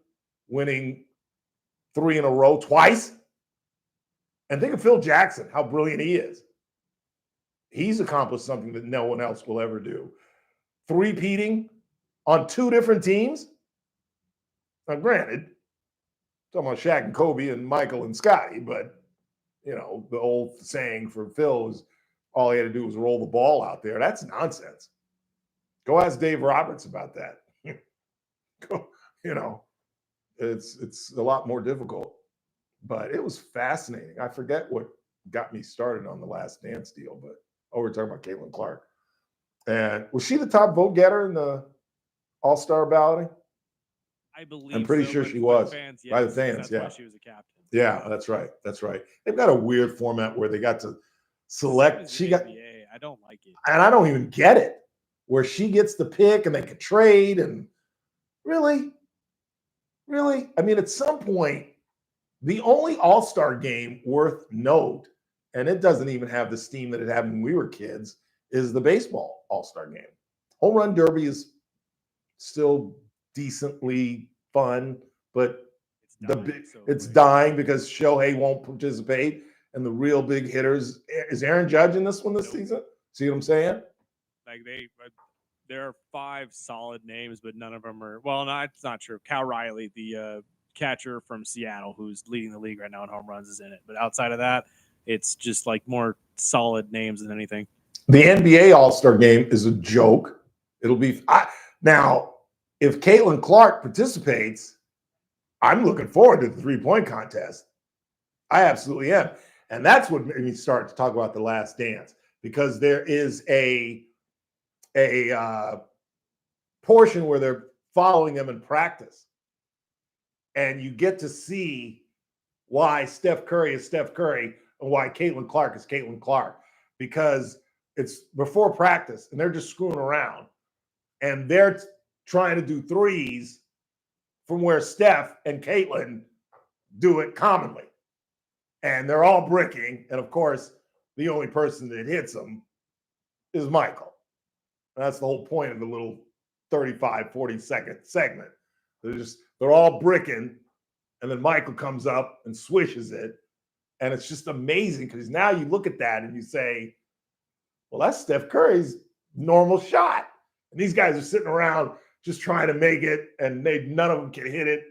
winning 3 in a row twice. And think of Phil Jackson, how brilliant he is. He's accomplished something that no one else will ever do. 3-peating on 2 different teams. Now, granted, talking about Shaq and Kobe and Michael and Scotty, but, you know, the old saying for Phil is all he had to do was roll the ball out there. That's nonsense. Go ask Dave Roberts about that. You know, it's a lot more difficult. But it was fascinating. I forget what got me started on the Last Dance deal, but we're talking about Caitlin Clark. And was she the top vote getter in the All-Star balloting? I believe I'm pretty so, sure but she by was. fans, By the yes, fans, that's yeah. why she was a captain. Yeah, that's right. That's right. They've got a weird format where they got to select. She got, NBA. I don't like it. and I don't even get it, where she gets the pick and they can trade. And really? I mean, at some point, the only All-Star game worth note, and it doesn't even have the steam that it had when we were kids, is the baseball All-Star game. Home Run Derby is still decently fun, but it's dying because Shohei won't participate, and the real big hitters. Is Aaron Judge in this one this season? See what I'm saying? Like there are 5 solid names, but none of them are. Well, no, it's not true. Cal Riley, the catcher from Seattle, who's leading the league right now in home runs, is in it. But outside of that, it's just like more solid names than anything. The NBA All-Star game is a joke. It'll be now if Caitlin Clark participates, I'm looking forward to the 3-point contest. I absolutely am. And that's what made me start to talk about The Last Dance, because there is a portion where they're following them in practice. And you get to see why Steph Curry is Steph Curry and why Caitlin Clark is Caitlin Clark, because it's before practice and they're just screwing around and they're trying to do threes from where Steph and Caitlin do it commonly. And they're all bricking. And of course, the only person that hits them is Michael. And that's the whole point of the little 35, 40-second segment. They're all bricking, and then Michael comes up and swishes it. And it's just amazing because now you look at that and you say, well, that's Steph Curry's normal shot. And these guys are sitting around just trying to make it, and none of them can hit it.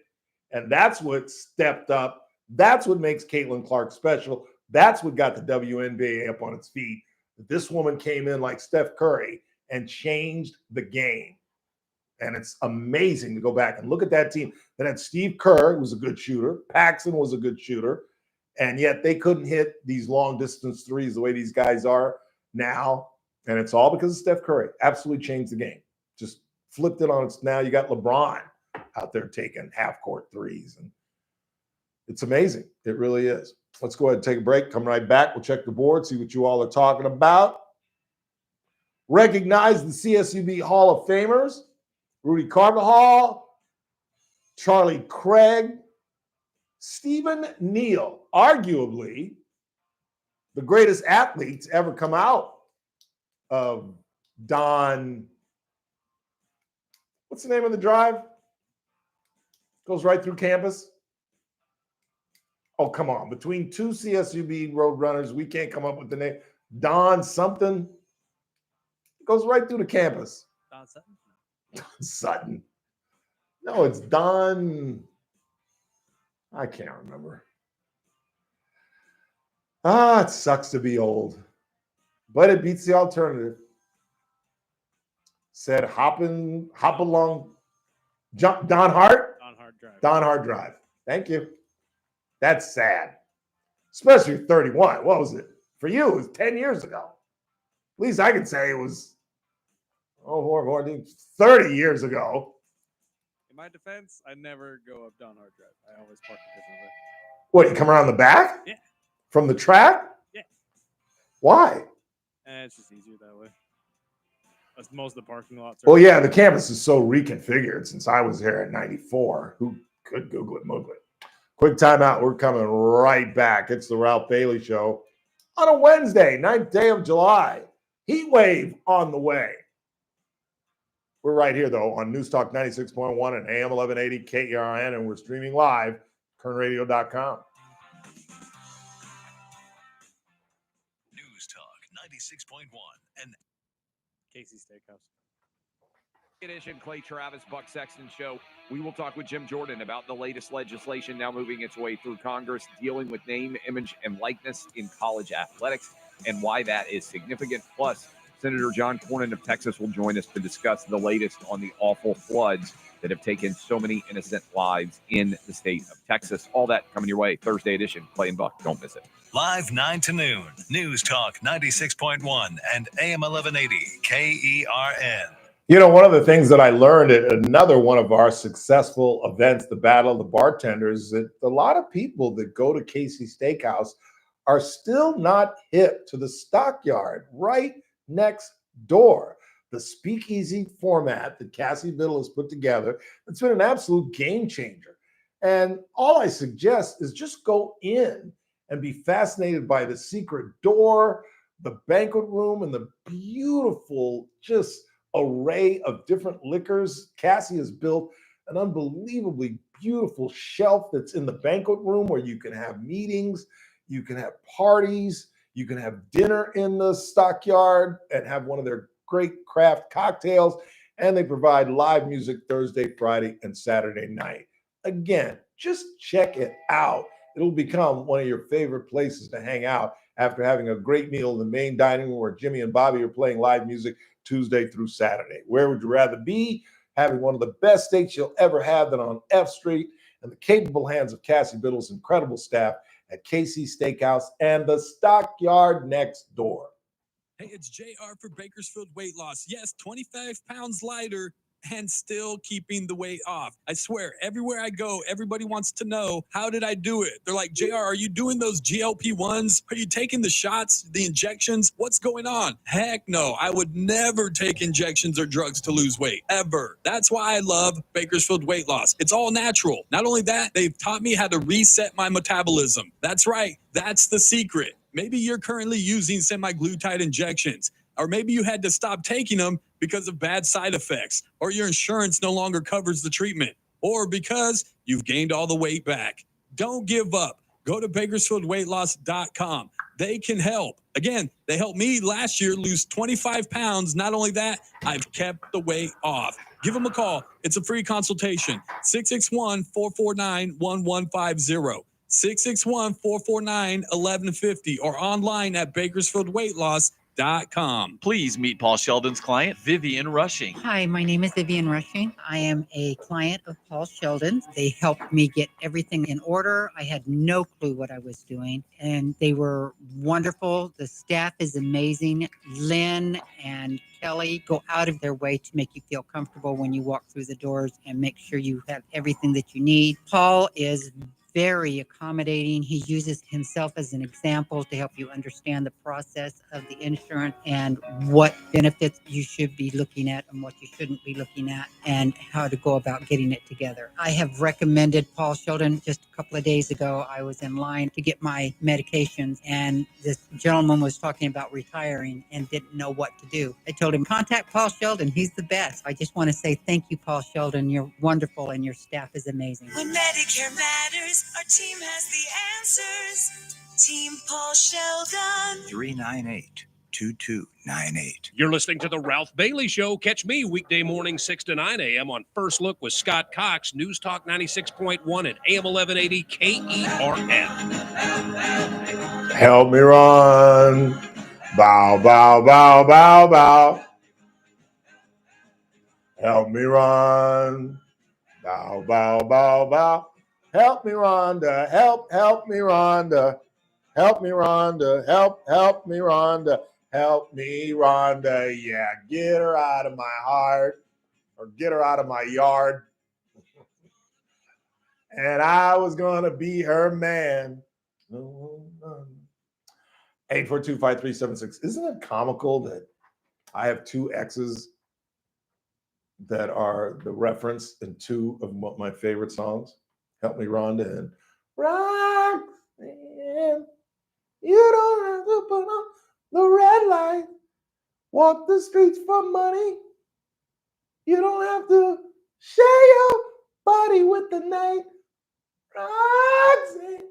And that's what stepped up. That's what makes Caitlin Clark special. That's what got the WNBA up on its feet. This woman came in like Steph Curry and changed the game. And it's amazing to go back and look at that team. That had Steve Kerr, who was a good shooter. Paxson was a good shooter. And yet they couldn't hit these long-distance threes the way these guys are now. And it's all because of Steph Curry. Absolutely changed the game. Just flipped it on its. Now you got LeBron out there taking half-court threes. And it's amazing. It really is. Let's go ahead and take a break. Come right back. We'll check the board, see what you all are talking about. Recognize the CSUB Hall of Famers. Rudy Carvajal, Charlie Craig, Stephen Neal, arguably the greatest athletes ever come out of Don. What's the name of the drive? Goes right through campus. Oh, come on. Between 2 CSUB road runners, we can't come up with the name. Don something. Goes right through the campus. Don Sutton? Sutton. No, it's Don. I can't remember. It sucks to be old, but it beats the alternative. Said hop along, jump. Don Hart. Don Hart Drive. Don Hart Drive. Thank you. That's sad, especially 31. What was it for you? It was 10 years ago. At least I can say it was. More than 30 years ago. In my defense, I never go up Don Hart Drive. I always park a different way. What, you come around the back? Yeah. From the track? Yeah. Why? It's just easier that way. Most of the parking lots are. Well, yeah, the campus is so reconfigured since I was here at 94. Who could Google it, Moogly? Quick timeout. We're coming right back. It's the Ralph Bailey Show on a Wednesday, 9th day of July. Heat wave on the way. We're right here, though, on News Talk 96.1 and AM 1180 KERN, and we're streaming live, kernradio.com. News Talk 96.1 and Casey Steakhouse. Edition Clay Travis, Buck Sexton Show. We will talk with Jim Jordan about the latest legislation now moving its way through Congress dealing with name, image, and likeness in college athletics and why that is significant. Plus, Senator John Cornyn of Texas will join us to discuss the latest on the awful floods that have taken so many innocent lives in the state of Texas. All that coming your way. Thursday edition, Clay and Buck. Don't miss it. Live 9 to noon. News Talk 96.1 and AM 1180 KERN. You know, one of the things that I learned at another one of our successful events, the Battle of the Bartenders, that a lot of people that go to Casey Steakhouse are still not hip to the Stockyard right next door. The speakeasy format that Cassie Biddle has put together, it's been an absolute game changer. And all I suggest is just go in and be fascinated by the secret door, the banquet room, and the beautiful just array of different liquors. Cassie has built an unbelievably beautiful shelf that's in the banquet room where you can have meetings, you can have parties, you can have dinner in the Stockyard and have one of their great craft cocktails. And they provide live music Thursday, Friday, and Saturday night. Again, just check it out. It'll become one of your favorite places to hang out after having a great meal in the main dining room where Jimmy and Bobby are playing live music Tuesday through Saturday. Where would you rather be? Having one of the best steaks you'll ever have than on F Street, and the capable hands of Cassie Biddle's incredible staff at KC Steakhouse and the Stockyard next door. Hey, it's JR for Bakersfield Weight Loss. Yes, 25 pounds lighter and still keeping the weight off. I swear, everywhere I go, everybody wants to know, how did I do it? They're like, JR, are you doing those GLP-1s? Are you taking the shots, the injections? What's going on? Heck no, I would never take injections or drugs to lose weight, ever. That's why I love Bakersfield Weight Loss. It's all natural. Not only that, they've taught me how to reset my metabolism. That's right, that's the secret. Maybe you're currently using semaglutide injections, or maybe you had to stop taking them because of bad side effects, or your insurance no longer covers the treatment, or because you've gained all the weight back. Don't give up. Go to BakersfieldWeightLoss.com. They can help. Again, they helped me last year lose 25 pounds. Not only that, I've kept the weight off. Give them a call. It's a free consultation. 661-449-1150. 661-449-1150 or online at BakersfieldWeightLoss.com. Please meet Paul Sheldon's client, Vivian Rushing. Hi, my name is Vivian Rushing. I am a client of Paul Sheldon. They helped me get everything in order. I had no clue what I was doing, and they were wonderful. The staff is amazing. Lynn and Kelly go out of their way to make you feel comfortable when you walk through the doors and make sure you have everything that you need. Paul is very accommodating. He uses himself as an example to help you understand the process of the insurance and what benefits you should be looking at and what you shouldn't be looking at and how to go about getting it together. I have recommended Paul Sheldon. Just a couple of days ago, I was in line to get my medications, and this gentleman was talking about retiring and didn't know what to do. I told him, contact Paul Sheldon. He's the best. I just want to say thank you, Paul Sheldon. You're wonderful and your staff is amazing. When Medicare matters, our team has the answers. Team Paul Sheldon. 398-2298. You're listening to The Ralph Bailey Show. Catch me weekday morning 6 to 9 a.m. on First Look with Scott Cox, News Talk 96.1 and AM 1180 KERN. Help me run. Bow, bow, bow, bow, bow. Help me run. Bow, bow, bow, bow. Help me, Rhonda. Help me, Rhonda. Help me, Rhonda. Help me, Rhonda. Help me, Rhonda. Yeah, get her out of my heart or get her out of my yard. And I was going to be her man. 842-5376. Isn't it comical that I have two exes that are the reference in two of my favorite songs? Help Me, Rhonda, and Roxanne, you don't have to put on the red light, walk the streets for money. You don't have to share your body with the night. Roxy.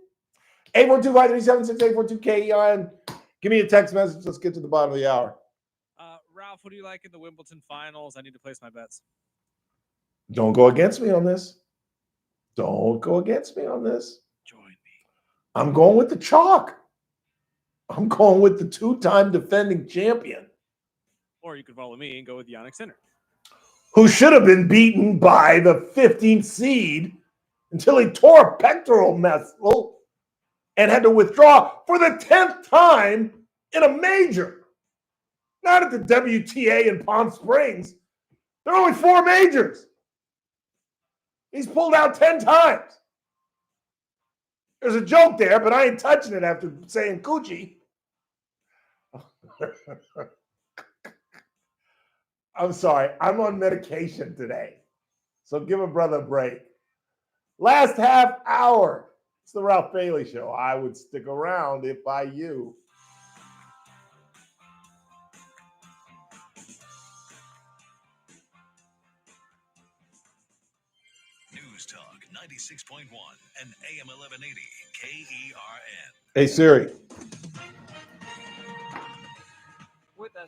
812-537-6842-KERN. Give me a text message. Let's get to the bottom of the hour. Ralph, what do you like in the Wimbledon finals? I need to place my bets. Don't go against me on this. Don't go against me on this. Join me. I'm going with the chalk. I'm going with the two-time defending champion, Or you could follow me and go with Yannick Sinner. who should have been beaten by the 15th seed until he tore a pectoral muscle and had to withdraw for the 10th time in a major. Not at the WTA in Palm Springs. There are only 4 majors. He's pulled out 10 times. There's a joke there, but I ain't touching it after saying coochie. I'm sorry. I'm on medication today. So give a brother a break. Last half hour. It's the Ralph Bailey Show. I would stick around if I you. News Talk 96.1 and AM 1180 KERN. Hey, Siri. With us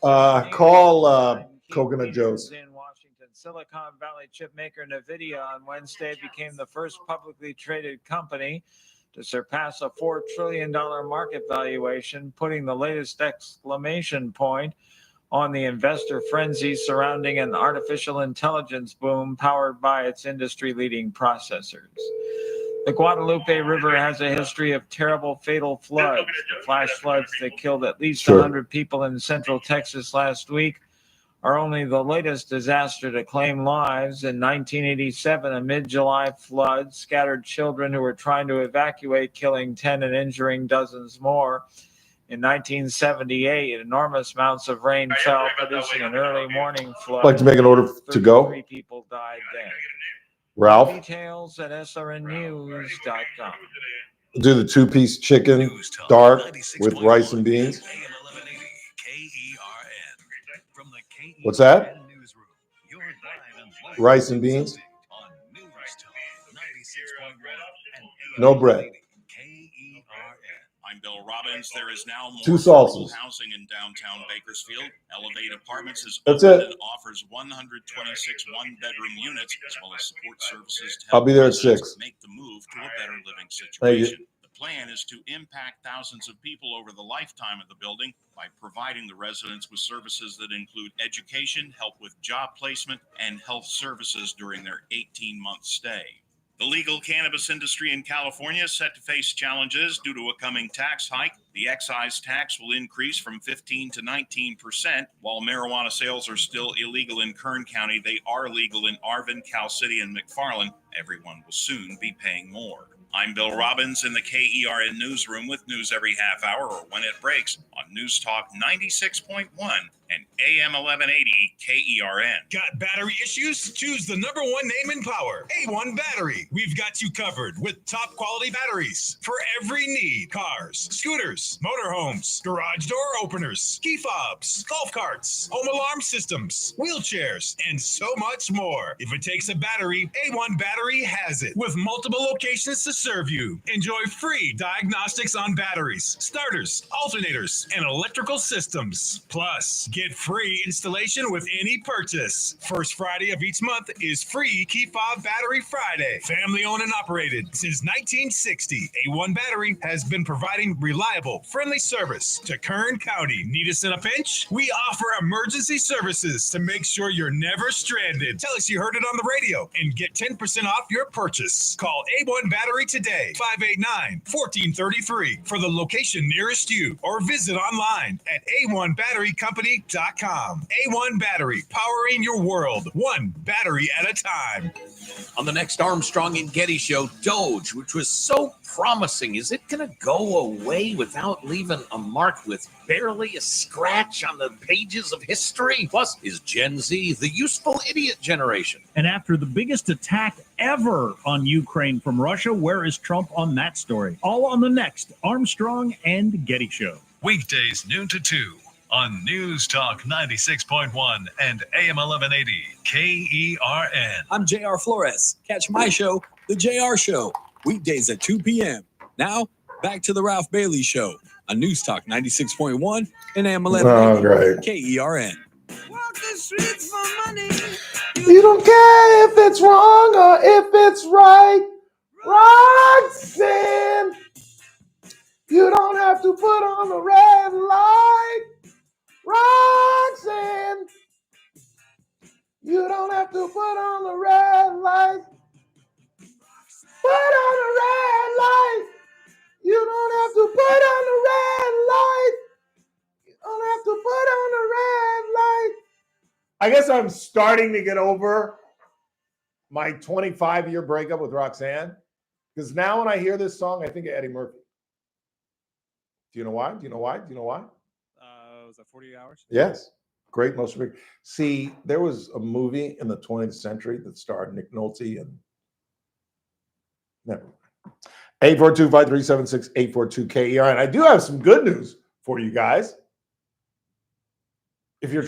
Call Coconut Joe's. in Washington, Silicon Valley chip maker NVIDIA on Wednesday became the first publicly traded company to surpass a $4 trillion market valuation, putting the latest exclamation point on the investor frenzy surrounding an artificial intelligence boom powered by its industry-leading processors. The Guadalupe River has a history of terrible, fatal floods. The flash floods that killed at least 100 people in central Texas last week are only the latest disaster to claim lives. In 1987, a mid-July flood scattered children who were trying to evacuate, killing 10 and injuring dozens more. In 1978, enormous amounts of rain fell, producing an early morning flood. I'd like to make an order to go. 33 people died then. Ralph, Details at srnnews.com. do the 2-piece chicken dark with rice and beans. What's that? Rice and beans? No bread. I'm Bill Robbins. There is now more 2 affordable salsas. housing in downtown Bakersfield. Elevate Apartments is That's open it. and offers 126 one-bedroom units as well as support services to I'll help be there at residents 6. make the move to a better living Thank you. situation. The plan is to impact thousands of people over the lifetime of the building by providing the residents with services that include education, help with job placement, and health services during their 18-month stay. The legal cannabis industry in California is set to face challenges due to a coming tax hike. The excise tax will increase from 15% to 19%. While marijuana sales are still illegal in Kern County, they are legal in Arvin, Cal City, and McFarland. Everyone will soon be paying more. I'm Bill Robbins in the KERN newsroom with news every half hour or when it breaks on News Talk 96.1 and AM 1180 KERN. Got battery issues? Choose the #1 name in power, A1 Battery. We've got you covered with top quality batteries for every need. Cars, scooters, motorhomes, garage door openers, key fobs, golf carts, home alarm systems, wheelchairs, and so much more. If it takes a battery, A1 Battery has it. With multiple locations to serve you. Enjoy free diagnostics on batteries, starters, alternators, and electrical systems. Plus, get free installation with any purchase. First Friday of each month is free Key Fob Battery Friday. Family owned and operated since 1960. A1 Battery has been providing reliable, friendly service to Kern County. Need us in a pinch? We offer emergency services to make sure you're never stranded. Tell us you heard it on the radio and get 10% off your purchase. Call A1 Battery today, 589-1433 for the location nearest you, or visit online at a1batterycompany.com. A1 Battery, powering your world, one battery at a time. On the next Armstrong and Getty show, Doge, which was so promising, is it going to go away without leaving a mark with barely a scratch on the pages of history? Plus, is Gen Z the useful idiot generation? And after the biggest attack ever on Ukraine from Russia, where is Trump on that story? All on the next Armstrong and Getty show. Weekdays noon to 2 on News Talk 96.1 and AM 1180 KERN. I'm JR Flores. Catch my show, The JR Show, weekdays at 2 p.m. Now, back to The Ralph Bailey Show on News Talk 96.1 and AM 1180 KERN. Walk the streets for money. You don't care if it's wrong or if it's right. Roxanne, you don't have to put on the red light. Roxanne, you don't have to put on the red light. Put on the red light. You don't have to put on the red light. You don't have to put on the red light. I guess I'm starting to get over my 25-year breakup with Roxanne, because now when I hear this song, I think of Eddie Murphy. Do you know why? Do you know why? Do you know why? Was that 48 Hours? Yes. Great motion picture. See, there was a movie in the 20th century that starred Nick Nolte and never mind. 842-537-6842-KER. And I do have some good news for you guys. If you're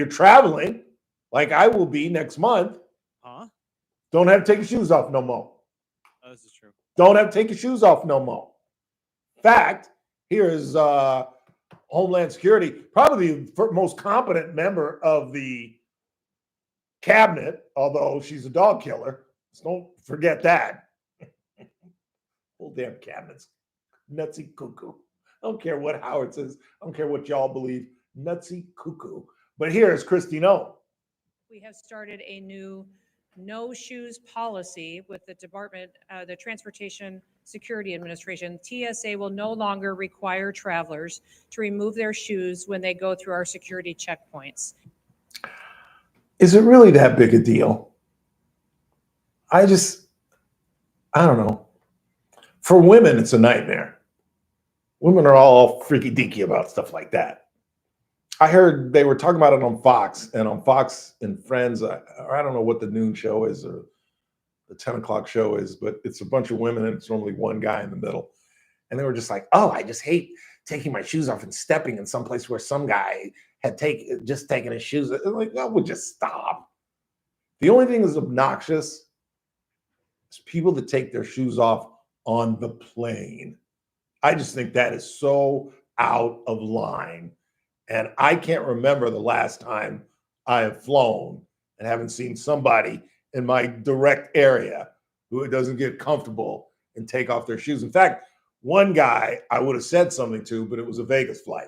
traveling, like I will be next month, don't have to take your shoes off no more. Oh, this is true. Don't have to take your shoes off no more. Fact, here is Homeland Security, probably the most competent member of the cabinet, although she's a dog killer. So don't forget that. Whole damn cabinet's nutsy cuckoo. I don't care what Howard says. I don't care what y'all believe. Nutsy cuckoo. But here is Christine O. We have started a new no shoes policy with the Department, the Transportation Security Administration. TSA will no longer require travelers to remove their shoes when they go through our security checkpoints. Is it really that big a deal? I don't know. For women, it's a nightmare. Women are all freaky deaky about stuff like that. I heard they were talking about it on Fox, and on Fox and Friends, I don't know what the noon show is or the 10 o'clock show is, but it's a bunch of women and it's normally one guy in the middle. And they were just like, oh, I just hate taking my shoes off and stepping in some place where some guy had just taken his shoes. I'm like, that would just stop. The only thing that's obnoxious is people that take their shoes off on the plane. I just think that is so out of line. And I can't remember the last time I have flown and haven't seen somebody in my direct area who doesn't get comfortable and take off their shoes. In fact, one guy I would have said something to, but it was a Vegas flight.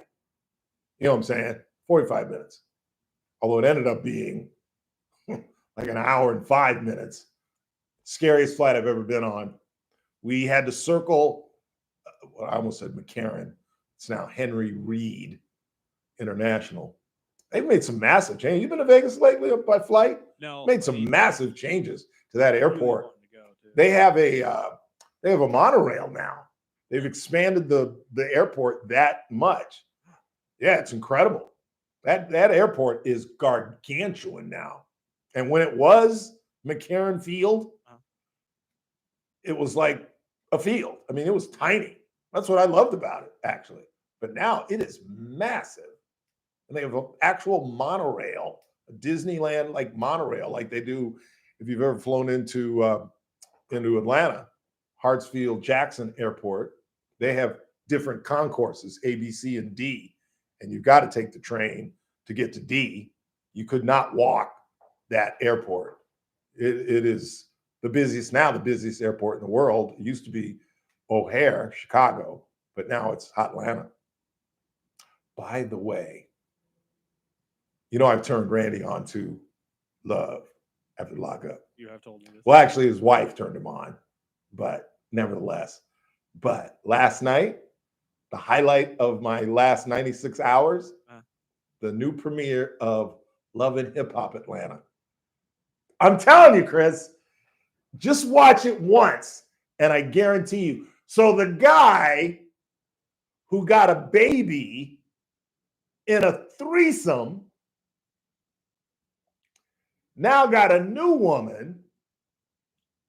You know what I'm saying? 45 minutes. Although it ended up being like an hour and 5 minutes. Scariest flight I've ever been on. We had to circle, I almost said McCarran. It's now Henry Reed International. They've made some massive changes. You've been to Vegas lately by flight? No. Made some massive changes to that airport. They have a monorail now. They've expanded the airport that much. Yeah, it's incredible. That airport is gargantuan now. And when it was McCarran Field, it was like a field. I mean, it was tiny. That's what I loved about it, actually. But now it is massive. And they have an actual monorail, a Disneyland like monorail, like they do if you've ever flown into Atlanta, Hartsfield Jackson Airport. They have different concourses, A, B, C, and D, and you've got to take the train to get to D. You could not walk that airport. It is the busiest airport in the world. It used to be O'Hare, Chicago, but now it's Atlanta. By the way, you know, I've turned Randy on to Love after lockup. You have told me this. Well, actually, his wife turned him on, but nevertheless. But last night, the highlight of my last 96 hours, the new premiere of Love and Hip Hop Atlanta. I'm telling you, Chris, just watch it once, and I guarantee you. So the guy who got a baby in a threesome now got a new woman,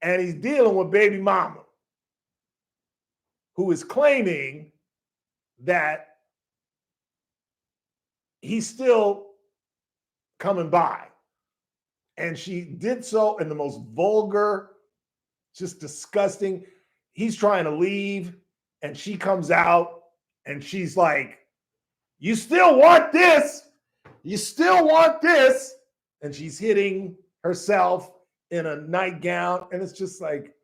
and he's dealing with baby mama, who is claiming that he's still coming by. And she did so in the most vulgar, just disgusting. He's trying to leave, and she comes out, and she's like, you still want this? You still want this? And she's hitting herself in a nightgown. And it's just like,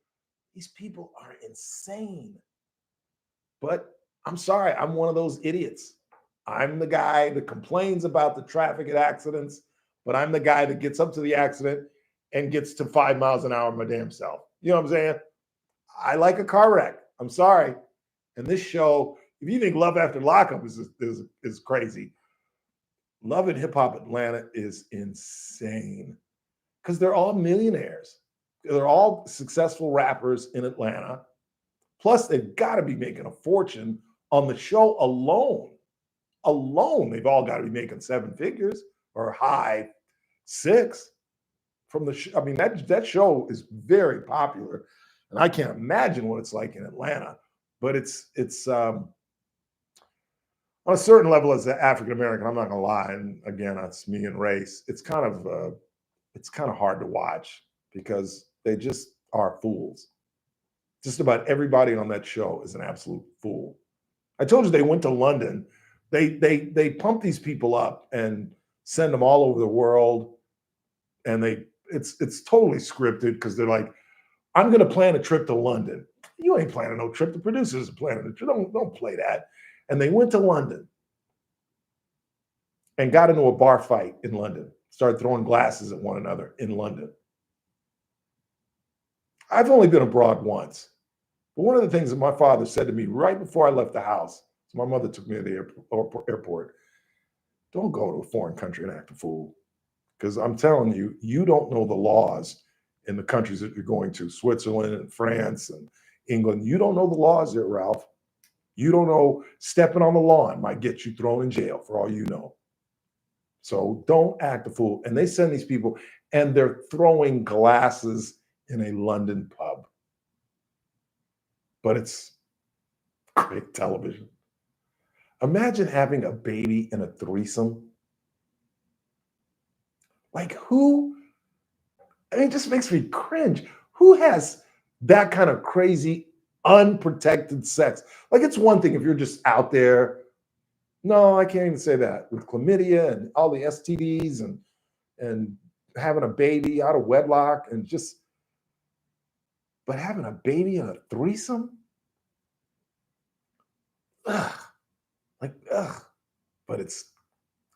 these people are insane. But I'm sorry, I'm one of those idiots. I'm the guy that complains about the traffic accidents, but I'm the guy that gets up to the accident and gets to 5 miles an hour my damn self. You know what I'm saying? I like a car wreck. I'm sorry. And this show, if you think Love After Lockup is crazy, Love and Hip Hop Atlanta is insane because they're all millionaires. They're all successful rappers in Atlanta. Plus, they've got to be making a fortune on the show alone. Alone, they've all got to be making 7 figures or high 6 from the show. I mean, that show is very popular, and I can't imagine what it's like in Atlanta. But it's on a certain level as an African American. I'm not gonna lie, and again, that's me and race. It's kind of hard to watch because they just are fools. Just about everybody on that show is an absolute fool. I told you they went to London. They pump these people up and send them all over the world, and it's totally scripted because they're like, I'm going to plan a trip to London. You ain't planning no trip. The producers are planning a trip. Don't play that. And they went to London and got into a bar fight in London. Started throwing glasses at one another in London. I've only been abroad once. But one of the things that my father said to me right before I left the house, so my mother took me to the airport, don't go to a foreign country and act a fool. Because I'm telling you, you don't know the laws in the countries that you're going to, Switzerland and France and England. You don't know the laws there, Ralph. You don't know stepping on the lawn might get you thrown in jail for all you know. So don't act a fool. And they send these people and they're throwing glasses in a London pub. But it's great television. Imagine having a baby in a threesome. Like who? I mean, it just makes me cringe. Who has that kind of crazy, unprotected sex? Like it's one thing if you're just out there. No, I can't even say that. With chlamydia and all the STDs and having a baby out of wedlock and just, but having a baby in a threesome? Ugh. Like, ugh. But it's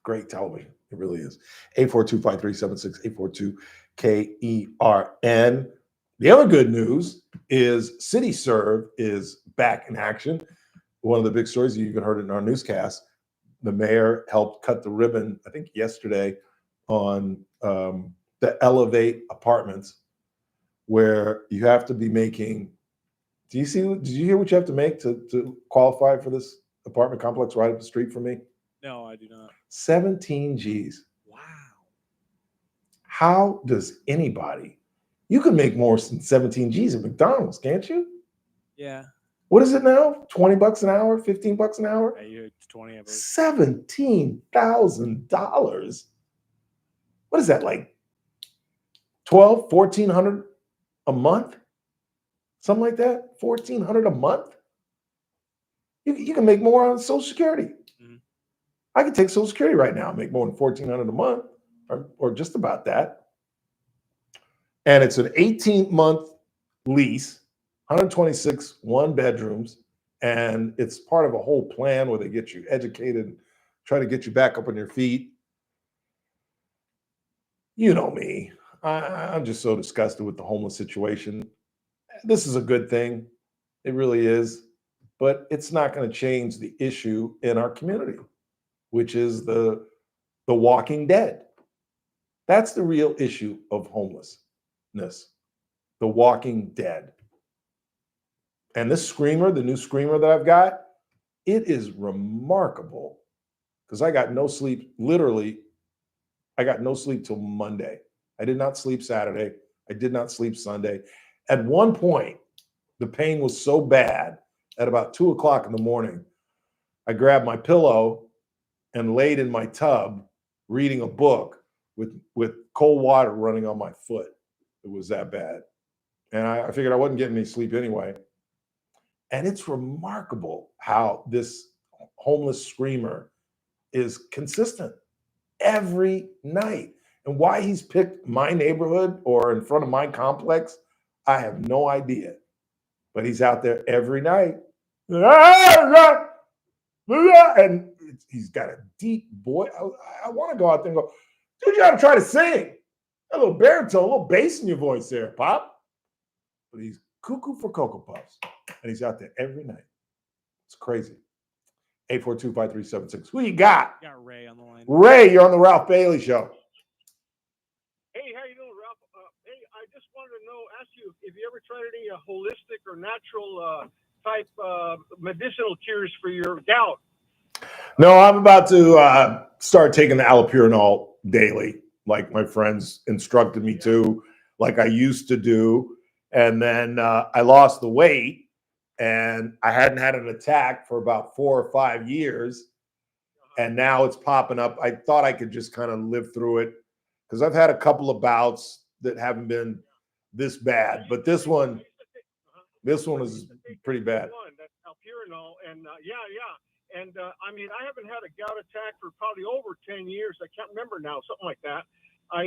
great television. It really is. 842-5376, 842-KERN. The other good news is CityServe is back in action. One of the big stories, you even heard it in our newscast, the mayor helped cut the ribbon, I think yesterday, on the Elevate apartments, where you have to be making, did you hear what you have to make to qualify for this apartment complex right up the street from me? No, I do not. 17 G's. Wow. How does anybody, you can make more than 17 G's at McDonald's, can't you? Yeah. What is it now? $20 an hour, $15 an hour? Yeah, you're 20, I believe. $17,000. What is that, like $1,400 a month? Something like that? $1,400 a month? You can make more on Social Security. Mm-hmm. I can take Social Security right now and make more than $1,400 a month, or just about that. And it's an 18-month lease, 126 one-bedrooms, and it's part of a whole plan where they get you educated, try to get you back up on your feet. You know me. I'm just so disgusted with the homeless situation. This is a good thing. It really is. But it's not going to change the issue in our community, which is the walking dead. That's the real issue of homelessness, the walking dead. And this screamer, the new screamer that I've got, it is remarkable because I got no sleep. Literally, I got no sleep till Monday. I did not sleep Saturday. I did not sleep Sunday. At one point, the pain was so bad at about 2 o'clock in the morning, I grabbed my pillow and laid in my tub reading a book with cold water running on my foot. It was that bad. And I figured I wasn't getting any sleep anyway. And it's remarkable how this homeless screamer is consistent every night. And why he's picked my neighborhood or in front of my complex, I have no idea. But he's out there every night. And he's got a deep voice. I want to go out there and go, dude, you got to try to sing. A little baritone, a little bass in your voice there, Pop. But he's cuckoo for Cocoa Puffs. And he's out there every night. It's crazy. 842-5376. Who you got? Got Ray on the line. Ray, you're on the Ralph Bailey Show. Hey, how you doing, Ralph? Hey, I just wanted to ask you if you ever tried any holistic or natural type medicinal cures for your gout. No, I'm about to start taking the allopurinol daily, like my friends instructed me to, like I used to do. And then I lost the weight, and I hadn't had an attack for about 4 or 5 years. And now it's popping up. I thought I could just kind of live through it because I've had a couple of bouts that haven't been this bad, but this one is pretty bad. That's allopurinol, and and I mean, I haven't had a gout attack for probably over 10 years. I can't remember now, something like that. I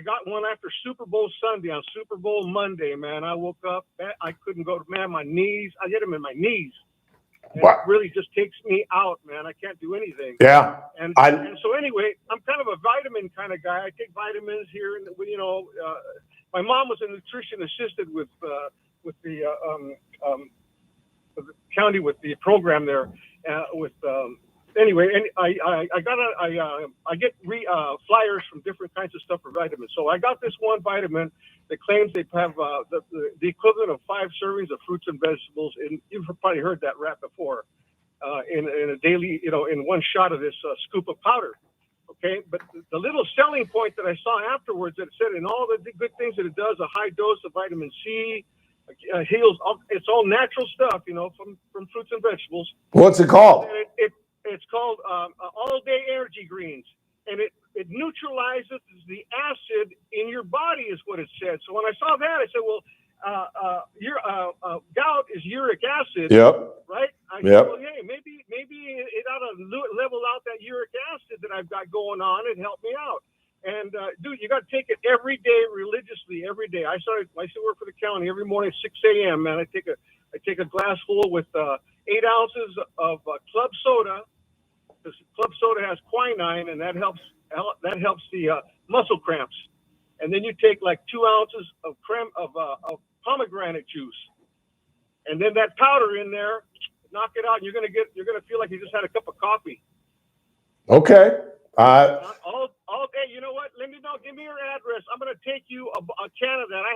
got one after Super Bowl Sunday. On Super Bowl Monday, man, I woke up, I couldn't go to, my knees. I hit them in my knees. And Wow. It really just takes me out, man. I can't do anything. Yeah. And so anyway, I'm kind of a vitamin kind of guy. I take vitamins here, and my mom was a nutrition assistant with the county, with the program there, anyway, and I get flyers from different kinds of stuff for vitamins. So I got this one vitamin that claims they have the equivalent of 5 servings of fruits and vegetables. And you've probably heard that rap before, in a daily, in one shot of this scoop of powder. Okay, but the little selling point that I saw afterwards, that it said in all the good things that it does, a high dose of vitamin C, heals. It's all natural stuff, from fruits and vegetables. What's it called? It's called All Day Energy Greens, and it neutralizes the acid in your body, is what it said. So when I saw that, I said, well, your gout is uric acid, Yep. right? I Yep. said, well, hey, maybe it ought to level out that uric acid that I've got going on and help me out. And dude, you got to take it every day, religiously, every day. I used to work for the county every morning at 6 a.m. Man, I take a glass full with 8 ounces of club soda. Because club soda has quinine, and that helps the muscle cramps. And then you take like 2 ounces of pomegranate juice, and then that powder in there, knock it out, and you're gonna feel like you just had a cup of coffee. Okay. All day. You know what? Let me know. Give me your address. I'm gonna take you a can of that. I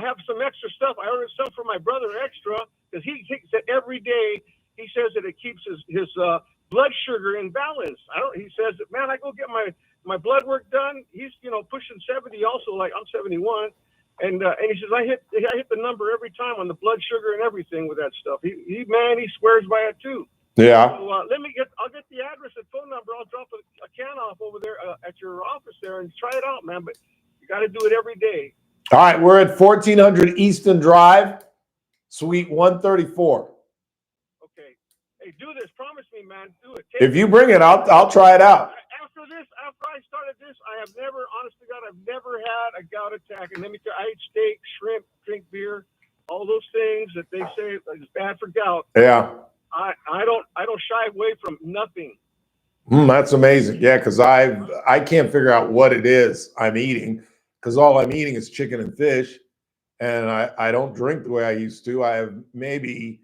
have some extra stuff. I ordered some for my brother extra, because he takes it every day. He says that it keeps his blood sugar in balance. He says that, man, I go get my blood work done. He's pushing 70 also, like I'm 71. And he says, I hit the number every time on the blood sugar and everything with that stuff. He swears by it too. Yeah. So I'll get the address and phone number. I'll drop a can off over there at your office there and try it out, man. But you got to do it every day. All right, we're at 1400 Easton Drive, Suite 134. Okay. Hey, do this. Promise me, man. Do it. If you bring it, I'll try it out. After I started this, honest to God, I've never had a gout attack. And let me tell you, I eat steak, shrimp, drink beer, all those things that they say is bad for gout. Yeah. I don't shy away from nothing. That's amazing. Yeah, because I can't figure out what it is I'm eating, because all I'm eating is chicken and fish, and I don't drink the way I used to. I have maybe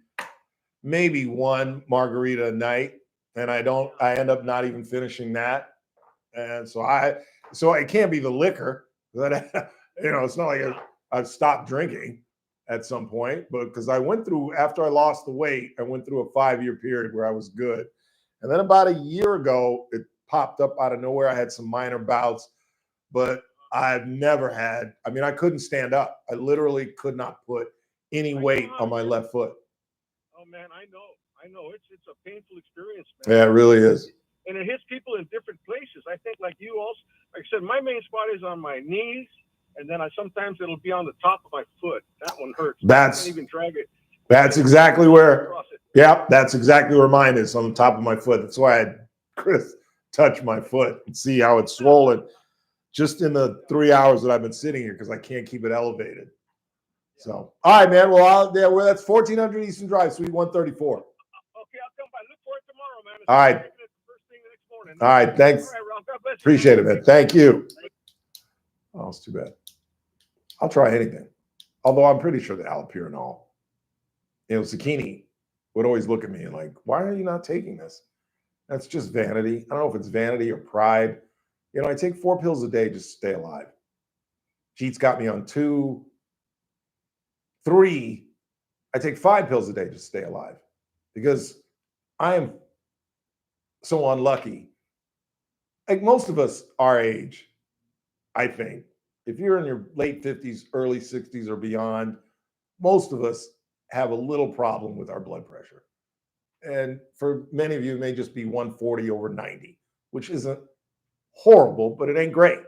one margarita a night, and I end up not even finishing that. And so it can't be the liquor, but it's not like I've stopped drinking at some point, but because I went through, after I lost the weight, I went through a 5-year period where I was good. And then about a year ago, it popped up out of nowhere. I had some minor bouts, but I've never had, I couldn't stand up. I literally could not put any weight on my left foot. Oh man, I know. It's a painful experience, man. Yeah, it really is. and it hits people in different places. I think like you also, like I said, my main spot is on my knees, and then sometimes it'll be on the top of my foot. That one hurts. I can't even drag it. That's exactly where, yeah, that's exactly where mine is, on the top of my foot. That's why I had Chris touch my foot and see how it's swollen just in the 3 hours that I've been sitting here, because I can't keep it elevated. So, all right, man. Well, that's 1400 Eastern Drive, Suite 134. Okay, I'll come by. Look for it tomorrow, man. All right. First thing the next morning. All right, thanks. All right, Ralph. God bless you. Appreciate it, man. Thank you. Oh, it's too bad. I'll try anything. Although I'm pretty sure the allopurinol, Zucchini would always look at me and like, why are you not taking this? That's just vanity. I don't know if it's vanity or pride. I take 4 pills a day just to stay alive. Jeet's got me on 2, 3. I take 5 pills a day just to stay alive, because I am so unlucky. Like most of us our age, I think, if you're in your late 50s, early 60s or beyond, most of us have a little problem with our blood pressure. And for many of you, it may just be 140/90, which isn't horrible, but it ain't great.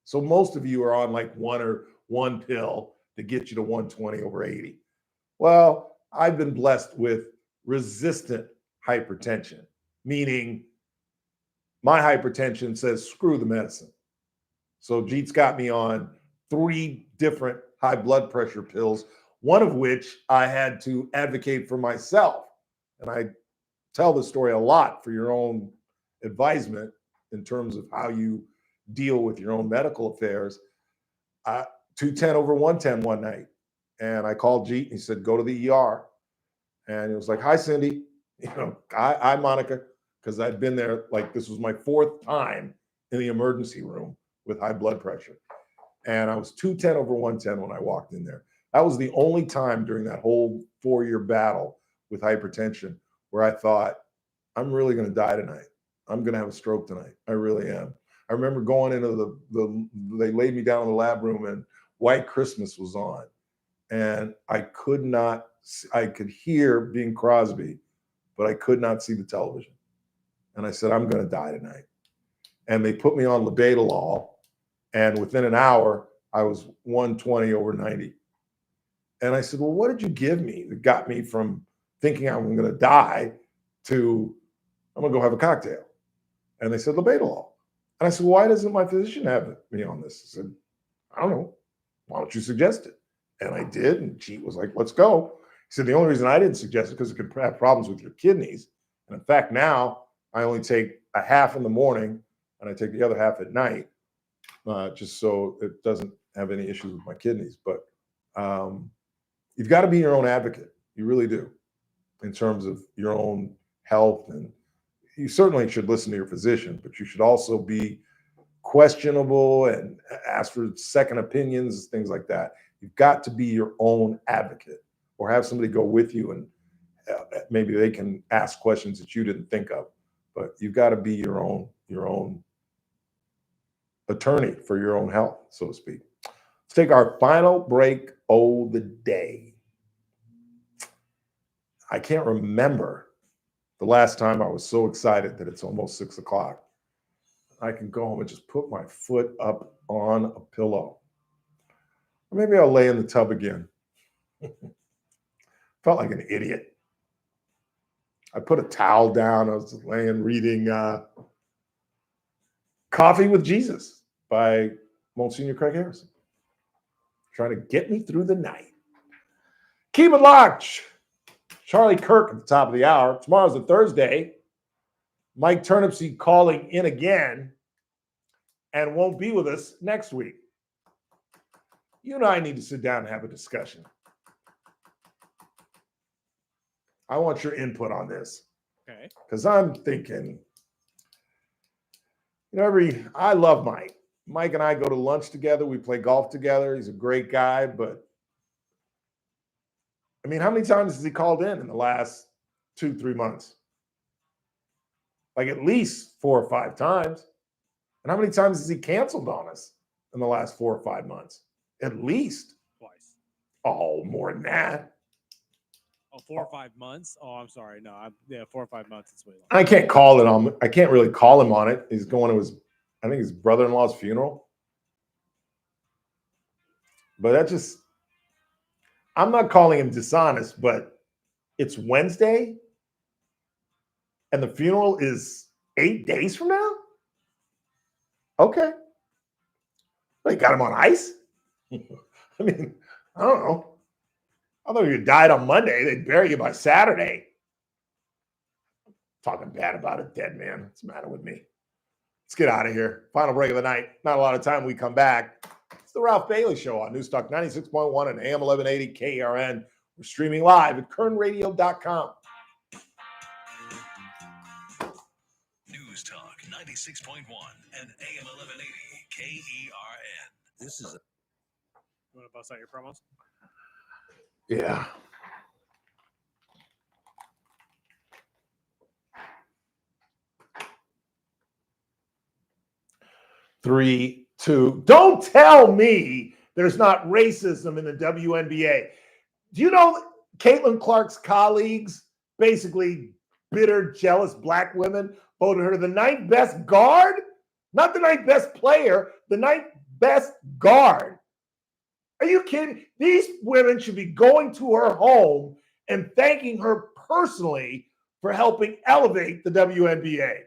So most of you are on like one pill to get you to 120/80. Well, I've been blessed with resistant hypertension, meaning my hypertension says, screw the medicine. So Jeet's got me on 3 different high blood pressure pills, one of which I had to advocate for myself. And I tell the story a lot for your own advisement in terms of how you deal with your own medical affairs. 210/110 one night. And I called Jeet and he said, go to the ER. And it was like, hi, Cindy. Hi, Monica. Because I'd been there, like this was my 4th time in the emergency room with high blood pressure. And I was 210/110 when I walked in there. That was the only time during that whole 4-year battle with hypertension where I thought, I'm really going to die tonight. I'm going to have a stroke tonight. I really am. I remember going into they laid me down in the lab room and White Christmas was on. And I could hear Bing Crosby, but I could not see the television. And I said, I'm going to die tonight. And they put me on labetalol. And within an hour, I was 120/90. And I said, well, what did you give me that got me from thinking I'm going to die to I'm going to go have a cocktail? And they said, labetalol. And I said, well, why doesn't my physician have me on this? I said, I don't know. Why don't you suggest it? And I did. And Jeet was like, let's go. He said, the only reason I didn't suggest it because it could have problems with your kidneys. And in fact, now I only take a half in the morning and I take the other half at night, just so it doesn't have any issues with my kidneys. But you've got to be your own advocate. You really do, in terms of your own health. And you certainly should listen to your physician, but you should also be questionable and ask for second opinions, things like that. You've got to be your own advocate, or have somebody go with you and maybe they can ask questions that you didn't think of. But you've got to be your own attorney for your own health, so to speak. Let's take our final break of the day. I can't remember the last time I was so excited that it's almost 6 o'clock. I can go home and just put my foot up on a pillow. Or maybe I'll lay in the tub again. Felt like an idiot. I put a towel down. I was laying reading Coffee with Jesus by Monsignor Craig Harrison. Trying to get me through the night. Keep it locked. Charlie Kirk at the top of the hour. Tomorrow's a Thursday. Mike Turnipseed calling in again and won't be with us next week. You and I need to sit down and have a discussion. I want your input on this. Okay. Because I'm thinking, I love Mike. Mike and I go to lunch together. We play golf together. He's a great guy, but I mean, how many times has he called in the last 2-3 months? Like at least 4 or 5 times. And how many times has he canceled on us in the last 4 or 5 months? At least twice. Oh, more than that. Oh, 4 or 5 months. Oh, I'm sorry. No, 4 or 5 months. It's way long. I can't call it on. I can't really call him on it. He's going to I think his brother-in-law's funeral. But I'm not calling him dishonest, but it's Wednesday and the funeral is 8 days from now? Okay. They got him on ice? I mean, I don't know. I thought if you died on Monday, they'd bury you by Saturday. Talking bad about a dead man. What's the matter with me? Let's get out of here. Final break of the night. Not a lot of time. We come back. It's the Ralph Bailey Show on Newstalk 96.1 and AM 1180 KRN. We're streaming live at kernradio.com. News Talk 96.1 and AM 1180 KERN. This is You want to bust out your promos? Yeah. Three, two. Don't tell me there's not racism in the WNBA. Do you know Caitlin Clark's colleagues, basically bitter, jealous black women, voted her the 9th best guard? Not the 9th best player, the 9th best guard. Are you kidding? These women should be going to her home and thanking her personally for helping elevate the WNBA.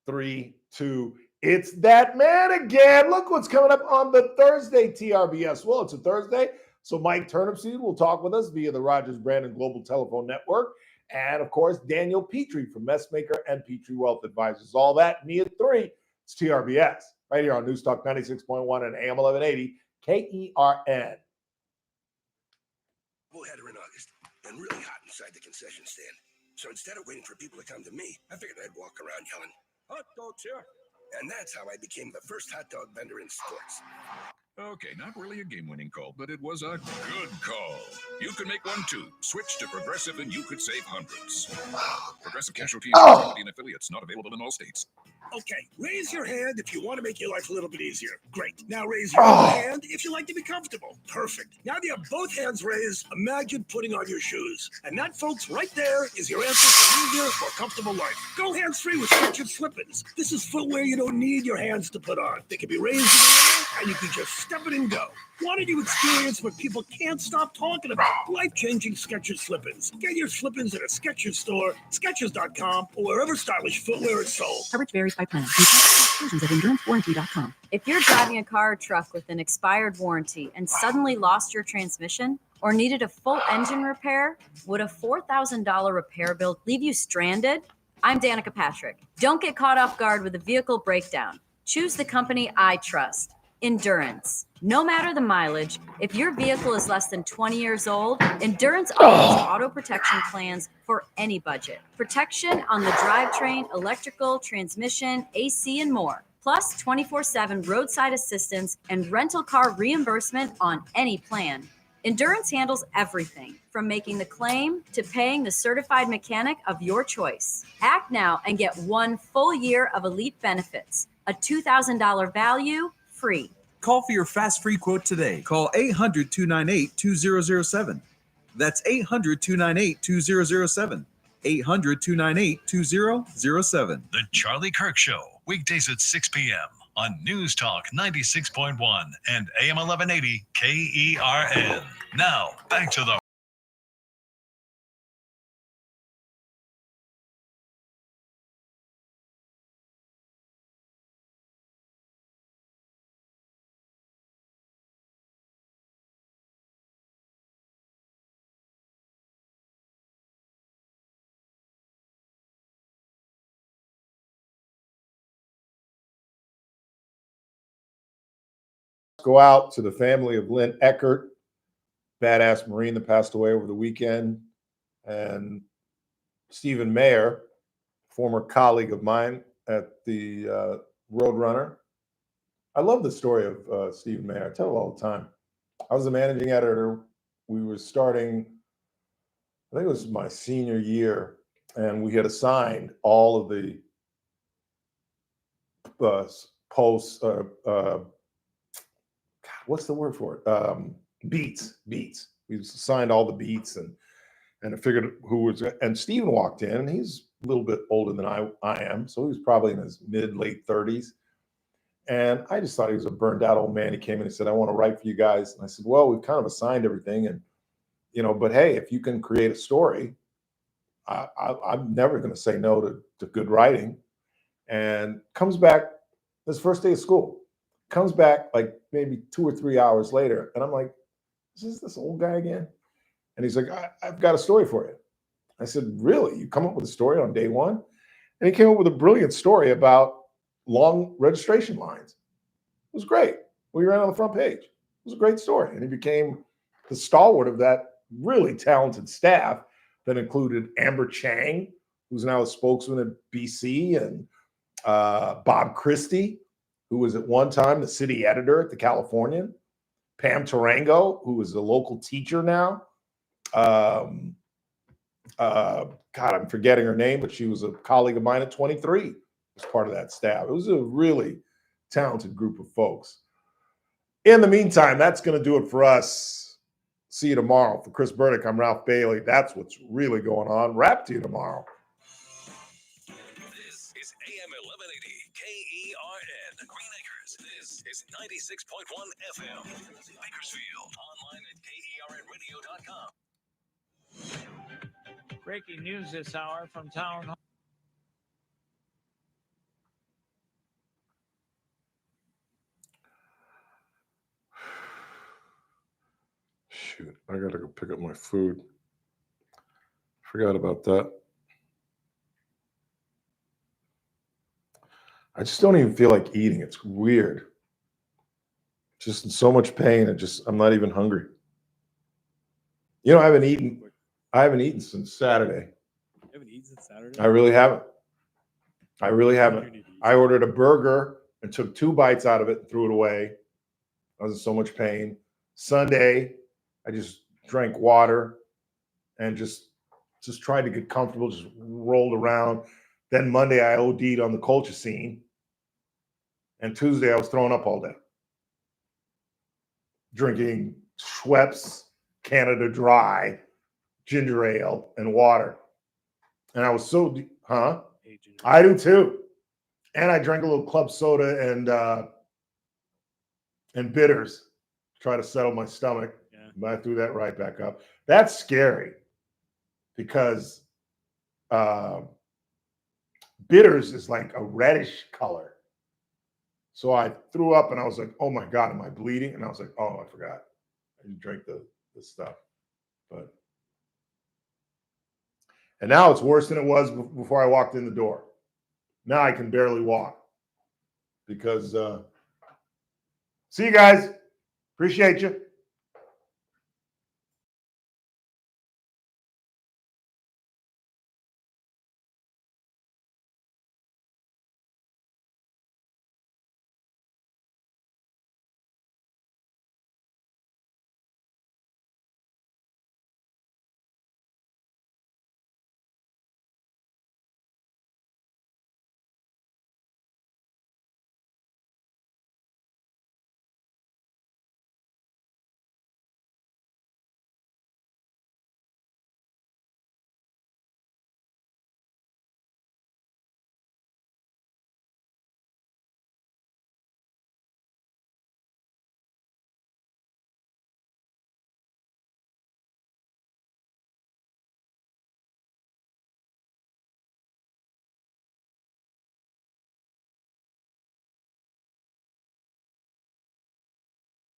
Three, two. It's that man again. Look what's coming up on the Thursday TRBS. Well, it's a Thursday, so Mike Turnipseed will talk with us via the Rogers Brandon Global Telephone Network. And, of course, Daniel Petrie from Messmaker and Petrie Wealth Advisors. All that, me at 3. It's TRBS right here on Newstalk 96.1 and AM 1180 KERN. Bull had her in August and really hot inside the concession stand. So instead of waiting for people to come to me, I figured I'd walk around yelling, "Hot dogs here!" And that's how I became the first hot dog vendor in sports. Okay, not really a game-winning call, but it was a good call. You could make one too. Switch to Progressive and you could save hundreds. Progressive Casualty Insurance Company and affiliates, not available in all states. Okay, raise your hand if you want to make your life a little bit easier. Great. Now raise your other hand if you like to be comfortable. Perfect. Now that you have both hands raised, imagine putting on your shoes. And that, folks, right there is your answer for an easier, more comfortable life. Go hands-free with Skechers Slip-ins. This is footwear you don't need your hands to put on. They can be raised in the air, and you can just step it and go. Wanted to experience what people can't stop talking about? Life-changing Skechers Slip-ins. Get your Slip-ins at a Skechers store, Skechers.com, or wherever stylish footwear is sold. Coverage varies by plan. Exclusions at EnduranceWarranty.com. If you're driving a car or truck with an expired warranty and suddenly lost your transmission or needed a full engine repair, would a $4,000 repair bill leave you stranded? I'm Danica Patrick. Don't get caught off guard with a vehicle breakdown. Choose the company I trust. Endurance. No matter the mileage, if your vehicle is less than 20 years old, Endurance offers auto protection plans for any budget. Protection on the drivetrain, electrical, transmission, AC, and more. Plus 24/7 roadside assistance and rental car reimbursement on any plan. Endurance handles everything from making the claim to paying the certified mechanic of your choice. Act now and get 1 full year of elite benefits, a $2,000 value, free. Call for your fast free quote today. Call 800-298-2007. That's 800-298-2007. 800-298-2007. The Charlie Kirk Show, weekdays at 6 p.m. on News Talk 96.1 and AM 1180 KERN. Now, back to the Go out to the family of Lynn Eckert, badass Marine that passed away over the weekend, and Stephen Mayer, former colleague of mine at the Roadrunner. I love the story of Stephen Mayer. I tell it all the time. I was the managing editor. We were starting, I think it was my senior year, and we had assigned all of the posts, what's the word for it? Beats. We signed all the beats and I figured who was, and Steven walked in, and he's a little bit older than I am. So he was probably in his late 30s. And I just thought he was a burned out old man. He came in and said, I want to write for you guys. And I said, well, we've kind of assigned everything. And, but hey, if you can create a story, I'm never going to say no to good writing. And comes back his first day of school, comes back like maybe 2 or 3 hours later. And I'm like, is this old guy again? And he's like, I've got a story for you. I said, really? You come up with a story on day one? And he came up with a brilliant story about long registration lines. It was great. We ran on the front page. It was a great story. And he became the stalwart of that really talented staff that included Amber Chang, who's now a spokesman at BC, and Bob Christie, who was at one time the city editor at the Californian, Pam Tarango, who is a local teacher now. God, I'm forgetting her name, but she was a colleague of mine at 23 as part of that staff. It was a really talented group of folks. In the meantime, that's going to do it for us. See you tomorrow. For Chris Burdick, I'm Ralph Bailey. That's what's really going on. Wrap to you tomorrow. This is AM 1180 KERN Green Acres. This is 96.1 FM Bakersfield. Online at KERNradio.com. Breaking news this hour from Town Hall. Shoot, I got to go pick up my food. Forgot about that. I just don't even feel like eating. It's weird. Just in so much pain. I'm not even hungry. I haven't eaten since Saturday. You haven't eaten since Saturday? I really haven't. I ordered a burger and took 2 bites out of it and threw it away. I was in so much pain. Sunday, I just drank water and just tried to get comfortable, just rolled around. Then Monday, I OD'd on the colchicine. And Tuesday, I was throwing up all day. Drinking Schweppes, Canada Dry, ginger ale, and water. And I was so, I do too. And I drank a little club soda and bitters to try to settle my stomach. Yeah. But I threw that right back up. That's scary because bitters is like a reddish color. So I threw up and I was like, oh my God, am I bleeding? And I was like, oh, I forgot. I drank the stuff. And now it's worse than it was before I walked in the door. Now I can barely walk because see you guys. Appreciate you.